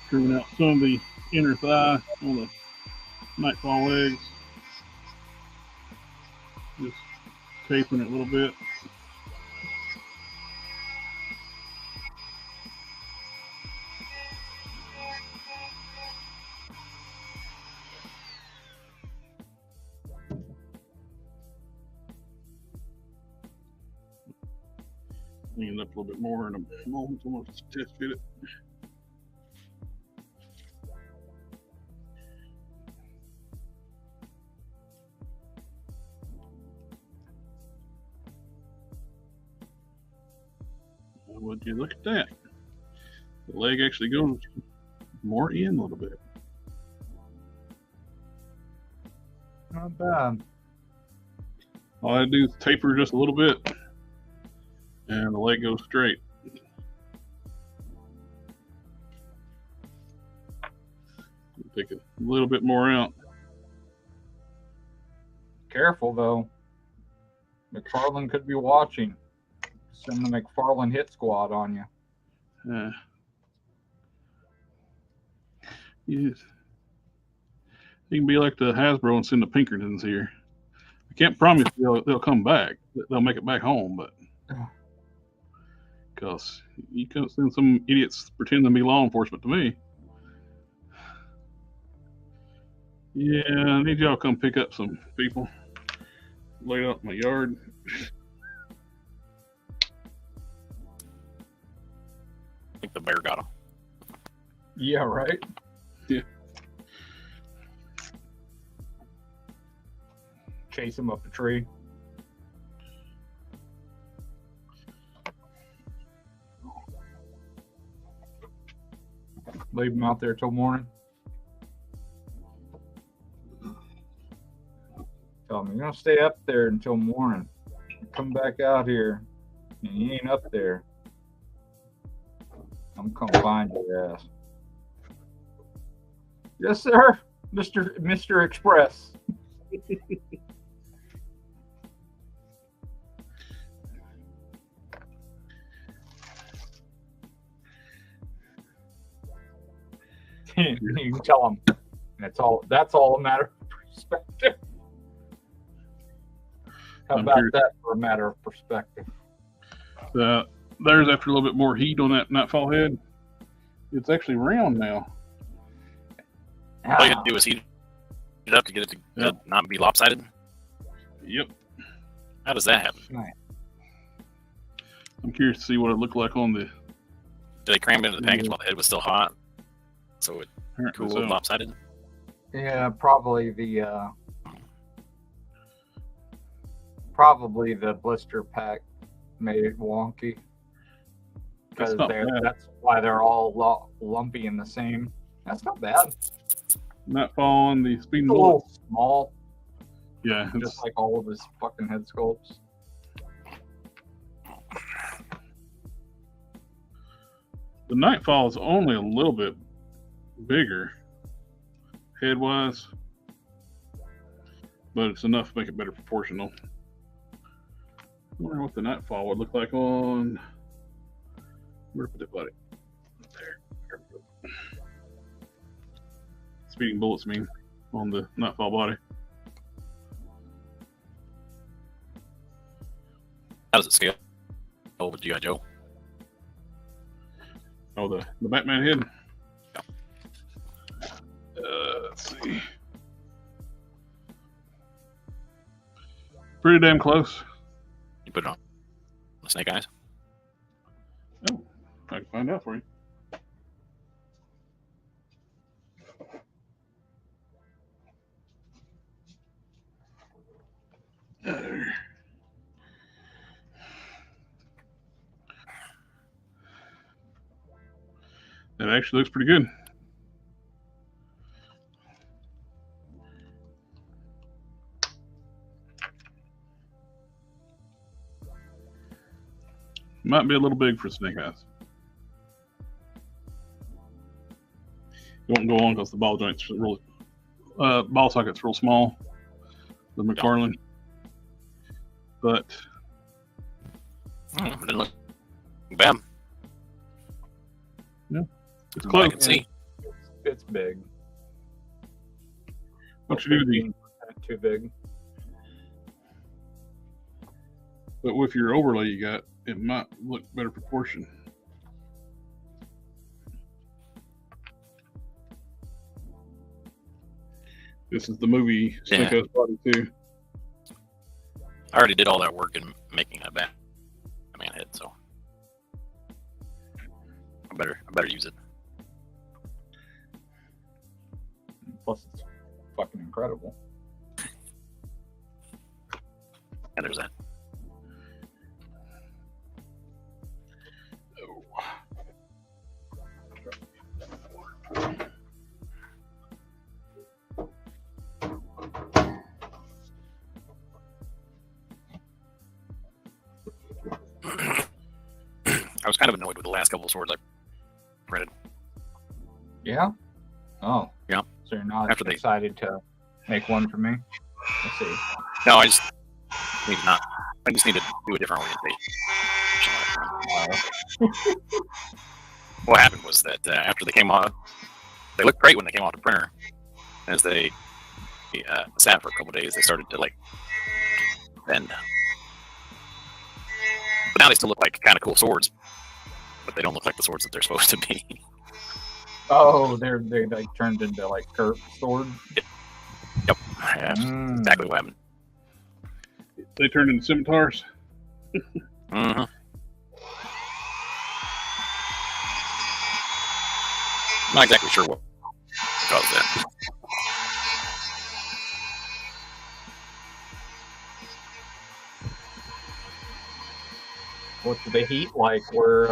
Speaker 1: trimming out some of the inner thigh on the Nightfall legs. Just tapering it a little bit. Clean it up a little bit more in a moment. I'm going to test fit it. Would you look at that? The leg actually goes more in a little bit.
Speaker 3: Not bad.
Speaker 1: All I do is taper just a little bit, and the leg goes straight. Take a little bit more out.
Speaker 3: Careful though. McFarlane could be watching. Send the McFarlane hit squad on you.
Speaker 1: Yes. You can be like the Hasbro and send the Pinkertons here. I can't promise they'll come back. They'll make it back home, but because you can't send some idiots pretending to be law enforcement to me. Yeah, I need y'all to come pick up some people. Laid out in my yard.
Speaker 2: I think the bear got him.
Speaker 3: Yeah, right?
Speaker 1: Yeah.
Speaker 3: Chase him up a tree. Leave him out there till morning. Tell him, you're going to stay up there until morning. Come back out here, and you ain't up there. I'm going to find your ass. Yes, sir, Mr. Express. You can tell him that's all a matter of perspective. How about that for a matter of perspective?
Speaker 1: There's after a little bit more heat on that Nightfall head. It's actually round now.
Speaker 2: All you have to do is heat it up to get it to not be lopsided.
Speaker 1: Yep.
Speaker 2: How does that happen?
Speaker 3: Nice.
Speaker 1: I'm curious to see what it looked like on the.
Speaker 2: Did they cram it into the package while the head was still hot? So it cooled lopsided?
Speaker 3: Yeah, probably the blister pack made it wonky. Because that's why they're all lumpy and the same. That's not bad.
Speaker 1: Nightfall on the speed and
Speaker 3: It's a
Speaker 1: bullet.
Speaker 3: little small,
Speaker 1: Yeah,
Speaker 3: just like all of his fucking head sculpts.
Speaker 1: the Nightfall is only a little bit bigger head wise, but it's enough to make it better proportional. I wonder what the Nightfall would look like on. Where did I put that body? There we go. Speeding bullets mean on the Nightfall body.
Speaker 2: How does it scale with G.I. Joe?
Speaker 1: Oh, the Batman head? Let's see. Pretty damn close.
Speaker 2: You put it on the snake eyes?
Speaker 1: Oh, I can find out for you. That actually looks pretty good. Might be a little big for snake eyes. It won't go on because the ball joint's real, ball socket's real small. The McFarlane, but
Speaker 2: It didn't look bad.
Speaker 1: yeah, it's
Speaker 2: From what I
Speaker 1: close.
Speaker 2: can see.
Speaker 3: big.
Speaker 1: What you do with the
Speaker 3: 15% too big.
Speaker 1: but with your overlay you got, it might look better proportion. This is the movie Stinko's Body too.
Speaker 2: I already did all that work in making a Batman head, so I better use it.
Speaker 3: Plus, it's fucking incredible.
Speaker 2: And there's that. I was kind of annoyed with the last couple of swords I printed.
Speaker 3: Yeah? Oh.
Speaker 2: Yeah.
Speaker 3: So you're not
Speaker 2: After
Speaker 3: excited to make one for me? Let's see.
Speaker 2: No, I just need to do a different orientation. What happened was that after they came off, they looked great when they came off the printer. As they sat for a couple of days, they started to like bend. But now they still look like kind of cool swords, but they don't look like the swords that they're supposed to be.
Speaker 3: Oh, they like turned into like curved swords?
Speaker 2: Yep. Yeah, that's exactly what happened.
Speaker 1: They turned into scimitars.
Speaker 2: Mm-hmm. Not exactly sure what caused that.
Speaker 3: What's the heat like where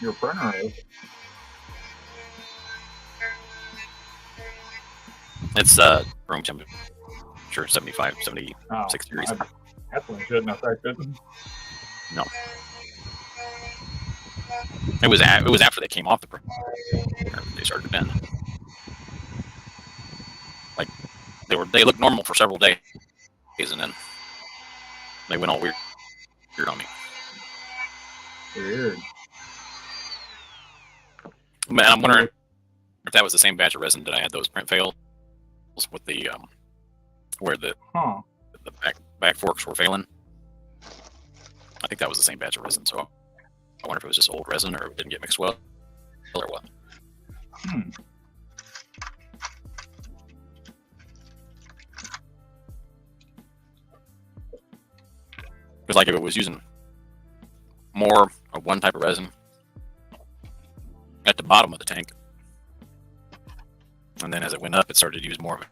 Speaker 3: your printer is?
Speaker 2: It's room temperature, 75, 76 degrees.
Speaker 3: That one shouldn't affect it.
Speaker 2: No. It was after they came off the printer they started to bend. Like they looked normal for several days, and then they went all weird on me.
Speaker 3: Weird.
Speaker 2: Man, I'm wondering if that was the same batch of resin that I had those print fails with the where the back forks were failing. I think that was the same batch of resin, so I wonder if it was just old resin or it didn't get mixed well or what. Because like if it was using more of one type of resin at the bottom of the tank, and then as it went up, it started to use more of a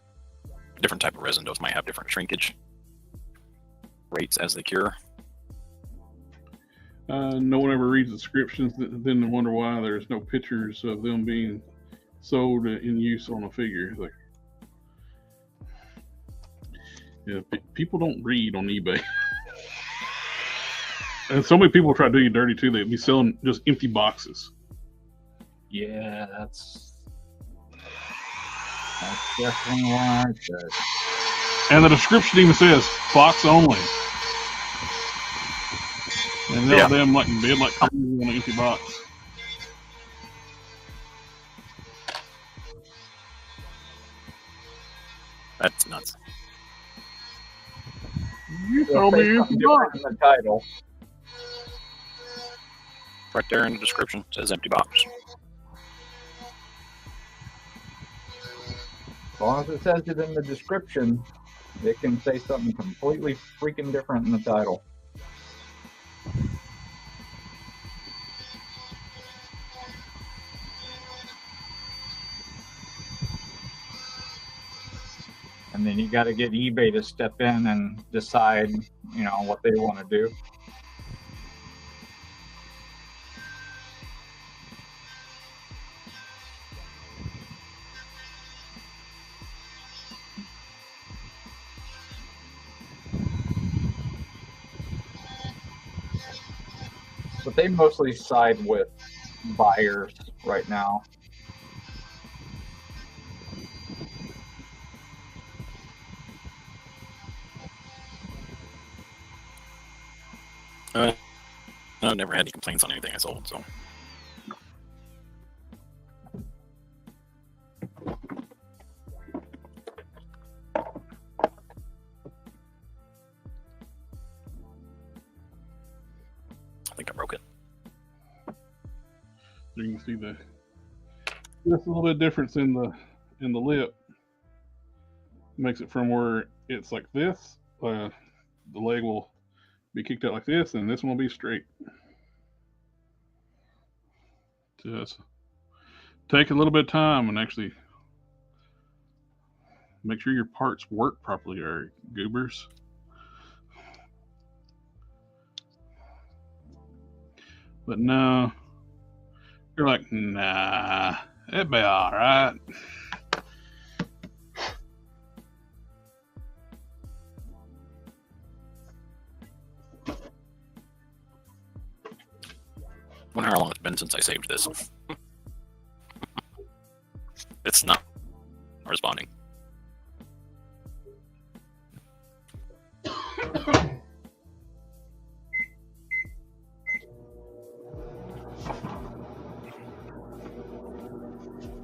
Speaker 2: different type of resin. Those might have different shrinkage rates as they cure.
Speaker 1: No one ever reads the descriptions, then they wonder why there's no pictures of them being sold in use on a figure. Like, yeah, people don't read on eBay. And so many people try to do you dirty too. They'd be selling just empty boxes.
Speaker 3: Yeah, that's definitely why I said.
Speaker 1: And the description even says box only. And they'll them like bid like on an empty box.
Speaker 2: That's nuts.
Speaker 1: You told me empty box.
Speaker 3: In the title.
Speaker 2: Right there in the description, it says empty box.
Speaker 3: As long as it says it in the description, it can say something completely freaking different in the title. And then you got to get eBay to step in and decide, what they want to do. But they mostly side with buyers right now.
Speaker 2: I've never had any complaints on anything I sold, so. think I broke it.
Speaker 1: You can see just a little bit of difference in the lip. Makes it from where it's like this, the leg will be kicked out like this, and this one will be straight. Just take a little bit of time and actually make sure your parts work properly, or goobers. But no, you're like, nah, it'd be all right.
Speaker 2: Wonder how long it's been since I saved this. It's not responding.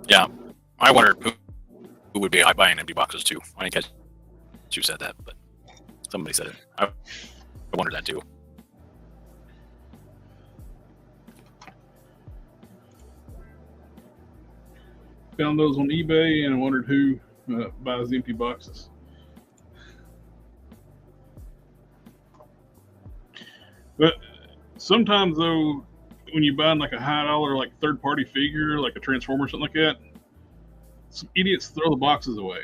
Speaker 2: Yeah, I wondered who would be buying empty boxes too. I think you said that, but somebody said it. I wondered that too.
Speaker 1: Found those on eBay and I wondered who buys empty boxes. But sometimes though, when you buy like a high dollar, like third party figure, like a Transformer or something like that, some idiots throw the boxes away.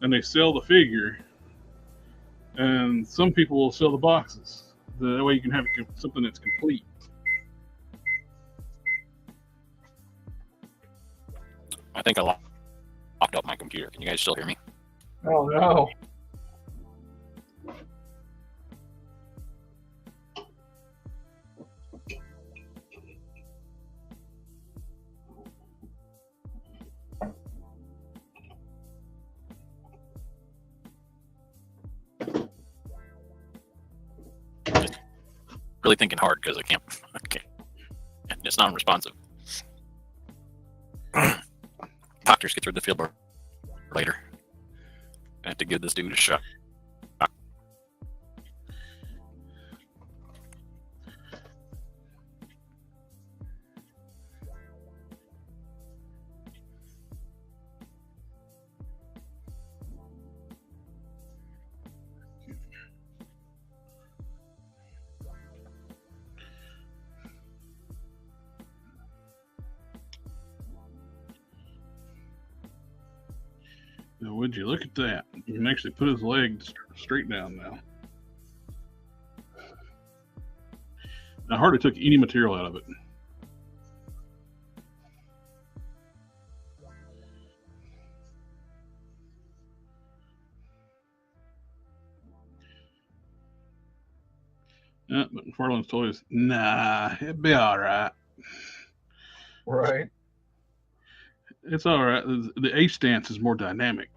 Speaker 1: And they sell the figure. And some people will sell the boxes. That way you can have something that's complete.
Speaker 2: I think I locked up my computer. Can you guys still hear me?
Speaker 3: Oh no.
Speaker 2: Really thinking hard because I can't. It's non-responsive. Doctors get through the field later. I have to give this dude a shot.
Speaker 1: Now, would you look at that? You can actually put his leg straight down now. I hardly took any material out of it. Yeah, but McFarlane's told us, nah, it'd be all right.
Speaker 3: Right.
Speaker 1: It's all right. The A stance is more dynamic.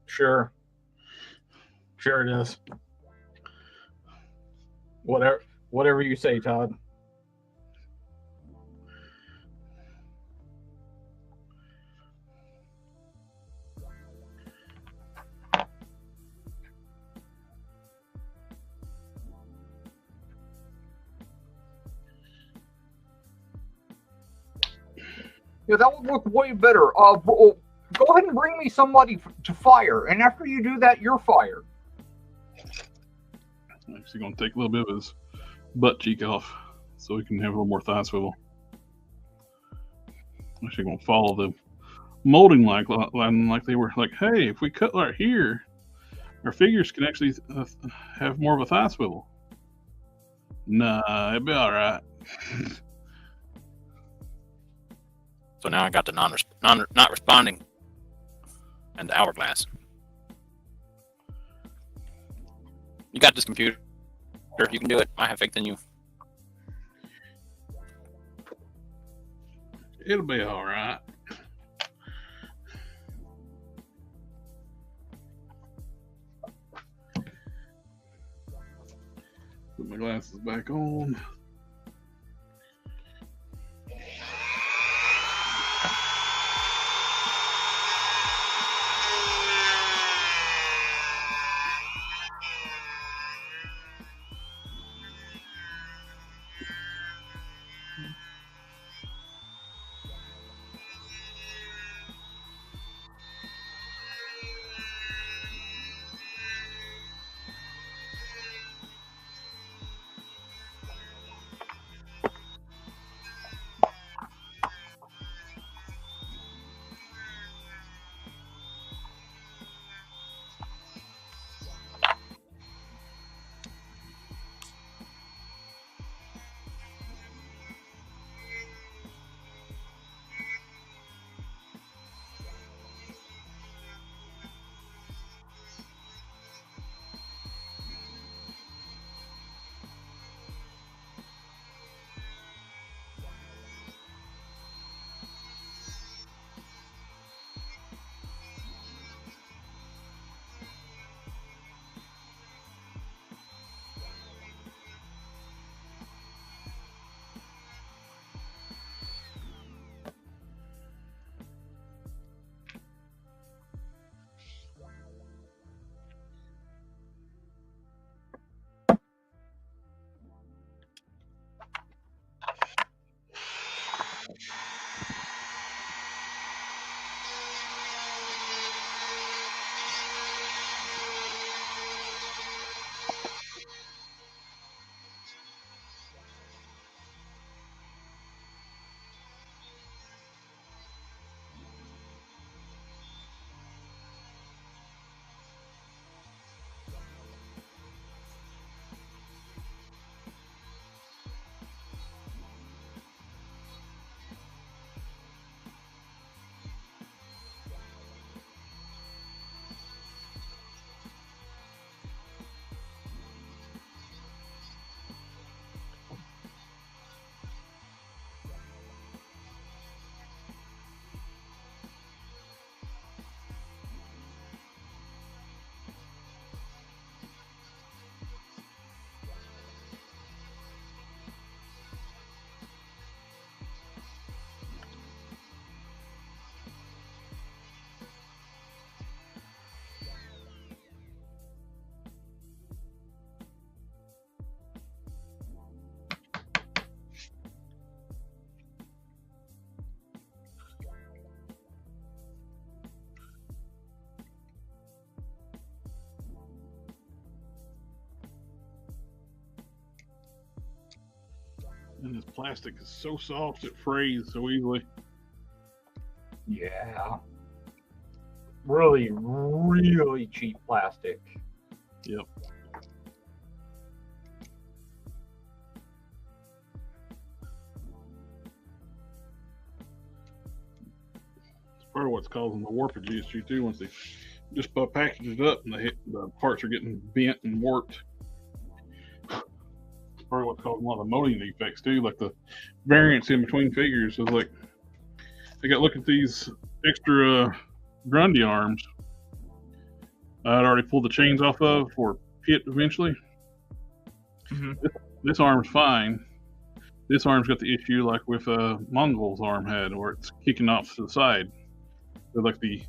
Speaker 3: Sure. Sure it is. Whatever you say, Todd. Yeah, that would look way better. Go ahead and bring me somebody to fire, and after you do that, you're fired.
Speaker 1: Actually, going to take a little bit of his butt cheek off so we can have a little more thigh swivel. Actually, going to follow the molding like they were like, hey, if we cut right here, our figures can actually have more of a thigh swivel. Nah, it'd be all right.
Speaker 2: So now I got the not responding and the hourglass. You got this computer. You can do it. I have faith in you.
Speaker 1: It'll be all right. Put my glasses back on. And this plastic is so soft it frays so easily.
Speaker 3: Yeah. Really, really cheap plastic.
Speaker 1: Yep. It's part of what's causing the warpage issue too. Once they just package it up and the parts are getting bent and warped. It's part of what's causing a lot of molding defects too, like the variance in between figures. Is like I got look at these extra Grundy arms. I'd already pulled the chains off of for pit eventually.
Speaker 3: Mm-hmm.
Speaker 1: This arm's fine. This arm's got the issue like with Mongol's arm had, where it's kicking off to the side. So like the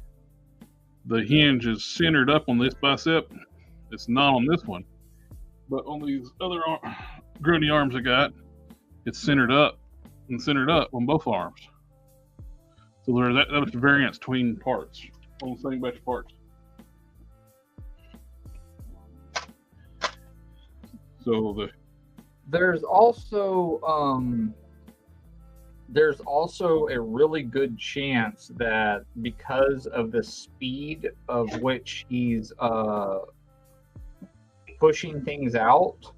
Speaker 1: hinge is centered up on this bicep. It's not on this one, but on these other Grundy arms I got, it's centered up on both arms. So that's the variance between parts on the same batch of parts. So
Speaker 3: there's also a really good chance that because of the speed of which he's pushing things out,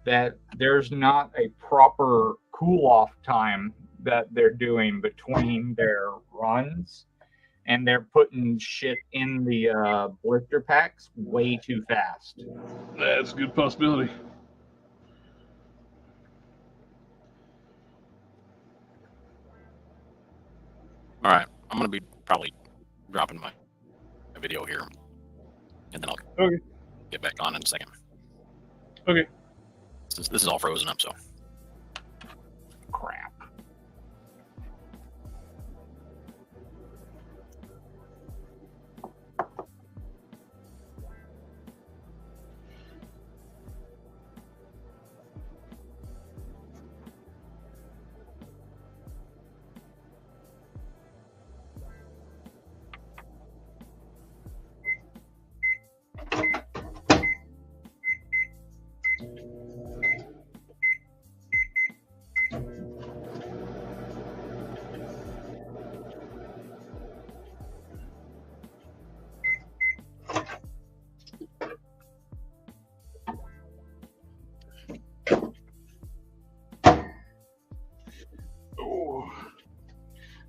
Speaker 3: that there's not a proper cool off time that they're doing between their runs, and they're putting shit in the blister packs way too fast.
Speaker 1: That's a good possibility.
Speaker 2: All right, I'm gonna be probably dropping my video here, and then I'll get back on in a second.
Speaker 1: Okay.
Speaker 2: This is all frozen up, so.
Speaker 3: Crap.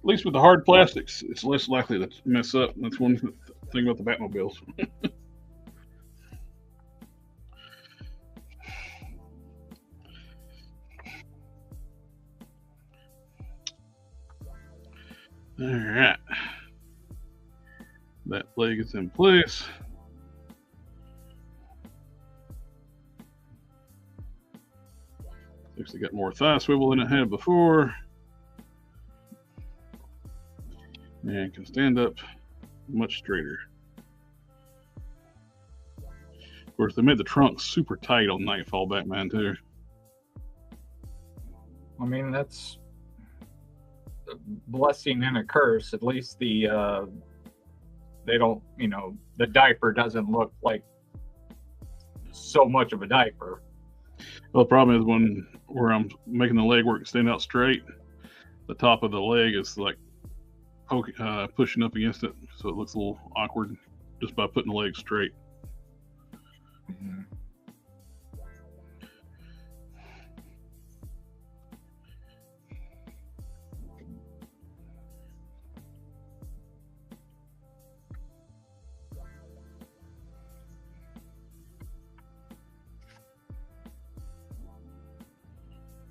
Speaker 1: At least with the hard plastics, it's less likely to mess up. That's one thing about the Batmobiles. All right. That leg is in place. Actually got more thigh swivel than it had before. And can stand up much straighter. Of course, they made the trunk super tight on Nightfall Batman too.
Speaker 3: I mean, that's a blessing and a curse. At least they don't, the diaper doesn't look like so much of a diaper.
Speaker 1: Well, the problem is where I'm making the leg work stand out straight, the top of the leg is like pushing up against it, so it looks a little awkward just by putting the leg straight.
Speaker 3: Mm-hmm.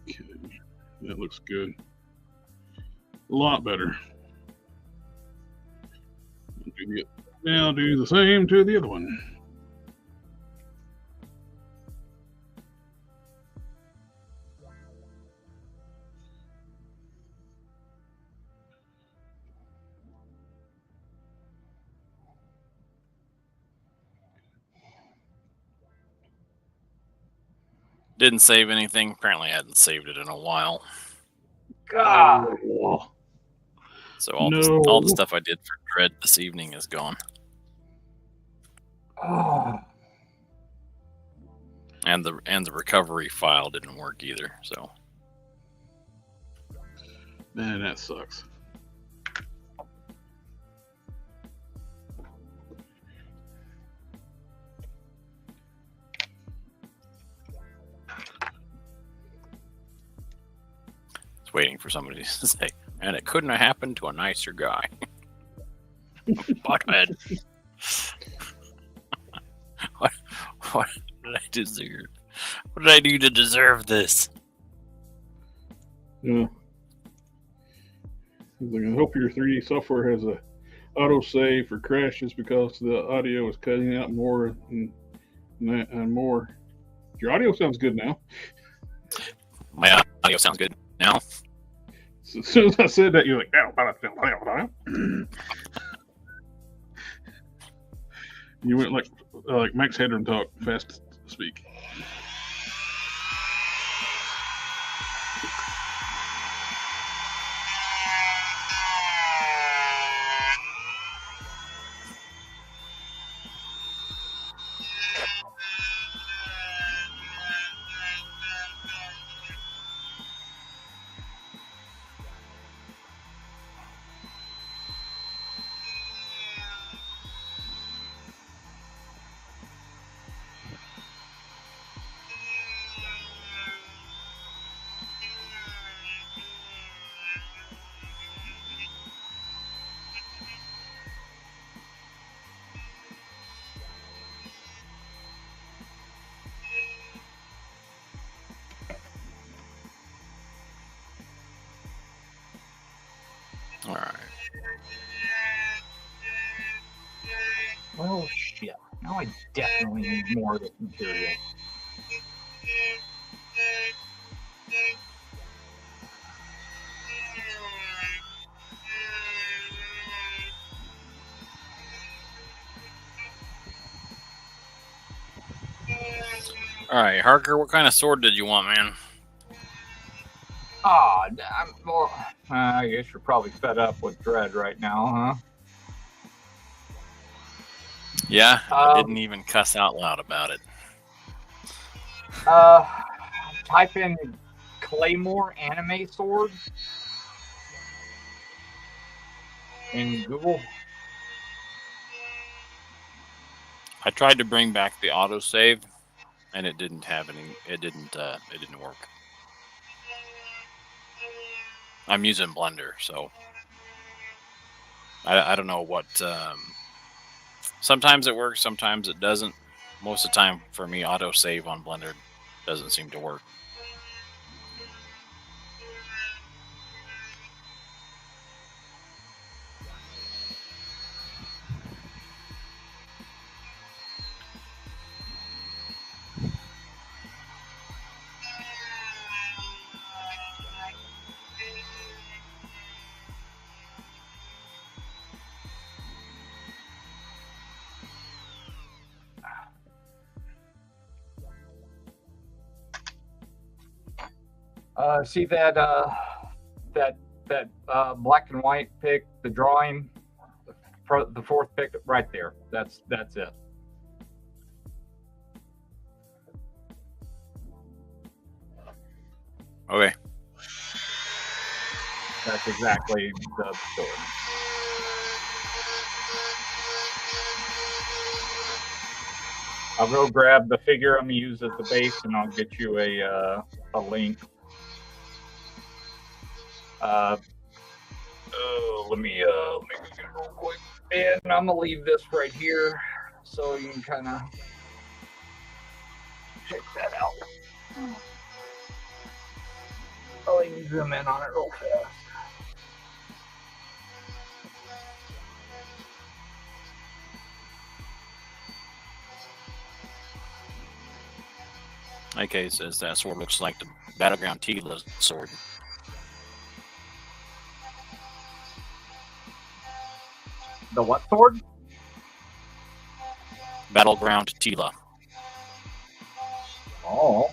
Speaker 1: Okay, that looks good. A lot better. Now do the same to the other one.
Speaker 2: Didn't save anything. Apparently, I hadn't saved it in a while.
Speaker 3: God.
Speaker 1: Oh.
Speaker 2: So all the stuff I did for Dread this evening is gone.
Speaker 3: Oh.
Speaker 2: And the recovery file didn't work either. So
Speaker 1: Man, that sucks.
Speaker 2: It's waiting for somebody to say, and it couldn't have happened to a nicer guy. Butthead. What did I deserve? What did I do to deserve this?
Speaker 1: Yeah. He's like, I hope your 3D software has a autosave for crashes because the audio is cutting out more and more. Your audio sounds good now.
Speaker 2: My audio sounds good now.
Speaker 1: So as soon as I said that, you're like, you went like Max Headroom talk, fast speak.
Speaker 2: All right.
Speaker 3: Well, shit. Now I definitely need more of this material.
Speaker 2: All right, Harker, what kind of sword did you want, man?
Speaker 3: Ah, well, I guess you're probably fed up with Dread right now,
Speaker 2: Yeah, I didn't even cuss out loud about it.
Speaker 3: huh? Type in Claymore anime sword in Google.
Speaker 2: I tried to bring back the autosave, and it didn't have any. It didn't work. I'm using Blender, so I don't know what. Sometimes it works, sometimes it doesn't. Most of the time, for me, autosave on Blender doesn't seem to work.
Speaker 3: See that black and white pic, the drawing, the fourth pic right there. That's it.
Speaker 2: Okay.
Speaker 3: That's exactly the story. I'll go grab the figure I'm gonna use as the base, and I'll get you a link. Let me get it real quick, and I'm gonna leave this right here so you can kind of check that out. I'll even zoom in on it real fast.
Speaker 2: Okay, it says that sword looks like the Battleground Tila sword.
Speaker 3: The what sword?
Speaker 2: Battleground Tila.
Speaker 3: Oh.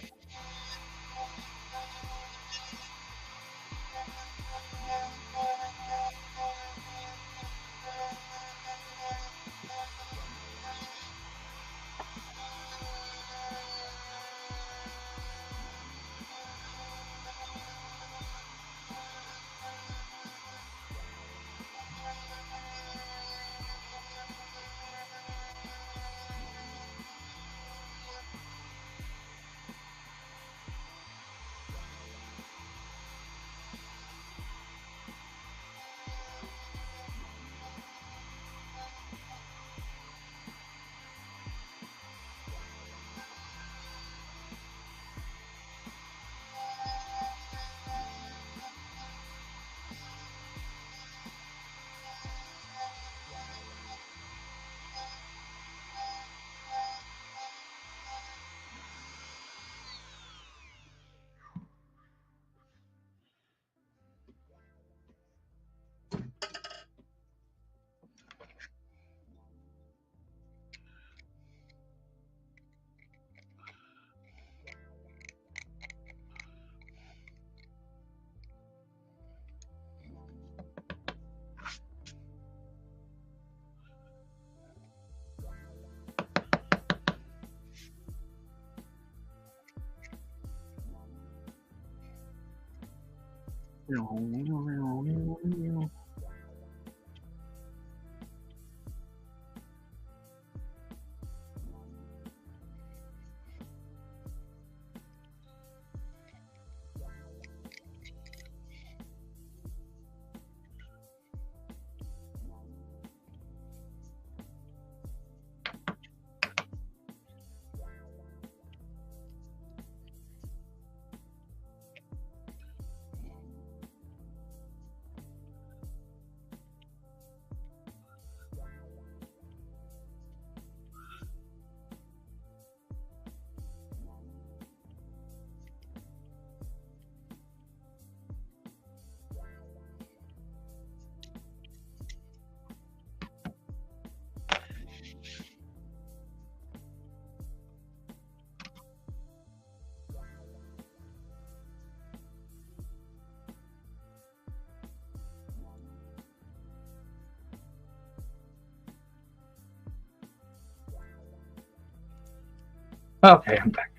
Speaker 3: Okay, I'm back.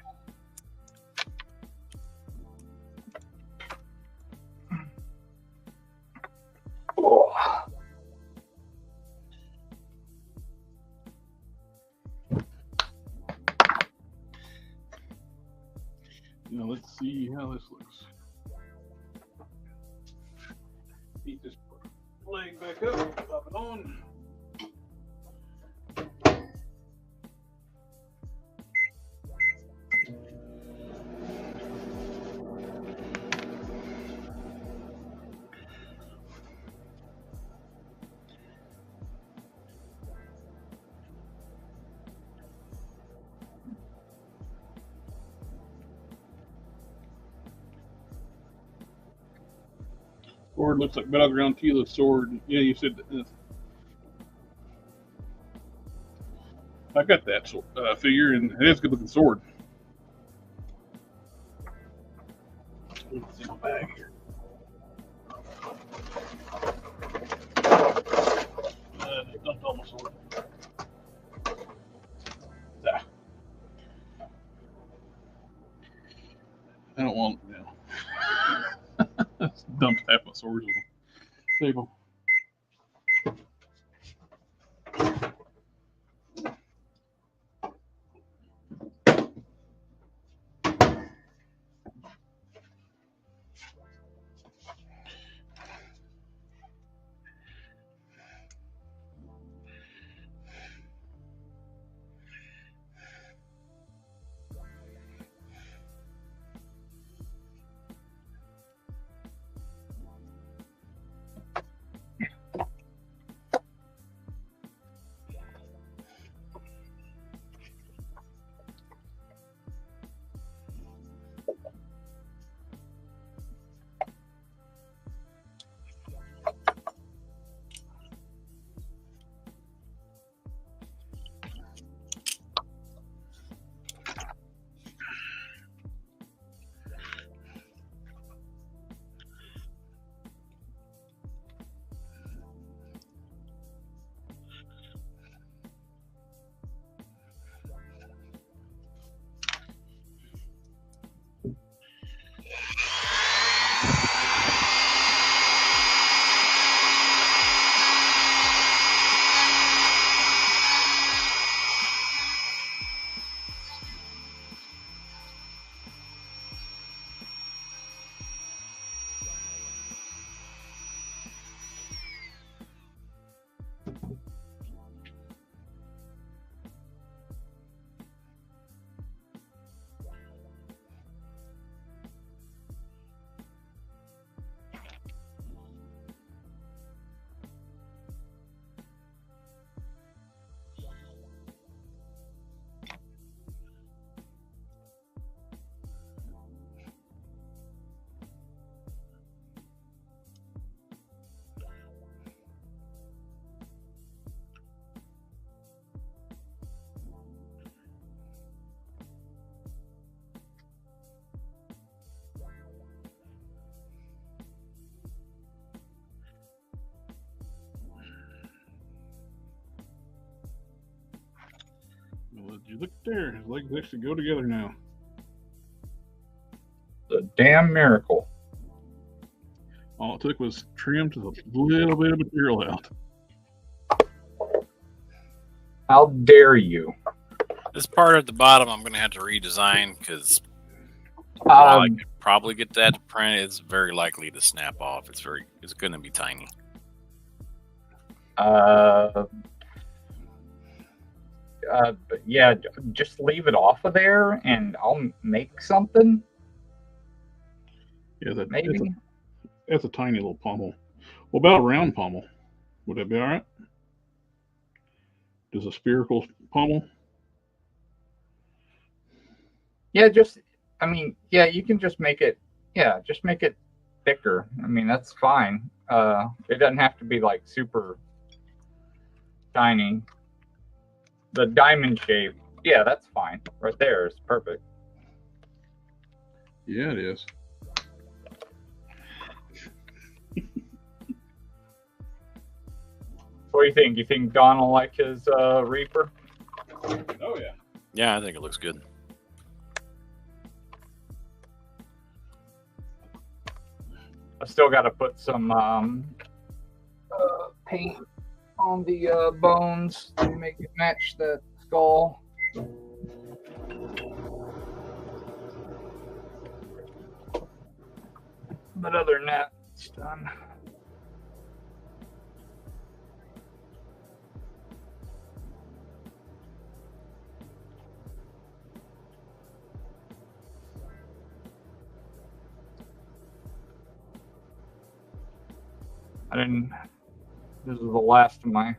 Speaker 3: Oh.
Speaker 1: Now let's see how this looks. Keep this leg back up, pop it on. Sword looks like battleground Tila's sword. Yeah, you said I got that figure, and it is a good looking sword. Let's see my bag here. Just dumped all my sword. Ah. I don't want it now. Dumped half my swords on the table. Well, you look there. His legs actually go together now.
Speaker 3: The damn miracle.
Speaker 1: All it took was trim to a little bit of material out.
Speaker 3: How dare you?
Speaker 2: This part at the bottom, I'm going to have to redesign because while I could probably get that to print, it's very likely to snap off. It's going to be tiny.
Speaker 3: But yeah, just leave it off of there, and I'll make something.
Speaker 1: Yeah,
Speaker 3: Maybe.
Speaker 1: That's a tiny little pommel. What about a round pommel? Would that be all right? Does a spherical pommel?
Speaker 3: Yeah, you can just make it. Yeah, just make it thicker. I mean, that's fine. It doesn't have to be like super tiny. The diamond shape, yeah, that's fine. Right there is perfect.
Speaker 1: Yeah, it is.
Speaker 3: What do you think? You think Don will like his Reaper?
Speaker 1: Oh, yeah.
Speaker 2: Yeah, I think it looks good.
Speaker 3: I still got to put some paint on the bones to make it match the skull. But other than that, it's done. This is the last of my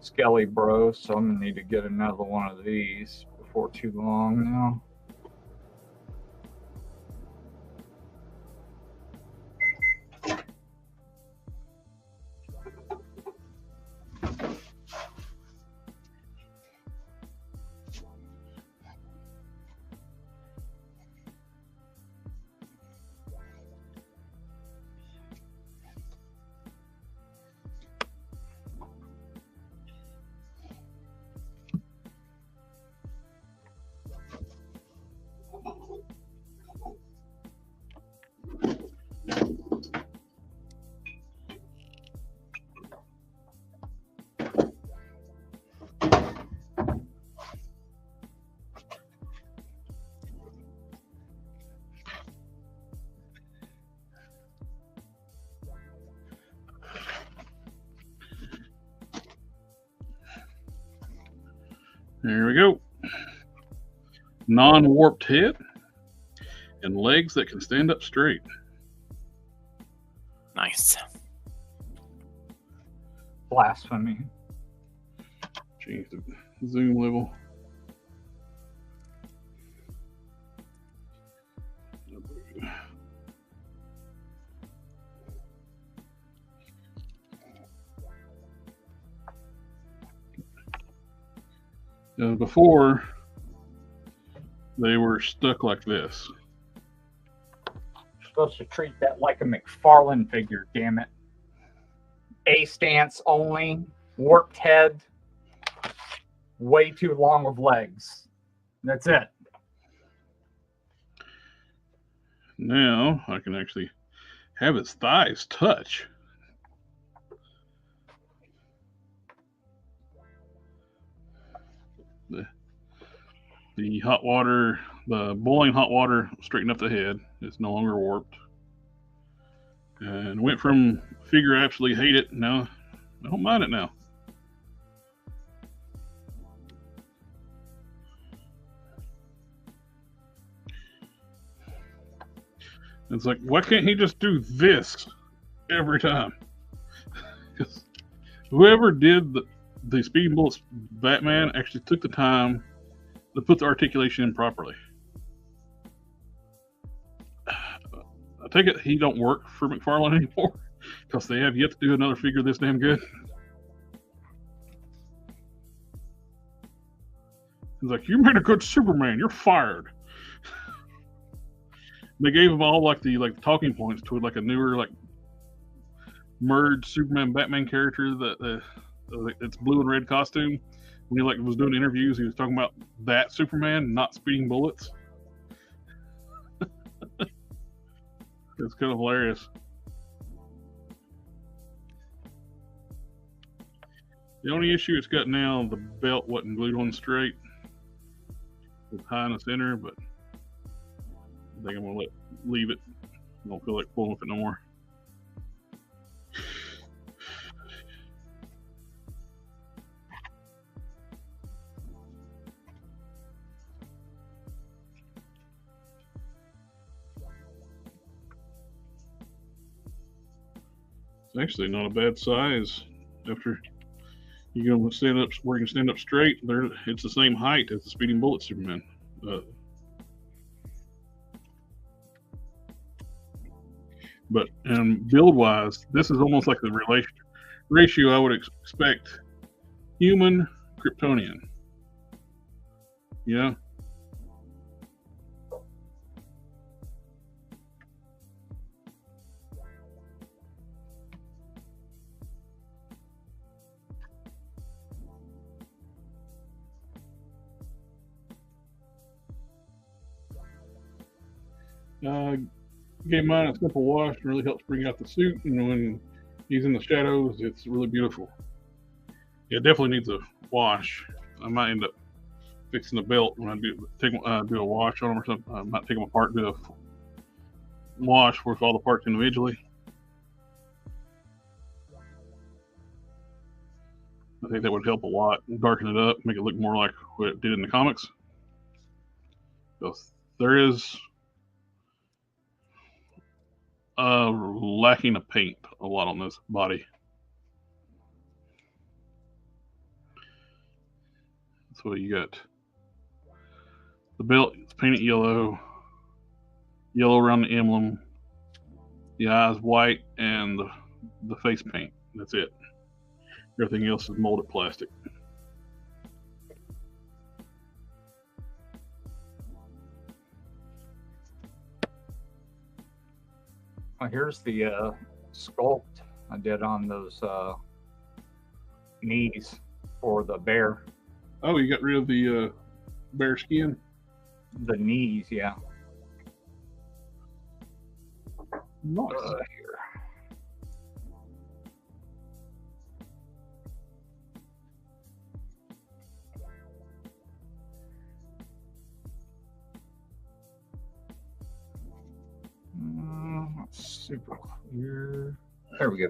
Speaker 3: Skelly Bros, so I'm gonna need to get another one of these before too long now.
Speaker 1: There we go. Non-warped head and legs that can stand up straight.
Speaker 2: Nice.
Speaker 3: Blasphemy.
Speaker 1: Change the zoom level. Before, they were stuck like this.
Speaker 3: You're supposed to treat that like a McFarlane figure, damn it. A stance only, warped head, way too long of legs. That's it.
Speaker 1: Now I can actually have its thighs touch. The hot water, the boiling hot water straightened up the head. It's no longer warped. And went from figure I absolutely hate it. Now I don't mind it now. It's like, why can't he just do this every time? Because whoever did the Speed Bullets Batman actually took the time to put the articulation in properly. I take it he don't work for McFarlane anymore because they have yet to do another figure this damn good. He's like, you made a good Superman, you're fired. They gave him all like the talking points to like a newer like merged Superman Batman character that it's blue and red costume. When he was doing interviews, he was talking about that Superman, not speeding bullets. It's kind of hilarious. The only issue it's got now, the belt wasn't glued on straight. It's high in the center, but I think I'm gonna leave it. I don't feel like pulling with it no more. It's actually not a bad size. After you go stand up where you can stand up straight, there it's the same height as the Speeding Bullet Superman. But build wise, this is almost like the ratio I would expect human Kryptonian. Yeah. Gave mine a simple wash and really helps bring out the suit. And when he's in the shadows, it's really beautiful. Yeah, it definitely needs a wash. I might end up fixing the belt when I do a wash on them or something. I might take them apart and do a wash with all the parts individually. I think that would help a lot. Darken it up, make it look more like what it did in the comics. So there is lacking of paint a lot on this body. So you got the belt, it's painted yellow around the emblem, the eyes white, and the face paint. That's it. Everything else is molded plastic.
Speaker 3: Well, here's the sculpt I did on those knees for the bear.
Speaker 1: Oh, you got rid of the bear skin?
Speaker 3: The knees, yeah.
Speaker 1: Nice.
Speaker 3: Here. That's super clear. There we go.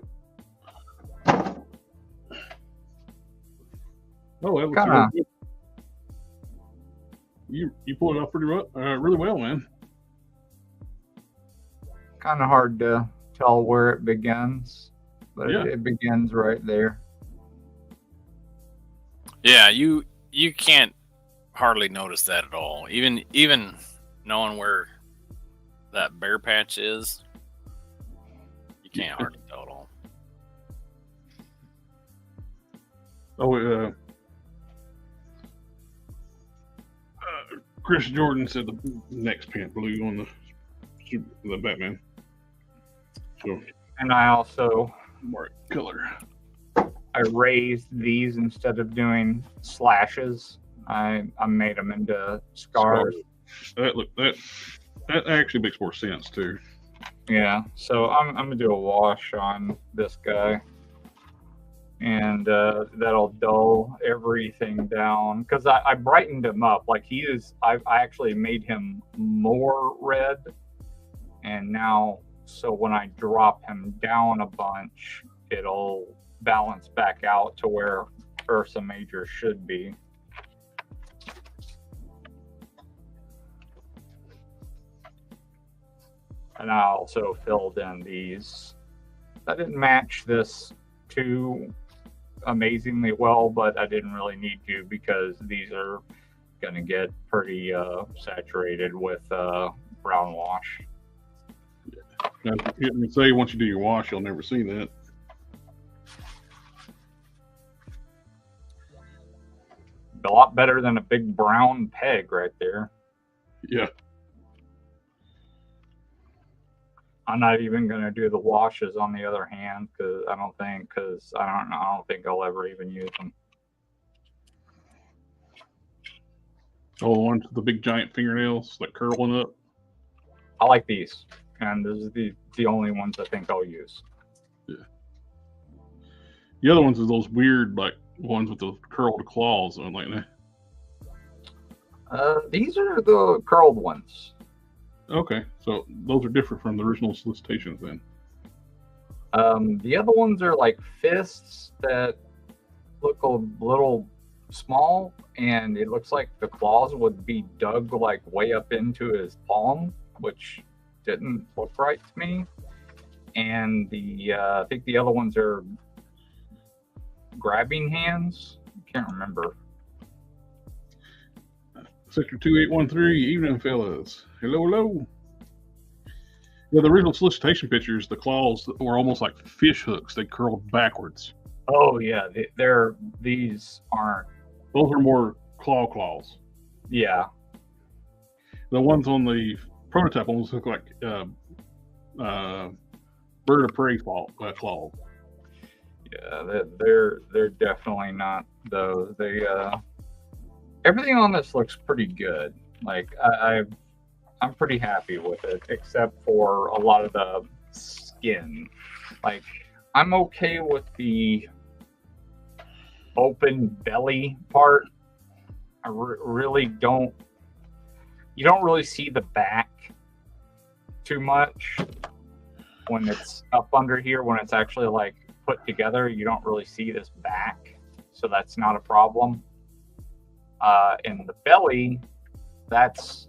Speaker 1: Oh, that looks
Speaker 3: Kinda.
Speaker 1: really good. You pulled it off pretty well, really well, man.
Speaker 3: Kind of hard to tell where it begins, but
Speaker 1: Yeah.
Speaker 3: it begins right there.
Speaker 2: Yeah, you can't hardly notice that at all. Even knowing where that bear patch is, you can't hardly tell at all.
Speaker 1: Oh, Chris Jordan said the next paint blue on the Batman. So,
Speaker 3: And I also
Speaker 1: more color.
Speaker 3: I raised these instead of doing slashes. I made them into scars.
Speaker 1: That actually makes more sense too.
Speaker 3: Yeah, so I'm gonna do a wash on this guy, and that'll dull everything down because I brightened him up. Like I actually made him more red, and now so when I drop him down a bunch, it'll balance back out to where Ursa Major should be. And I also filled in these. I didn't match this too amazingly well, but I didn't really need to because these are going to get pretty saturated with brown wash.
Speaker 1: Now, you can say once you do your wash, you'll never see that.
Speaker 3: A lot better than a big brown peg right there.
Speaker 1: Yeah.
Speaker 3: I'm not even going to do the washes on the other hand because I don't think I'll ever even use them.
Speaker 1: Oh, the ones with the big giant fingernails like curling up.
Speaker 3: I like these, and this is the only ones I think I'll use.
Speaker 1: Yeah. The other ones are those weird like Ones with the curled claws on like that.
Speaker 3: These are the curled ones.
Speaker 1: Okay, so those are different from the original solicitations then.
Speaker 3: The other ones are like fists that look a little small, and it looks like the claws would be dug like way up into his palm, which didn't look right to me. And I think the other ones are grabbing hands. Can't remember.
Speaker 1: Sector 2813, evening fellas. Hello. Yeah, the original solicitation pictures, the claws were almost like fish hooks. They curled backwards.
Speaker 3: Oh yeah, these aren't.
Speaker 1: Those are more claws.
Speaker 3: Yeah.
Speaker 1: The ones on the prototype almost look like bird of prey claw.
Speaker 3: Yeah, they're definitely not those. Everything on this looks pretty good. Like I'm pretty happy with it, except for a lot of the skin. Like I'm okay with the open belly part. I really don't. You don't really see the back too much when it's up under here. When it's actually like put together, you don't really see this back, so that's not a problem. In the belly, that's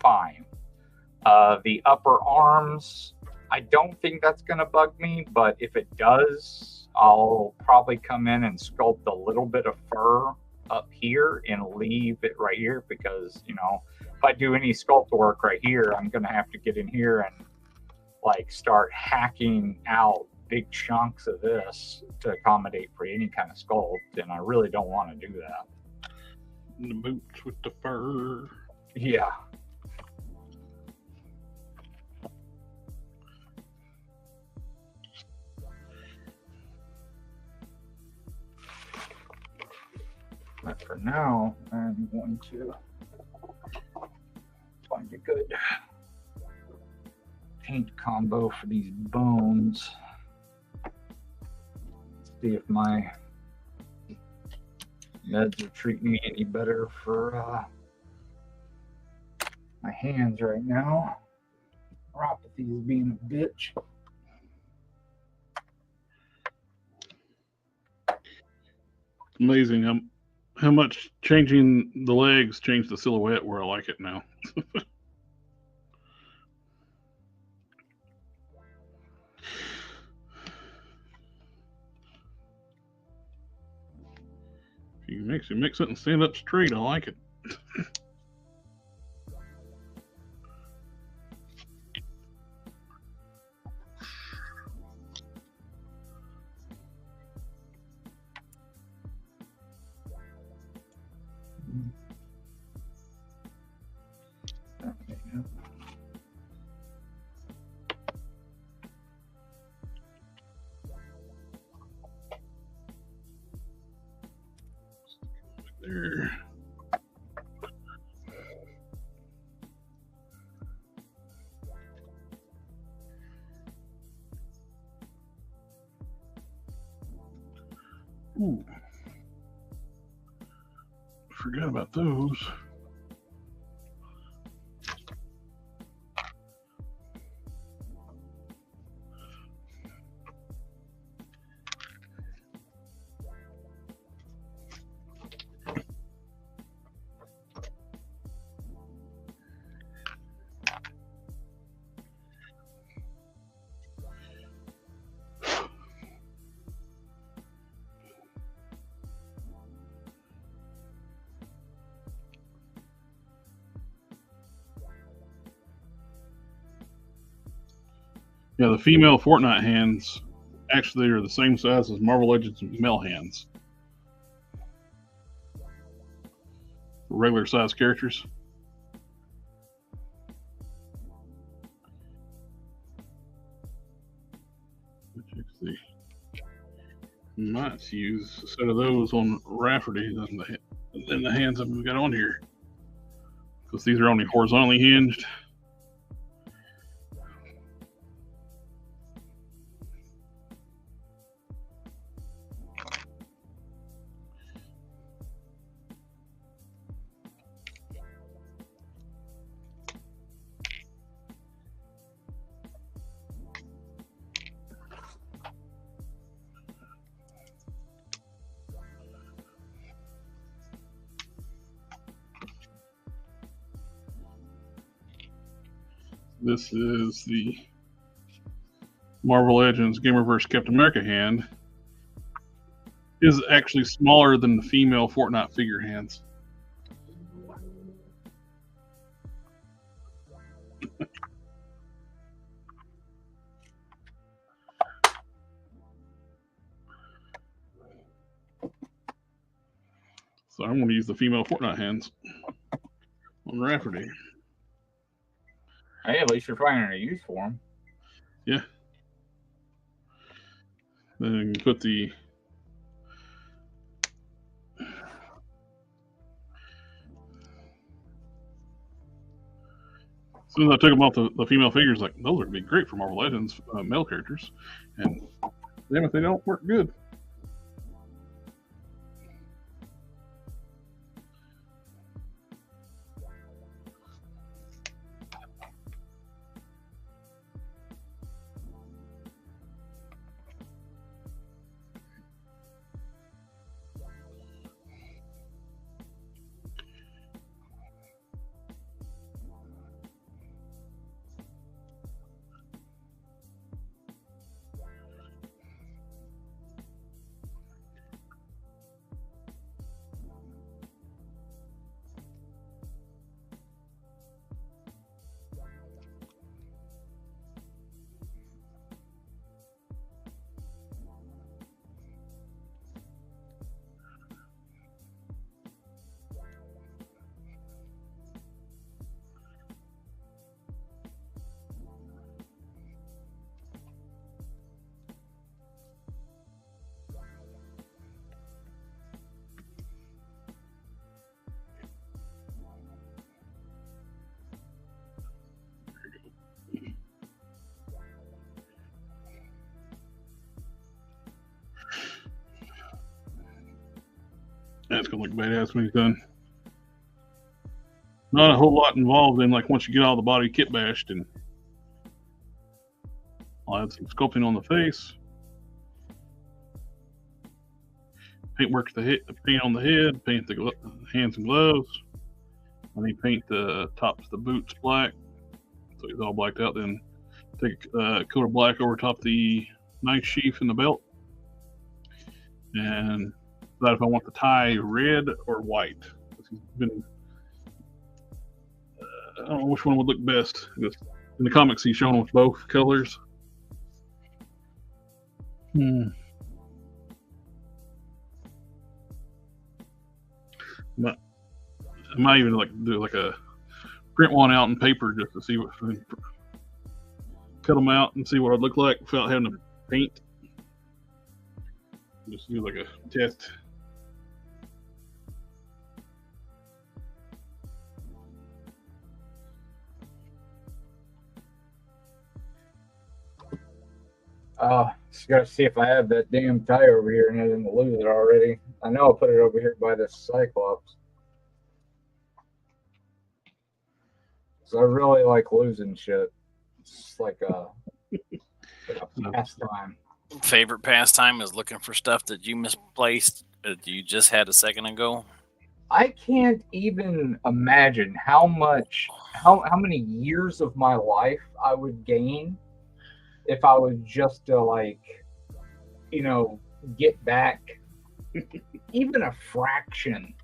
Speaker 3: fine. The upper arms, I don't think that's going to bug me, but if it does, I'll probably come in and sculpt a little bit of fur up here and leave it right here, because if I do any sculpt work right here, I'm going to have to get in here and like start hacking out big chunks of this to accommodate for any kind of sculpt, and I really don't want to do that.
Speaker 1: The boots with the fur.
Speaker 3: Yeah. But for now, I'm going to find a good paint combo for these bones. See if my meds are treating me any better for my hands right now. Neuropathy is being a bitch.
Speaker 1: Amazing how much changing the legs changed the silhouette where I like it now. You mix it and stand up straight. I like it. There. Ooh. Forgot about those. Yeah, the female Fortnite hands actually are the same size as Marvel Legends male hands. Regular size characters. Actually, might use a set of those on Rafferty than the hands I've got on here, because these are only horizontally hinged. This is the Marvel Legends Gamerverse Captain America hand. Is actually smaller than the female Fortnite figure hands. So I'm going to use the female Fortnite hands on Rafferty.
Speaker 3: Hey, at least you're finding a use for them.
Speaker 1: Yeah. Then put the as soon as I took them off the female figures, like, those would be great for Marvel Legends male characters. And damn it, they don't work good. That's going to look badass when he's done. Not a whole lot involved in, like, once you get all the body kit bashed, and I'll add some sculpting on the face. Paint work the paint on the head, paint the hands and gloves. I need to paint the tops of the boots black, so he's all blacked out. Then take a coat of black over top the knife sheath and the belt, and decide if I want the tie red or white. I don't know which one would look best. In the comics, he's shown with both colors. I might even do a print one out in paper just to see what, cut them out and see what it'd look like without having to paint. Just do like a test.
Speaker 3: Just gotta see if I have that damn tie over here and I didn't lose it already. I know I put it over here by this Cyclops. So I really like losing shit. It's like a pastime.
Speaker 2: Favorite pastime is looking for stuff that you misplaced that you just had a second ago.
Speaker 3: I can't even imagine how many years of my life I would gain if I was just to get back even a fraction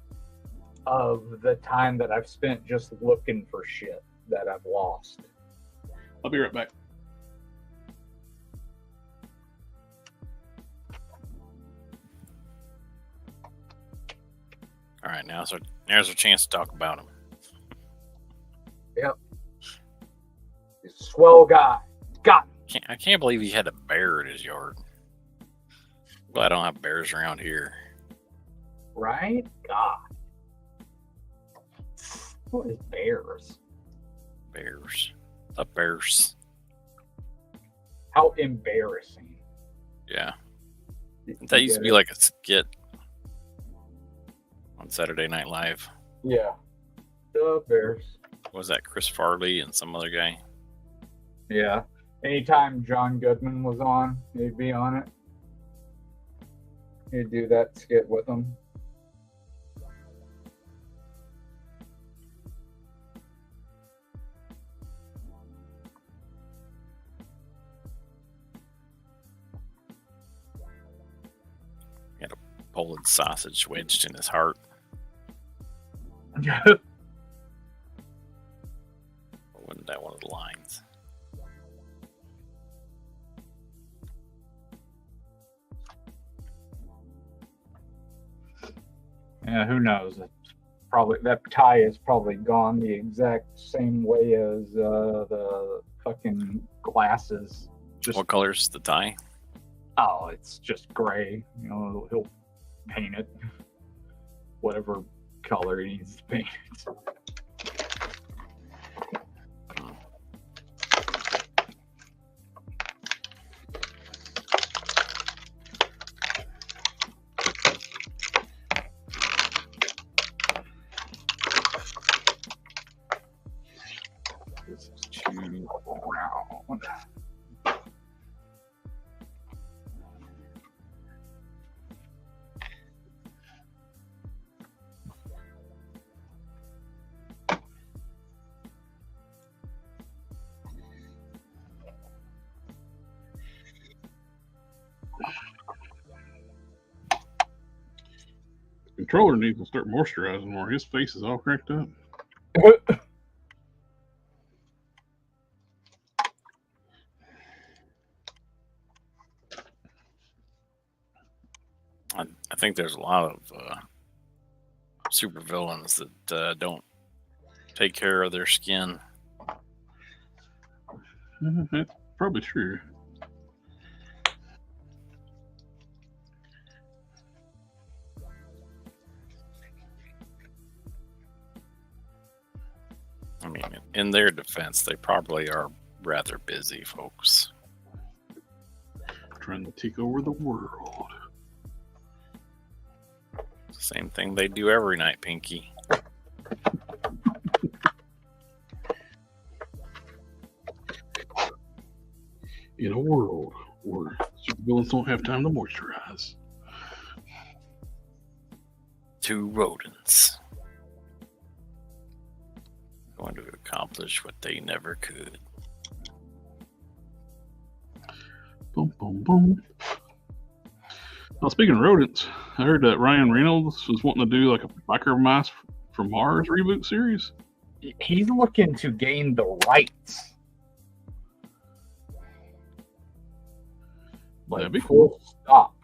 Speaker 3: of the time that I've spent just looking for shit that I've lost.
Speaker 1: I'll be right back.
Speaker 2: All right, now so there's a chance to talk about him.
Speaker 3: Yep. He's a swell guy. Got him.
Speaker 2: I can't believe he had a bear in his yard. Glad I don't have bears around here.
Speaker 3: Right? God. What is bears?
Speaker 2: Bears. The bears.
Speaker 3: How embarrassing.
Speaker 2: Yeah. That used to be like a skit on Saturday Night Live.
Speaker 3: Yeah. The bears.
Speaker 2: What was that, Chris Farley and some other guy?
Speaker 3: Yeah. Anytime John Goodman was on, he'd be on it. He'd do that skit with him.
Speaker 2: solid sausage wedged in his heart. Wasn't that one of the lines?
Speaker 3: Yeah, who knows? It's probably that tie is probably gone the exact same way as the fucking glasses. Just
Speaker 2: What color's the tie?
Speaker 3: oh, it's just gray. You know, he'll paint it whatever color he needs to paint it. This is too round.
Speaker 1: The controller needs to start moisturizing more. His face is all cracked up.
Speaker 2: I think there's a lot of supervillains that don't take care of their skin.
Speaker 1: That's probably true.
Speaker 2: I mean, in their defense, they probably are rather busy folks.
Speaker 1: Trying to take over the world.
Speaker 2: Same thing they do every night, Pinky.
Speaker 1: In a world where supervillains don't have time to moisturize.
Speaker 2: Two rodents going to accomplish what they never could.
Speaker 1: Boom, boom, boom. Now, speaking of rodents, I heard that Ryan Reynolds was wanting to do like a biker mice from Mars reboot series.
Speaker 3: He's looking to gain the rights.
Speaker 1: That'd be
Speaker 3: full stop.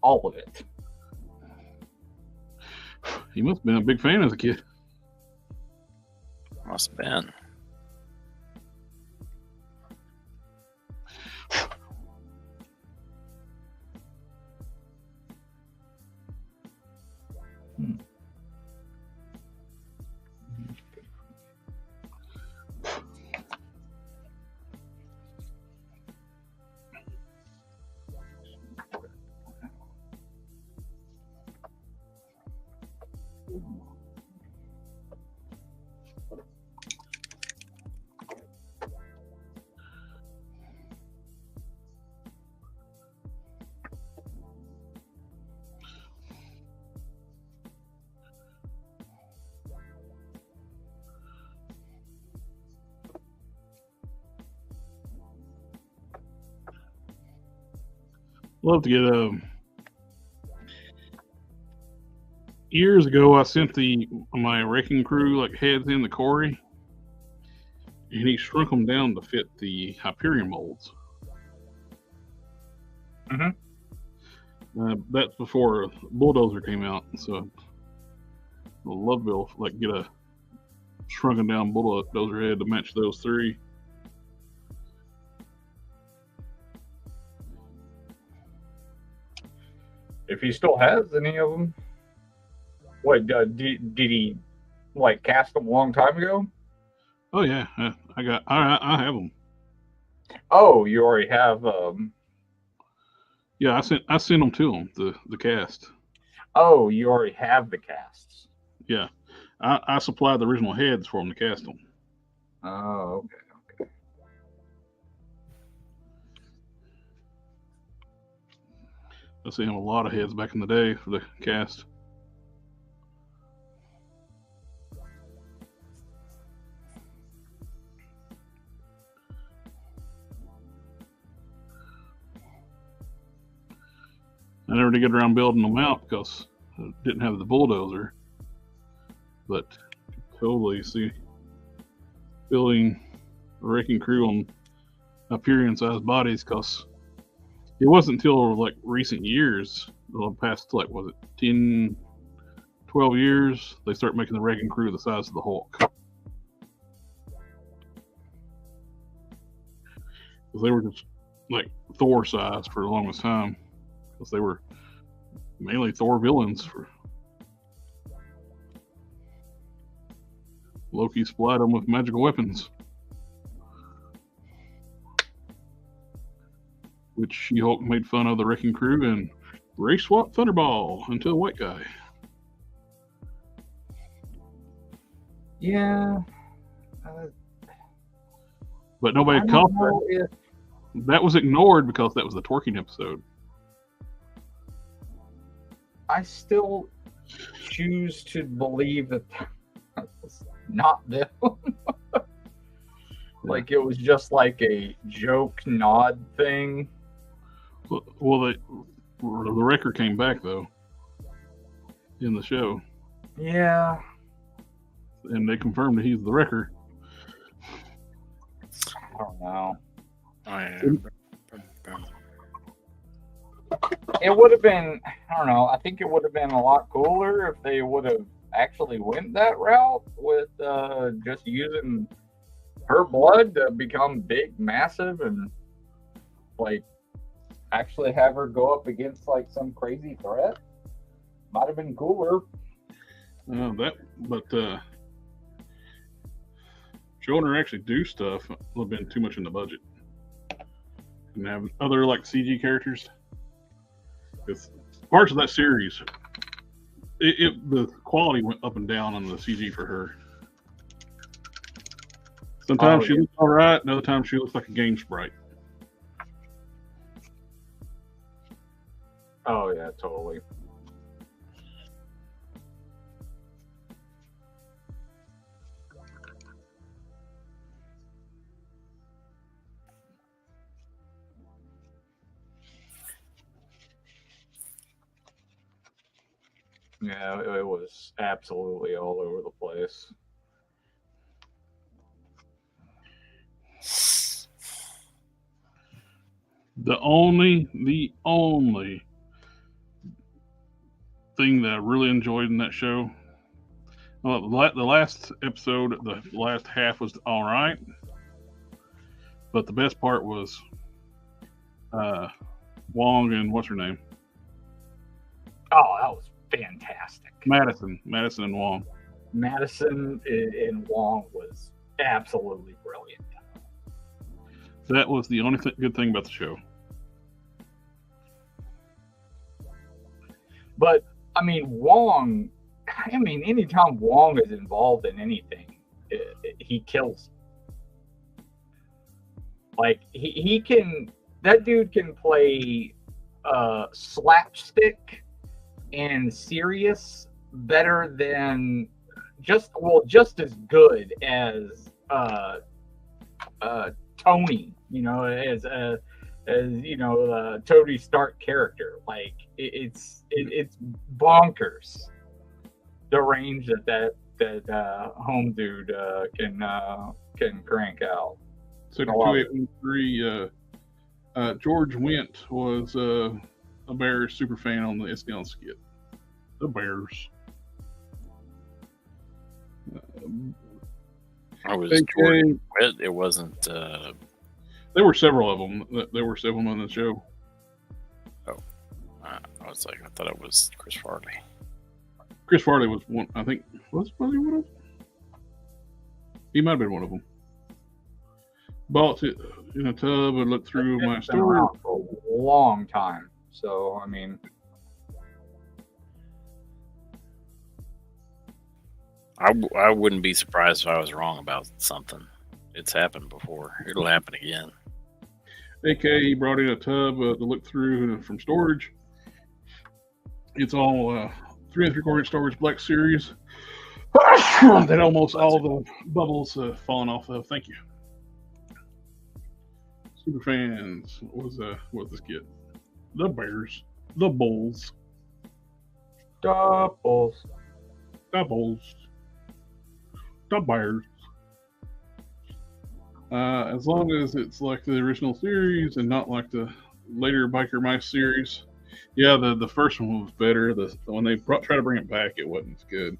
Speaker 3: All of it.
Speaker 1: He must have been a big fan as a kid.
Speaker 2: Must have been.
Speaker 1: Love to get years ago I sent my wrecking crew like heads in the quarry, and he shrunk them down to fit the Hyperion molds. That's before Bulldozer came out, so I'd love to be able to like get a shrunken down Bulldozer head to match those three.
Speaker 3: If he still has any of them. What, did he like cast them a long time ago?
Speaker 1: Oh yeah, I have them.
Speaker 3: Oh, you already have
Speaker 1: Yeah, I sent them to him, the cast.
Speaker 3: Oh, you already have the casts.
Speaker 1: Yeah, I supplied the original heads for him to cast them.
Speaker 3: Oh, okay.
Speaker 1: I sent him a lot of heads back in the day for the cast. I never did get around building them out because I didn't have the bulldozer. But totally see building a wrecking crew on Hyperion-sized bodies, because it wasn't until like recent years, the past like was it 10, 12 years, they start making the wrecking crew the size of the Hulk. Because they were just like Thor size for the longest time, because they were mainly Thor villains. For Loki supplied them with magical weapons, which She-Hulk made fun of the wrecking crew and race swap Thunderball into a white guy.
Speaker 3: Yeah.
Speaker 1: But nobody caught that. That was ignored because that was the twerking episode.
Speaker 3: I still choose to believe that was not them. Like it was just like a joke nod thing.
Speaker 1: Well, the wrecker came back though in the show.
Speaker 3: Yeah.
Speaker 1: And they confirmed that he's the wrecker.
Speaker 3: I don't know. It would have been, I don't know, I think it would have been a lot cooler if they would have actually went that route with just using her blood to become big, massive, and like actually have her go up against like some crazy threat. Might have been cooler.
Speaker 1: Showing her actually do stuff would have been too much in the budget. And have other like CG characters. Because parts of that series, the quality went up and down on the CG for her. Sometimes she looks all right, and other times she looks like a game sprite.
Speaker 3: Oh yeah, totally. Yeah, it was absolutely all over the place.
Speaker 1: The only thing that I really enjoyed in that show, well, the last episode, the last half was all right, but the best part was Wong and what's her name?
Speaker 3: Oh, that was fantastic.
Speaker 1: Madison and Wong.
Speaker 3: Madison and Wong was absolutely brilliant.
Speaker 1: That was the only good thing about the show.
Speaker 3: But I mean, Wong. I mean, anytime Wong is involved in anything, he kills. Like he can. That dude can play slapstick and serious better than just as good as Tony, you know, as you know, Tony Stark character. Like it's bonkers the range that home dude can crank out.
Speaker 1: So 2813, George Wendt was a Bears super fan on the SNL skit. The Bears.
Speaker 2: I was Jordan. It wasn't.
Speaker 1: There were several of them. There were several on the show.
Speaker 2: Oh, I was like, I thought it was Chris Farley.
Speaker 1: Chris Farley was one. I think was he one of them? He might have been one of them. Bought it in a tub and looked through my story
Speaker 3: for a long time. So I mean,
Speaker 2: I wouldn't be surprised if I was wrong about something. It's happened before. It'll happen again.
Speaker 1: AK, he brought in a tub to look through from storage. It's all 3 3/4 inch storage Black Series. That almost all the bubbles falling off of. Thank you. Super fans. What was this kid? The Bears. the Bulls.
Speaker 3: Doubles.
Speaker 1: The Bulls. The Bears. As long as it's like the original series and not like the later Biker Mice series. Yeah, the first one was better. When they tried to bring it back, it wasn't as good.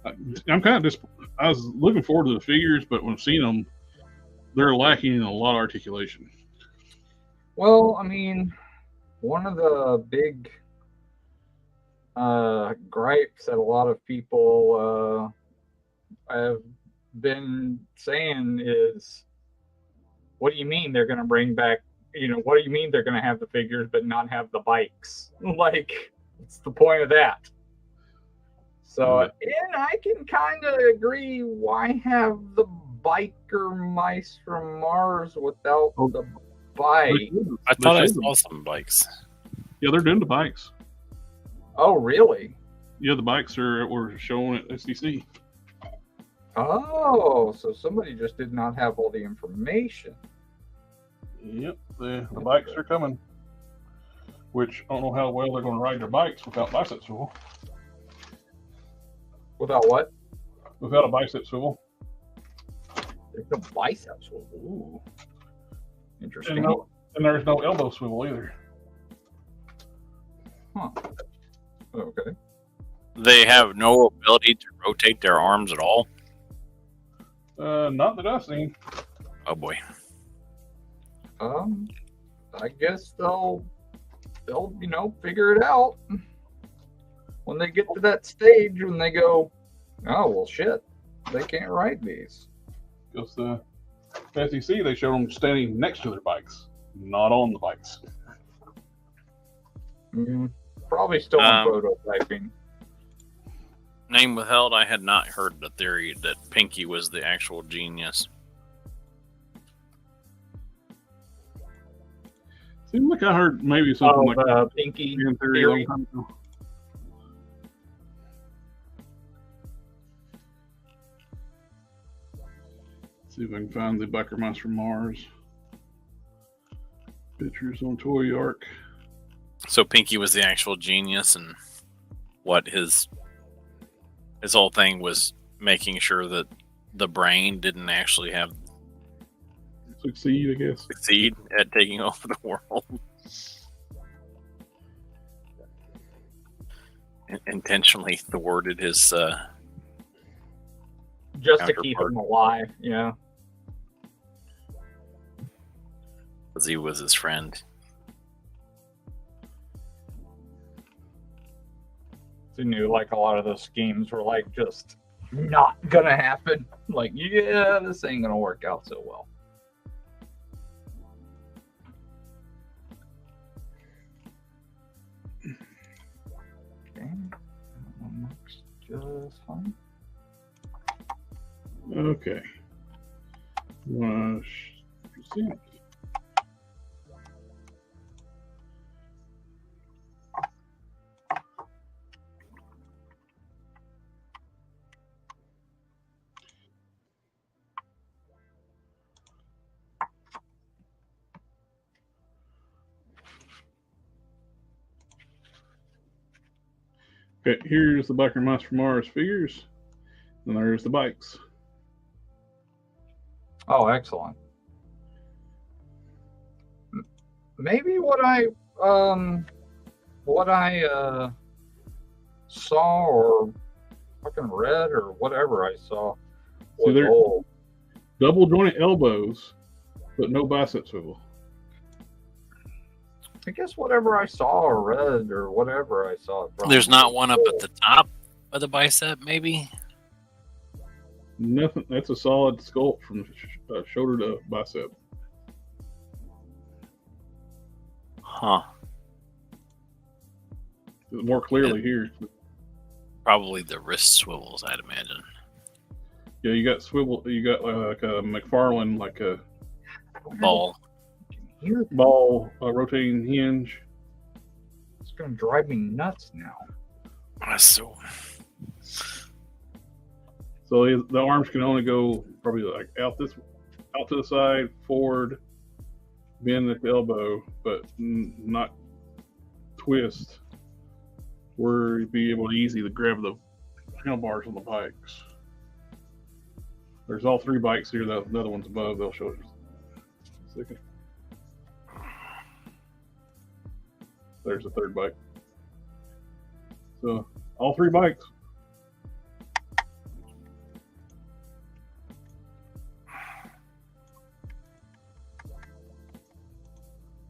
Speaker 1: I'm kind of just. I was looking forward to the figures, but when I've seen them, they're lacking in a lot of articulation.
Speaker 3: Well, I mean, one of the big gripes that a lot of people have been saying is, what do you mean they're going to bring back, what do you mean they're going to have the figures but not have the bikes? Like, what's the point of that? So, and I can kind of agree, why have the Biker Mice from Mars without the bike?
Speaker 2: I thought I saw some bikes.
Speaker 1: Yeah, they're doing the bikes.
Speaker 3: Oh, really?
Speaker 1: Yeah, the bikes were shown at SDC.
Speaker 3: Oh, so somebody just did not have all the information.
Speaker 1: Yep, the bikes are coming. Which I don't know how well they're going to ride their bikes without bicep swivel.
Speaker 3: Without what?
Speaker 1: Without a bicep swivel.
Speaker 3: There's no bicep swivel. Ooh. Interesting.
Speaker 1: And there's no elbow swivel either.
Speaker 3: Huh. Okay.
Speaker 2: They have no ability to rotate their arms at all.
Speaker 1: Not that I've seen.
Speaker 2: Oh boy.
Speaker 3: I guess they'll figure it out when they get to that stage when they go, oh well, shit, they can't ride these.
Speaker 1: Because the SEC, they showed them standing next to their bikes, not on the bikes.
Speaker 3: Probably still in prototyping.
Speaker 2: Name withheld, I had not heard the theory that Pinky was the actual genius.
Speaker 1: Seems like I heard maybe something like
Speaker 3: Pinky
Speaker 1: theory. A long time ago. See if I can find the Biker Mice from Mars. Pictures on Toy Arc.
Speaker 2: So Pinky was the actual genius, and what his whole thing was making sure that the brain didn't actually have
Speaker 1: succeed
Speaker 2: at taking over the world. Intentionally thwarted his
Speaker 3: just to keep him alive, yeah.
Speaker 2: Because he was his friend.
Speaker 3: He knew like a lot of those schemes were like just not gonna happen. Like, yeah, this ain't gonna work out so well. Okay, that one looks just fine.
Speaker 1: Okay. See. Okay, here's the Biker Mice from Mars figures, and there's the bikes.
Speaker 3: Oh, excellent. Maybe what I saw or fucking read or whatever I saw was old.
Speaker 1: Double jointed elbows, but no bicep swivel.
Speaker 3: I guess whatever I saw or read or whatever I saw.
Speaker 2: There's not one up at the top of the bicep, maybe?
Speaker 1: Nothing. That's a solid sculpt from shoulder to bicep.
Speaker 2: Huh.
Speaker 1: More clearly here.
Speaker 2: Probably the wrist swivels, I'd imagine.
Speaker 1: Yeah, you got swivel. You got like a McFarlane, like a
Speaker 2: ball.
Speaker 1: Rotating hinge.
Speaker 3: It's gonna drive me nuts now.
Speaker 1: So the arms can only go probably like out to the side, forward, bend at the elbow, but not twist where you'd be able to easily grab the handlebars on the bikes. There's all 3 bikes here. The other one's above. They'll show you. Second. There's the 3rd bike. So all 3 bikes.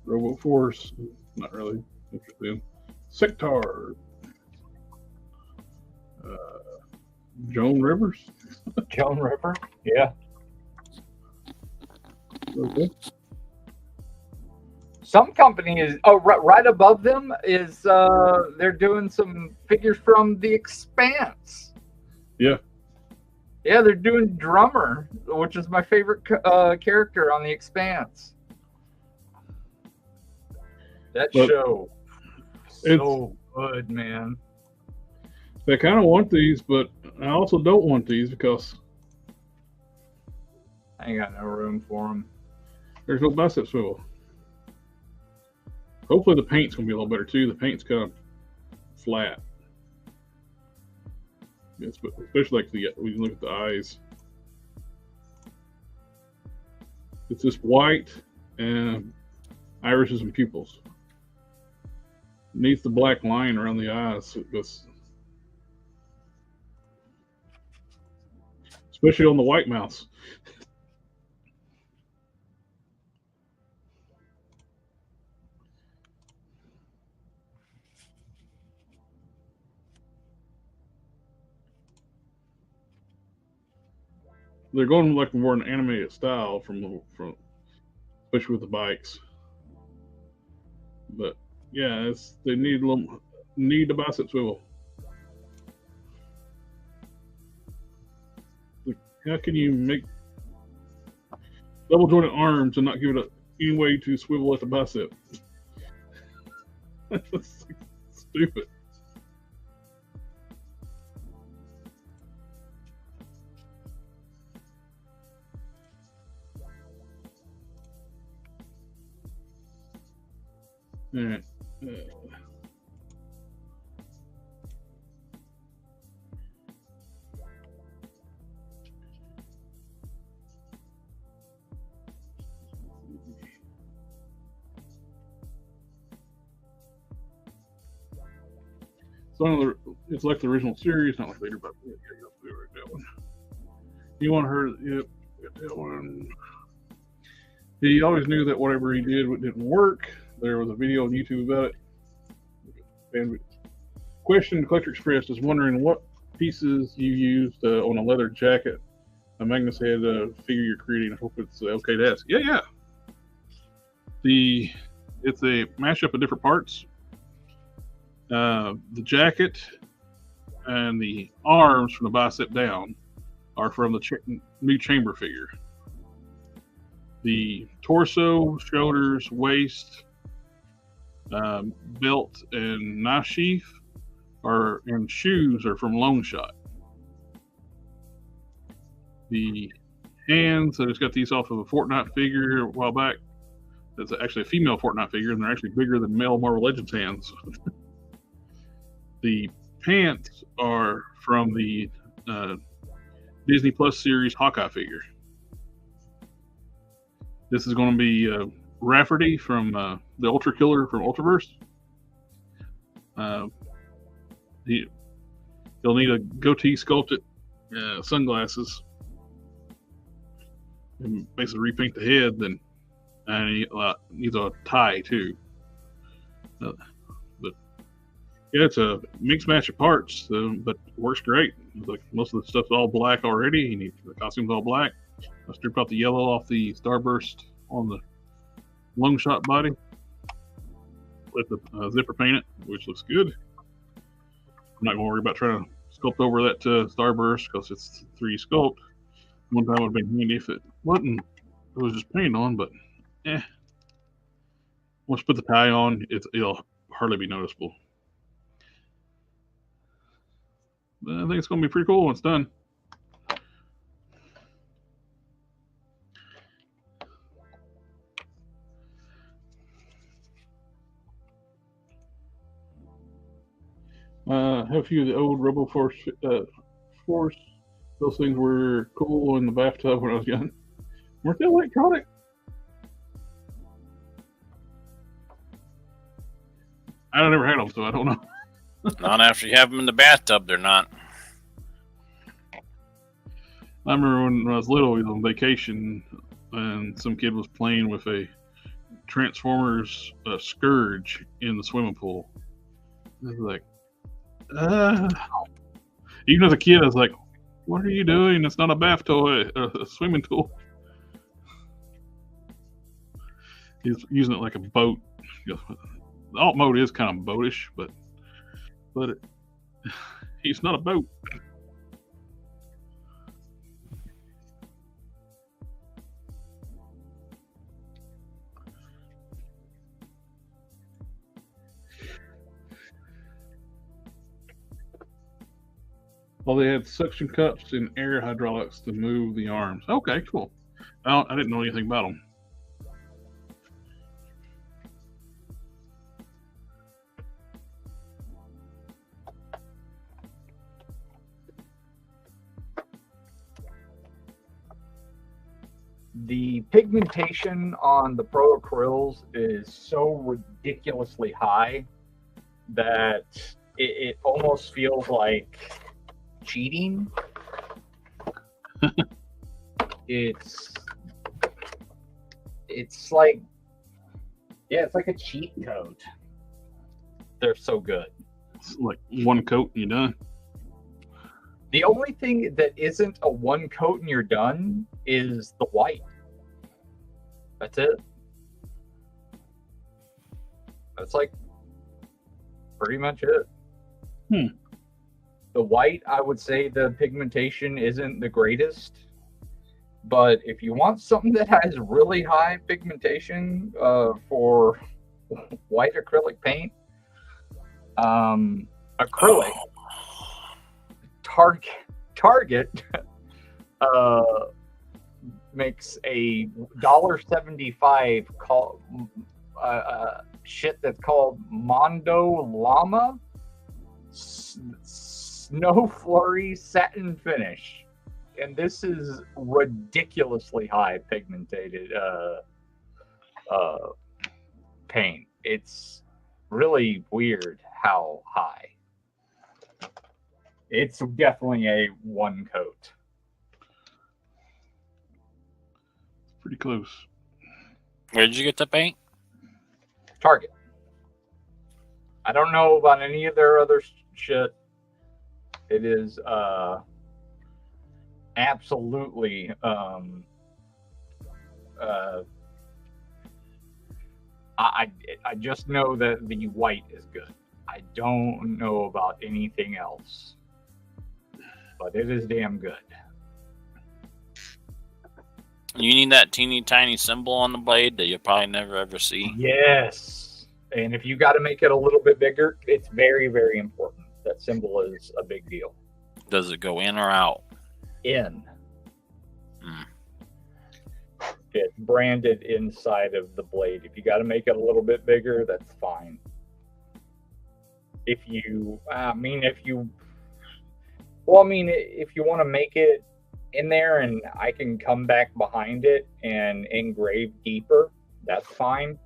Speaker 1: Robo Force, not really interested in. Sectar. Joan Rivers.
Speaker 3: Joan River, yeah.
Speaker 1: Okay.
Speaker 3: Some company is right above them is they're doing some figures from The Expanse.
Speaker 1: Yeah.
Speaker 3: Yeah, they're doing Drummer, which is my favorite character on The Expanse. That show, so good, man.
Speaker 1: I kind of want these, but I also don't want these because
Speaker 3: I ain't got no room for them.
Speaker 1: there's no bicep swivel. Hopefully the paint's going to be a little better too. The paint's kind of flat. Yes, but especially like when you look at the eyes. It's just white and irises and pupils. It needs the black line around the eyes. Especially on the white mouse. They're going like more an animated style from especially with the bikes. But yeah, they need the bicep swivel. Like, how can you make double jointed arms and not give it any way to swivel at the bicep? That's stupid. All right. It's like the original series, not like later, but yeah, that one. You want her? Yep, got that one. He always knew that whatever he did didn't work. There was a video on YouTube about it. And question Collector Express is wondering what pieces you used on a leather jacket, a Magnus Head figure you're creating. I hope it's okay to ask. Yeah. It's a mashup of different parts. The jacket and the arms from the bicep down are from the new chamber figure. The torso, shoulders, waist, belt, and knife sheath and shoes are from Lone Shot. The hands, I just got these off of a Fortnite figure a while back. That's actually a female Fortnite figure, and they're actually bigger than male Marvel Legends hands. The pants are from the Disney Plus series Hawkeye figure. This is going to be Rafferty from the Ultra Killer from Ultraverse. He'll need a goatee sculpted, sunglasses, and basically repaint the head. And he needs a tie too. But yeah, it's a mixed match of parts, but it works great. Like most of the stuff's all black already. The costume's all black. I stripped out the yellow off the Starburst on the Lone Shot body. Let the zipper paint it, which looks good. I'm not going to worry about trying to sculpt over that Starburst because it's 3D sculpt. One time it would have been handy if it wasn't. It was just paint on, but once you put the tie on, it'll hardly be noticeable. But I think it's going to be pretty cool when it's done. Have a few of the old RoboForce Force. Those things were cool in the bathtub when I was young. Weren't they electronic? I never had them, so I don't know.
Speaker 2: Not after you have them in the bathtub, they're not.
Speaker 1: I remember when I was little, we was on vacation, and some kid was playing with a Transformers Scourge in the swimming pool. I was like, even as a kid, I was like, what are you doing? It's not a bath toy, a swimming tool. He's using it like a boat. The alt mode is kind of boatish, but he's not a boat. Well, they had suction cups and air hydraulics to move the arms. Okay, cool. I didn't know anything about them.
Speaker 3: The pigmentation on the Pro Acryls is so ridiculously high that it almost feels like cheating. It's like, yeah, it's like a cheat code. They're so good.
Speaker 1: It's like one coat and you're done.
Speaker 3: The only thing that isn't a one coat and you're done is the white. That's it. That's like pretty much it. The white, I would say the pigmentation isn't the greatest. But if you want something that has really high pigmentation for white acrylic paint, acrylic, Target makes a $1.75 shit that's called Mondo Llama Snow Flurry Satin Finish, and this is ridiculously high pigmented paint. It's really weird how high. It's definitely a one coat.
Speaker 1: Pretty close.
Speaker 2: Where did you get the paint?
Speaker 3: Target. I don't know about any of their other shit. It is absolutely I just know that the white is good. I don't know about anything else, but it is damn good.
Speaker 2: You need that teeny tiny symbol on the blade that you'll probably never ever see.
Speaker 3: Yes, and if you got to make it a little bit bigger, it's very, very important. That symbol is a big deal.
Speaker 2: Does it go in or out?
Speaker 3: In. It's branded inside of the blade. If you got to make it a little bit bigger, that's fine. If you want to make it in there and I can come back behind it and engrave deeper, that's fine.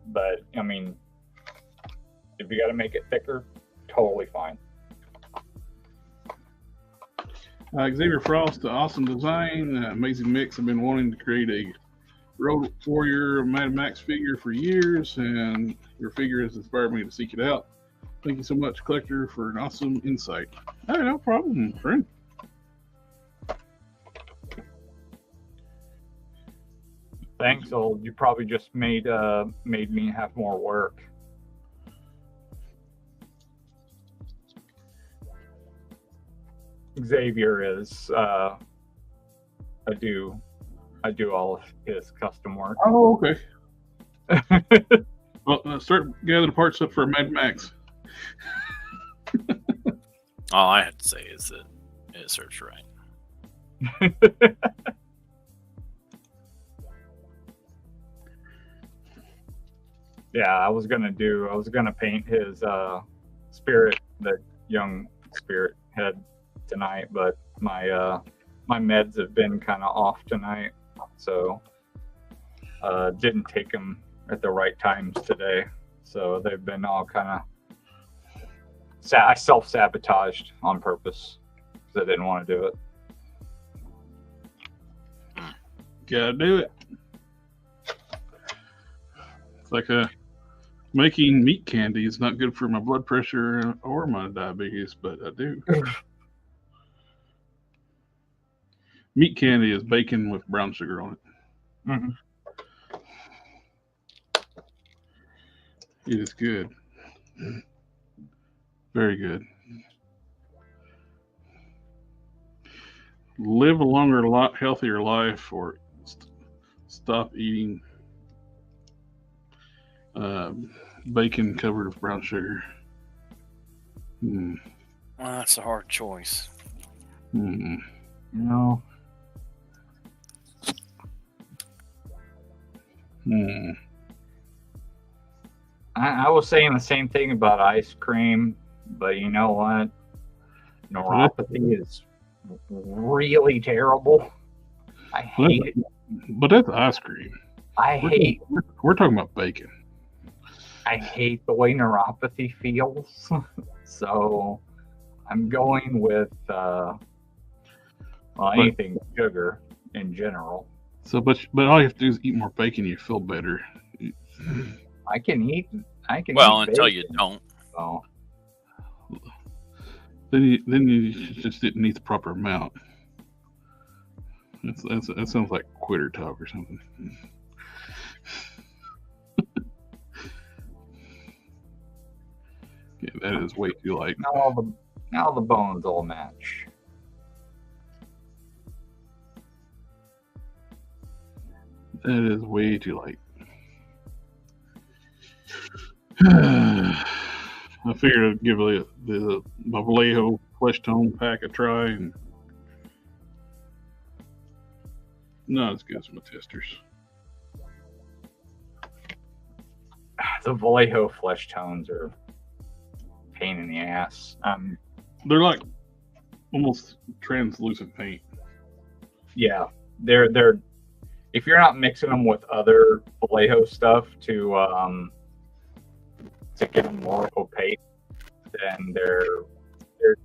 Speaker 3: But I mean, if you got to make it thicker, totally fine.
Speaker 1: Xavier Frost, awesome design, amazing mix. I've been wanting to create a Road Warrior Mad Max figure for years, and your figure has inspired me to seek it out. Thank you so much, Collector, for an awesome insight. Hey, no problem, friend.
Speaker 3: Thanks, old. You probably just made me have more work. Xavier is I do all of his custom work.
Speaker 1: Oh, okay. Well, start gathering the parts up for Mad Max.
Speaker 2: All I had to say is that it serves right.
Speaker 3: Yeah, I was gonna paint his spirit, the young spirit head tonight, but my meds have been kind of off tonight, so didn't take them at the right times today. So they've been all kind of. I self-sabotaged on purpose because I didn't want to do it.
Speaker 1: Gotta do it. It's like making meat candy is not good for my blood pressure or my diabetes, but I do. Meat candy is bacon with brown sugar on it.
Speaker 3: Mm-hmm.
Speaker 1: It is good. Very good. Live a longer, healthier life, or stop eating bacon covered with brown sugar.
Speaker 2: Well, that's a hard choice.
Speaker 3: No. I was saying the same thing about ice cream, but you know what? Neuropathy is really terrible. I hate it.
Speaker 1: But that's ice cream. We're talking about bacon.
Speaker 3: I hate the way neuropathy feels. So I'm going with anything sugar in general.
Speaker 1: So, but all you have to do is eat more bacon. You feel better.
Speaker 3: I can eat.
Speaker 2: Well,
Speaker 3: eat
Speaker 2: until
Speaker 3: bacon.
Speaker 2: you don't.
Speaker 3: Oh.
Speaker 1: Then you just didn't eat the proper amount. That sounds like quitter talk or something. Yeah, that is way too light.
Speaker 3: Now the bones all match.
Speaker 1: That is way too light. I figured I'd give the Vallejo flesh tone pack a try, and not as good as my testers.
Speaker 3: The Vallejo flesh tones are a pain in the ass.
Speaker 1: They're like almost translucent paint.
Speaker 3: Yeah, they're if you're not mixing them with other Vallejo stuff to get them more opaque, then they're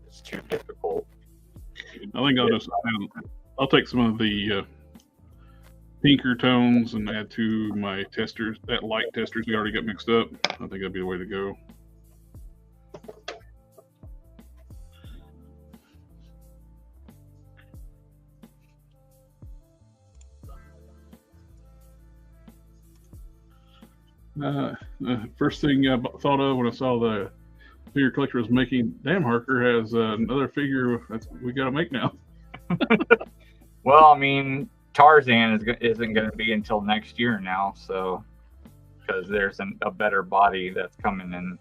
Speaker 3: just too difficult.
Speaker 1: I think I'll take some of the pinker tones and add to my testers, that light testers we already got mixed up. I think that'd be the way to go. First thing I thought of when I saw the figure collector was making, damn, Harker has another figure we got to make now.
Speaker 3: Well, I mean, Tarzan isn't going to be until next year now, so because there's a better body that's coming in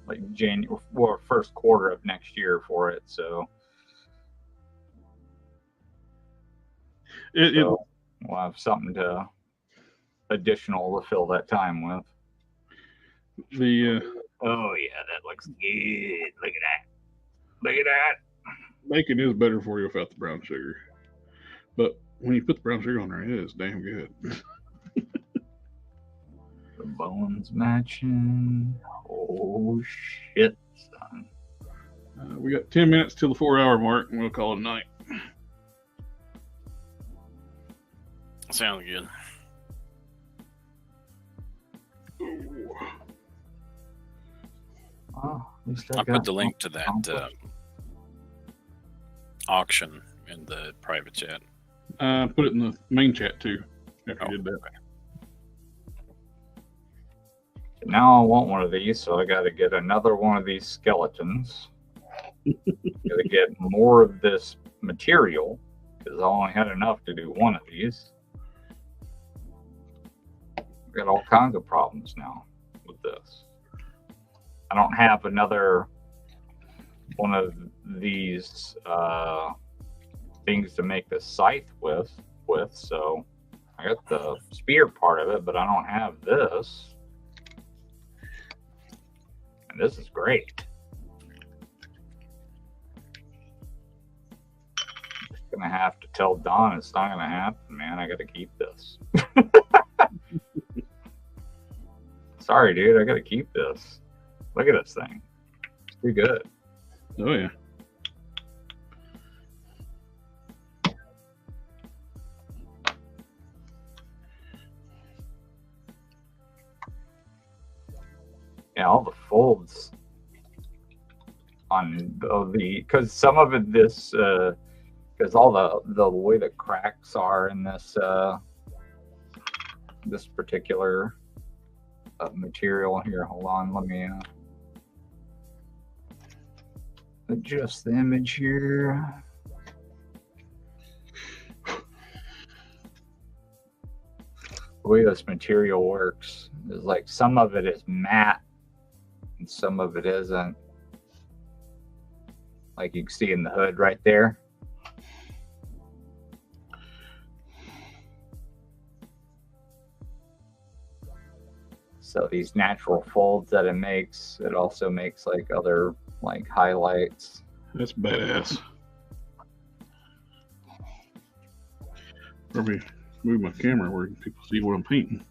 Speaker 3: like January or first quarter of next year for it. So, we'll have something additional to fill that time with. Oh yeah, that looks good. Look at that. Look at that.
Speaker 1: Bacon is better for you without the brown sugar, but when you put the brown sugar on there, it is damn good.
Speaker 3: The bones matching. Oh shit, son.
Speaker 1: We got 10 minutes till the 4-hour mark, and we'll call it a night.
Speaker 2: Sounds good.
Speaker 3: Oh, at least
Speaker 2: I put the link to that auction in the private chat.
Speaker 1: Put it in the main chat too. After you did that.
Speaker 3: Now I want one of these, so I got to get another one of these skeletons. Got to get more of this material because I only had enough to do one of these. Got all kinds of problems now with this. I don't have another one of these things to make the scythe with. So I got the spear part of it, but I don't have this. And this is great. I'm gonna have to tell Don it's not gonna happen, man. I gotta keep this. Sorry, dude. I gotta keep this. Look at this thing. It's pretty good.
Speaker 1: Oh yeah.
Speaker 3: Yeah, all the folds on the because some of it this because all the way the cracks are in this this particular material here. Hold on, let me adjust the image here. The way this material works is like some of it is matte and some of it isn't. Like you can see in the hood right there. So these natural folds that it makes, it also makes like other like highlights.
Speaker 1: That's badass. Probably move my camera where people see what I'm painting.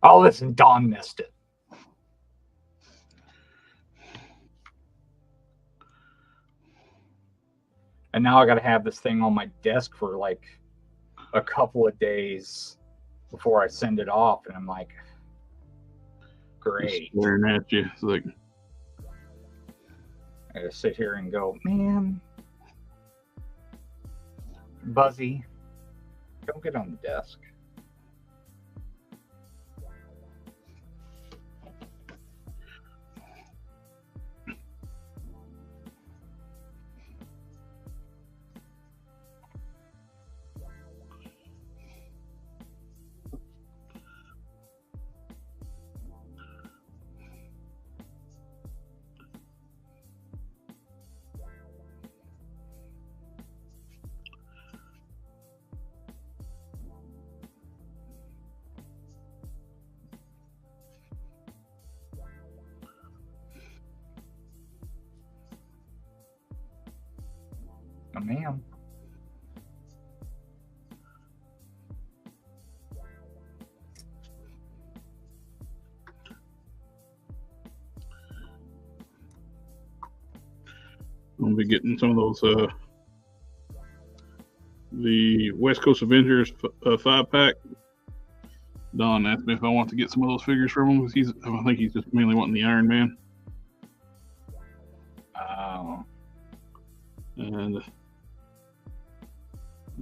Speaker 3: Oh, listen, Dawn missed it. And now I got to have this thing on my desk for like a couple of days before I send it off. And I'm like, great.
Speaker 1: Just staring at you. It's like,
Speaker 3: I gotta sit here and go, man, Buzzy, don't get on the desk. Oh, ma'am.
Speaker 1: I'm gonna be getting some of those the West Coast Avengers 5-pack. Don asked me if I want to get some of those figures from him because I think he's just mainly wanting the Iron Man.
Speaker 3: Oh.
Speaker 1: And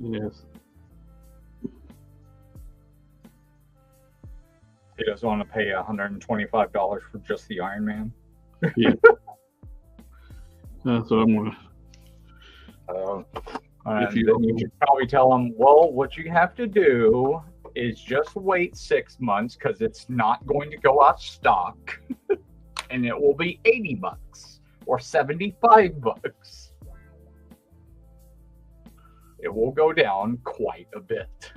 Speaker 1: yes,
Speaker 3: He doesn't want to pay $125 for just the Iron Man.
Speaker 1: yeah. So I'm gonna.
Speaker 3: And
Speaker 1: If you-
Speaker 3: then you should probably tell them, well, what you have to do is just wait 6 months because it's not going to go out of stock, and it will be $80 or $75. It will go down quite a bit.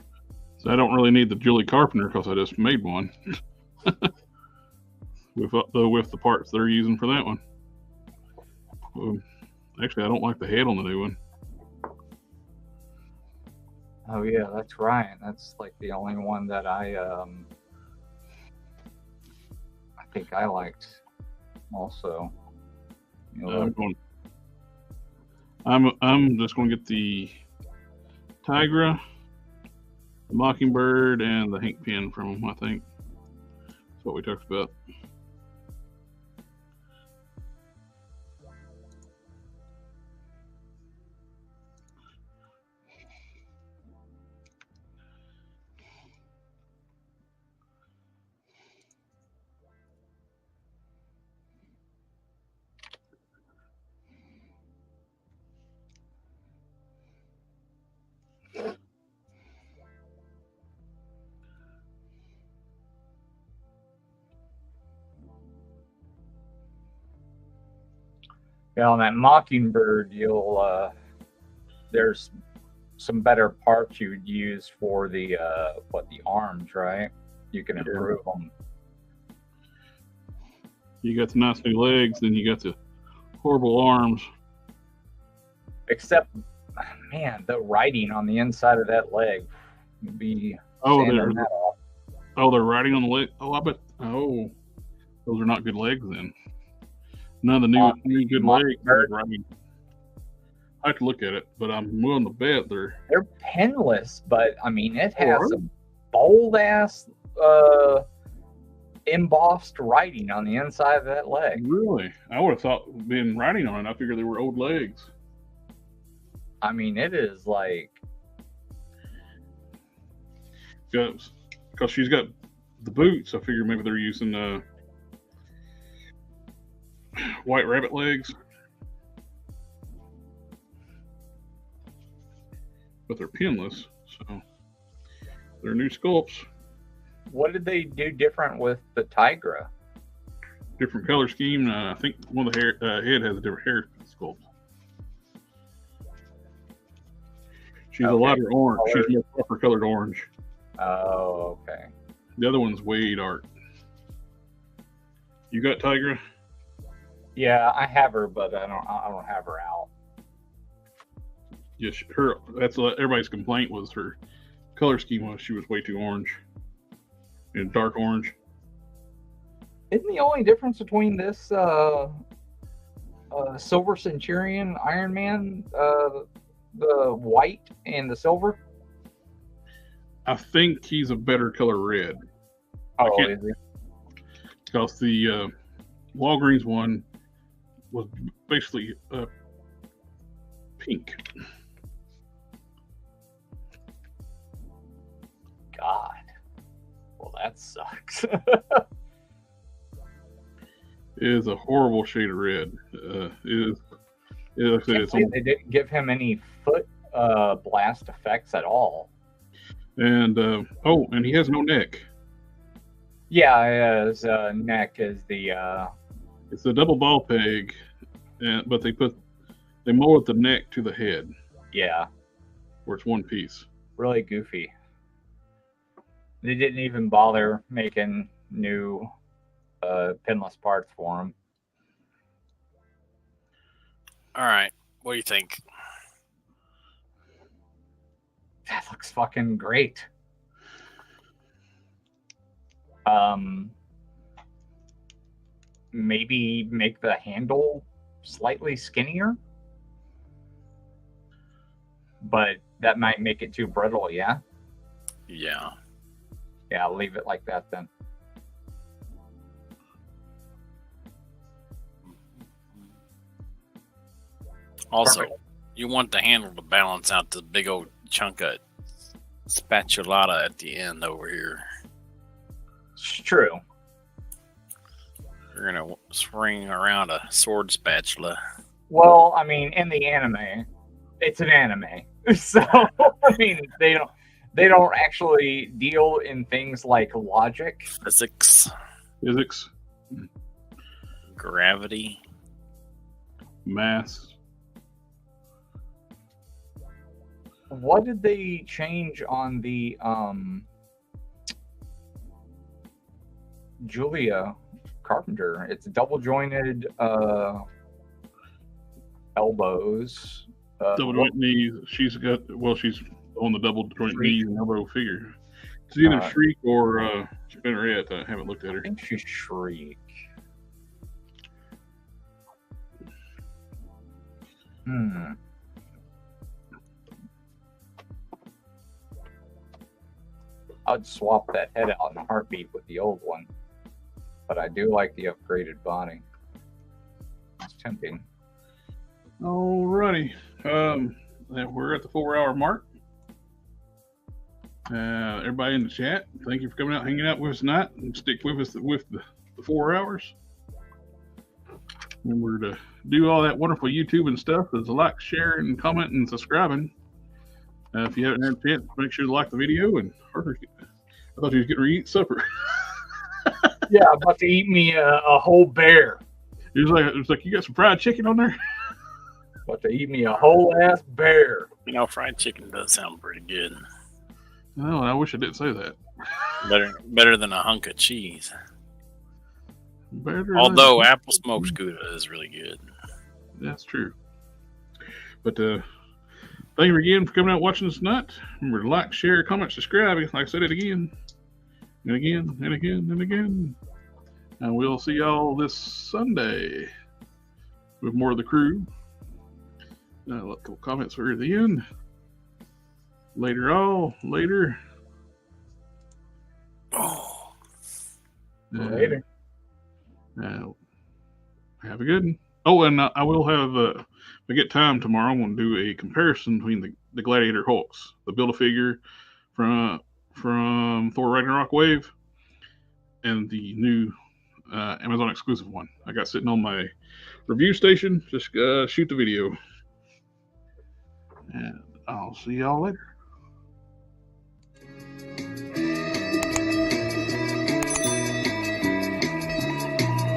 Speaker 1: So I don't really need the Julie Carpenter because I just made one with the parts they're using for that one. Actually, I don't like the head on the new one.
Speaker 3: Oh yeah, that's right. That's like the only one that I think I liked also. You know,
Speaker 1: I'm just going to get the Tigra, the Mockingbird, and the Hank Pin from them. I think that's what we talked about.
Speaker 3: Yeah, on that Mockingbird, you'll there's some better parts you would use for the the arms, right? You can improve them.
Speaker 1: You got the nice new legs, then you got the horrible arms.
Speaker 3: Except, man, the writing on the inside of that leg would be
Speaker 1: they're
Speaker 3: that off.
Speaker 1: they're riding on the leg. Oh, I bet. Oh, those are not good legs then. None of the new good legs are riding. I have to look at it, but I'm willing to bet they're
Speaker 3: pinless. But I mean, it has some bold ass embossed writing on the inside of that leg.
Speaker 1: Really? I would have thought being writing on it. I figured they were old legs.
Speaker 3: I mean, it is like
Speaker 1: because she's got the boots. I figured maybe they're using white rabbit legs, but they're pinless, so they're new sculpts.
Speaker 3: What did they do different with the Tigra?
Speaker 1: Different color scheme. I think one of the head has a different hair sculpt. She's a lighter orange. She's more copper colored orange.
Speaker 3: Oh, okay.
Speaker 1: The other one's way dark. You got Tigra?
Speaker 3: Yeah, I have her, but I don't have her out.
Speaker 1: Yes, that's everybody's complaint was her color scheme was she was way too orange. And dark orange.
Speaker 3: Isn't the only difference between this Silver Centurion Iron Man the white and the silver?
Speaker 1: I think he's a better color red.
Speaker 3: Oh, is he?
Speaker 1: Because the Walgreens one was basically pink.
Speaker 3: God. Well, that sucks.
Speaker 1: It is a horrible shade of red.
Speaker 3: They didn't give him any foot blast effects at all.
Speaker 1: And and he has no neck.
Speaker 3: Yeah, his neck is the.
Speaker 1: It's a double ball peg, but they mold the neck to the head.
Speaker 3: Yeah.
Speaker 1: Where it's one piece.
Speaker 3: Really goofy. They didn't even bother making new pinless parts for him.
Speaker 2: All right. What do you think?
Speaker 3: That looks fucking great. Maybe make the handle slightly skinnier. But that might make it too brittle, yeah?
Speaker 2: Yeah.
Speaker 3: Yeah, I'll leave it like that then.
Speaker 2: Also,
Speaker 3: Perfect.
Speaker 2: You want the handle to balance out the big old chunk of spatulata at the end over here.
Speaker 3: It's true.
Speaker 2: You're going to swing around a sword spatula.
Speaker 3: Well, I mean, in the anime, it's an anime. So, I mean, they don't actually deal in things like logic.
Speaker 2: Physics. Gravity.
Speaker 1: Mass.
Speaker 3: What did they change on the Julia Carpenter? It's double jointed elbows.
Speaker 1: Double joint knees. She's on the double joint knees and elbow figure. It's either Shriek or Spinneret. I haven't looked at her.
Speaker 3: I think she's Shriek. I'd swap that head out in a heartbeat with the old one. But I do like the upgraded body. It's tempting.
Speaker 1: Alrighty. We're at the 4-hour mark. Everybody in the chat, thank you for coming out, hanging out with us tonight, and stick with us with the 4 hours. Remember to do all that wonderful YouTube and stuff. There's a like, share, and comment, and subscribing. If you haven't had a chance, make sure to like the video. And Harker, I thought you was getting ready to eat supper.
Speaker 3: Yeah, I'm about to eat me a whole bear.
Speaker 1: It's like you got some fried chicken on there.
Speaker 3: About to eat me a whole ass bear.
Speaker 2: You know, fried chicken does sound pretty good.
Speaker 1: Oh, I wish I didn't say that.
Speaker 2: Better than a hunk of cheese.
Speaker 1: Better
Speaker 2: Although apple smoked Gouda is really good.
Speaker 1: That's true. But thank you again for coming out and watching us tonight. Remember to like, share, comment, subscribe. Like I said it again. And again, and again, and again. And we'll see y'all this Sunday with more of the crew. A couple comments for the end. Later.
Speaker 2: Oh.
Speaker 3: Later.
Speaker 1: Have a good one. Oh, and I will have, if I get time tomorrow, I'm going to do a comparison between the Gladiator Hulks, the Build-A-Figure from Thor Ragnarok Wave, and the new Amazon exclusive one I got sitting on my review station. Just shoot the video. And I'll see y'all later.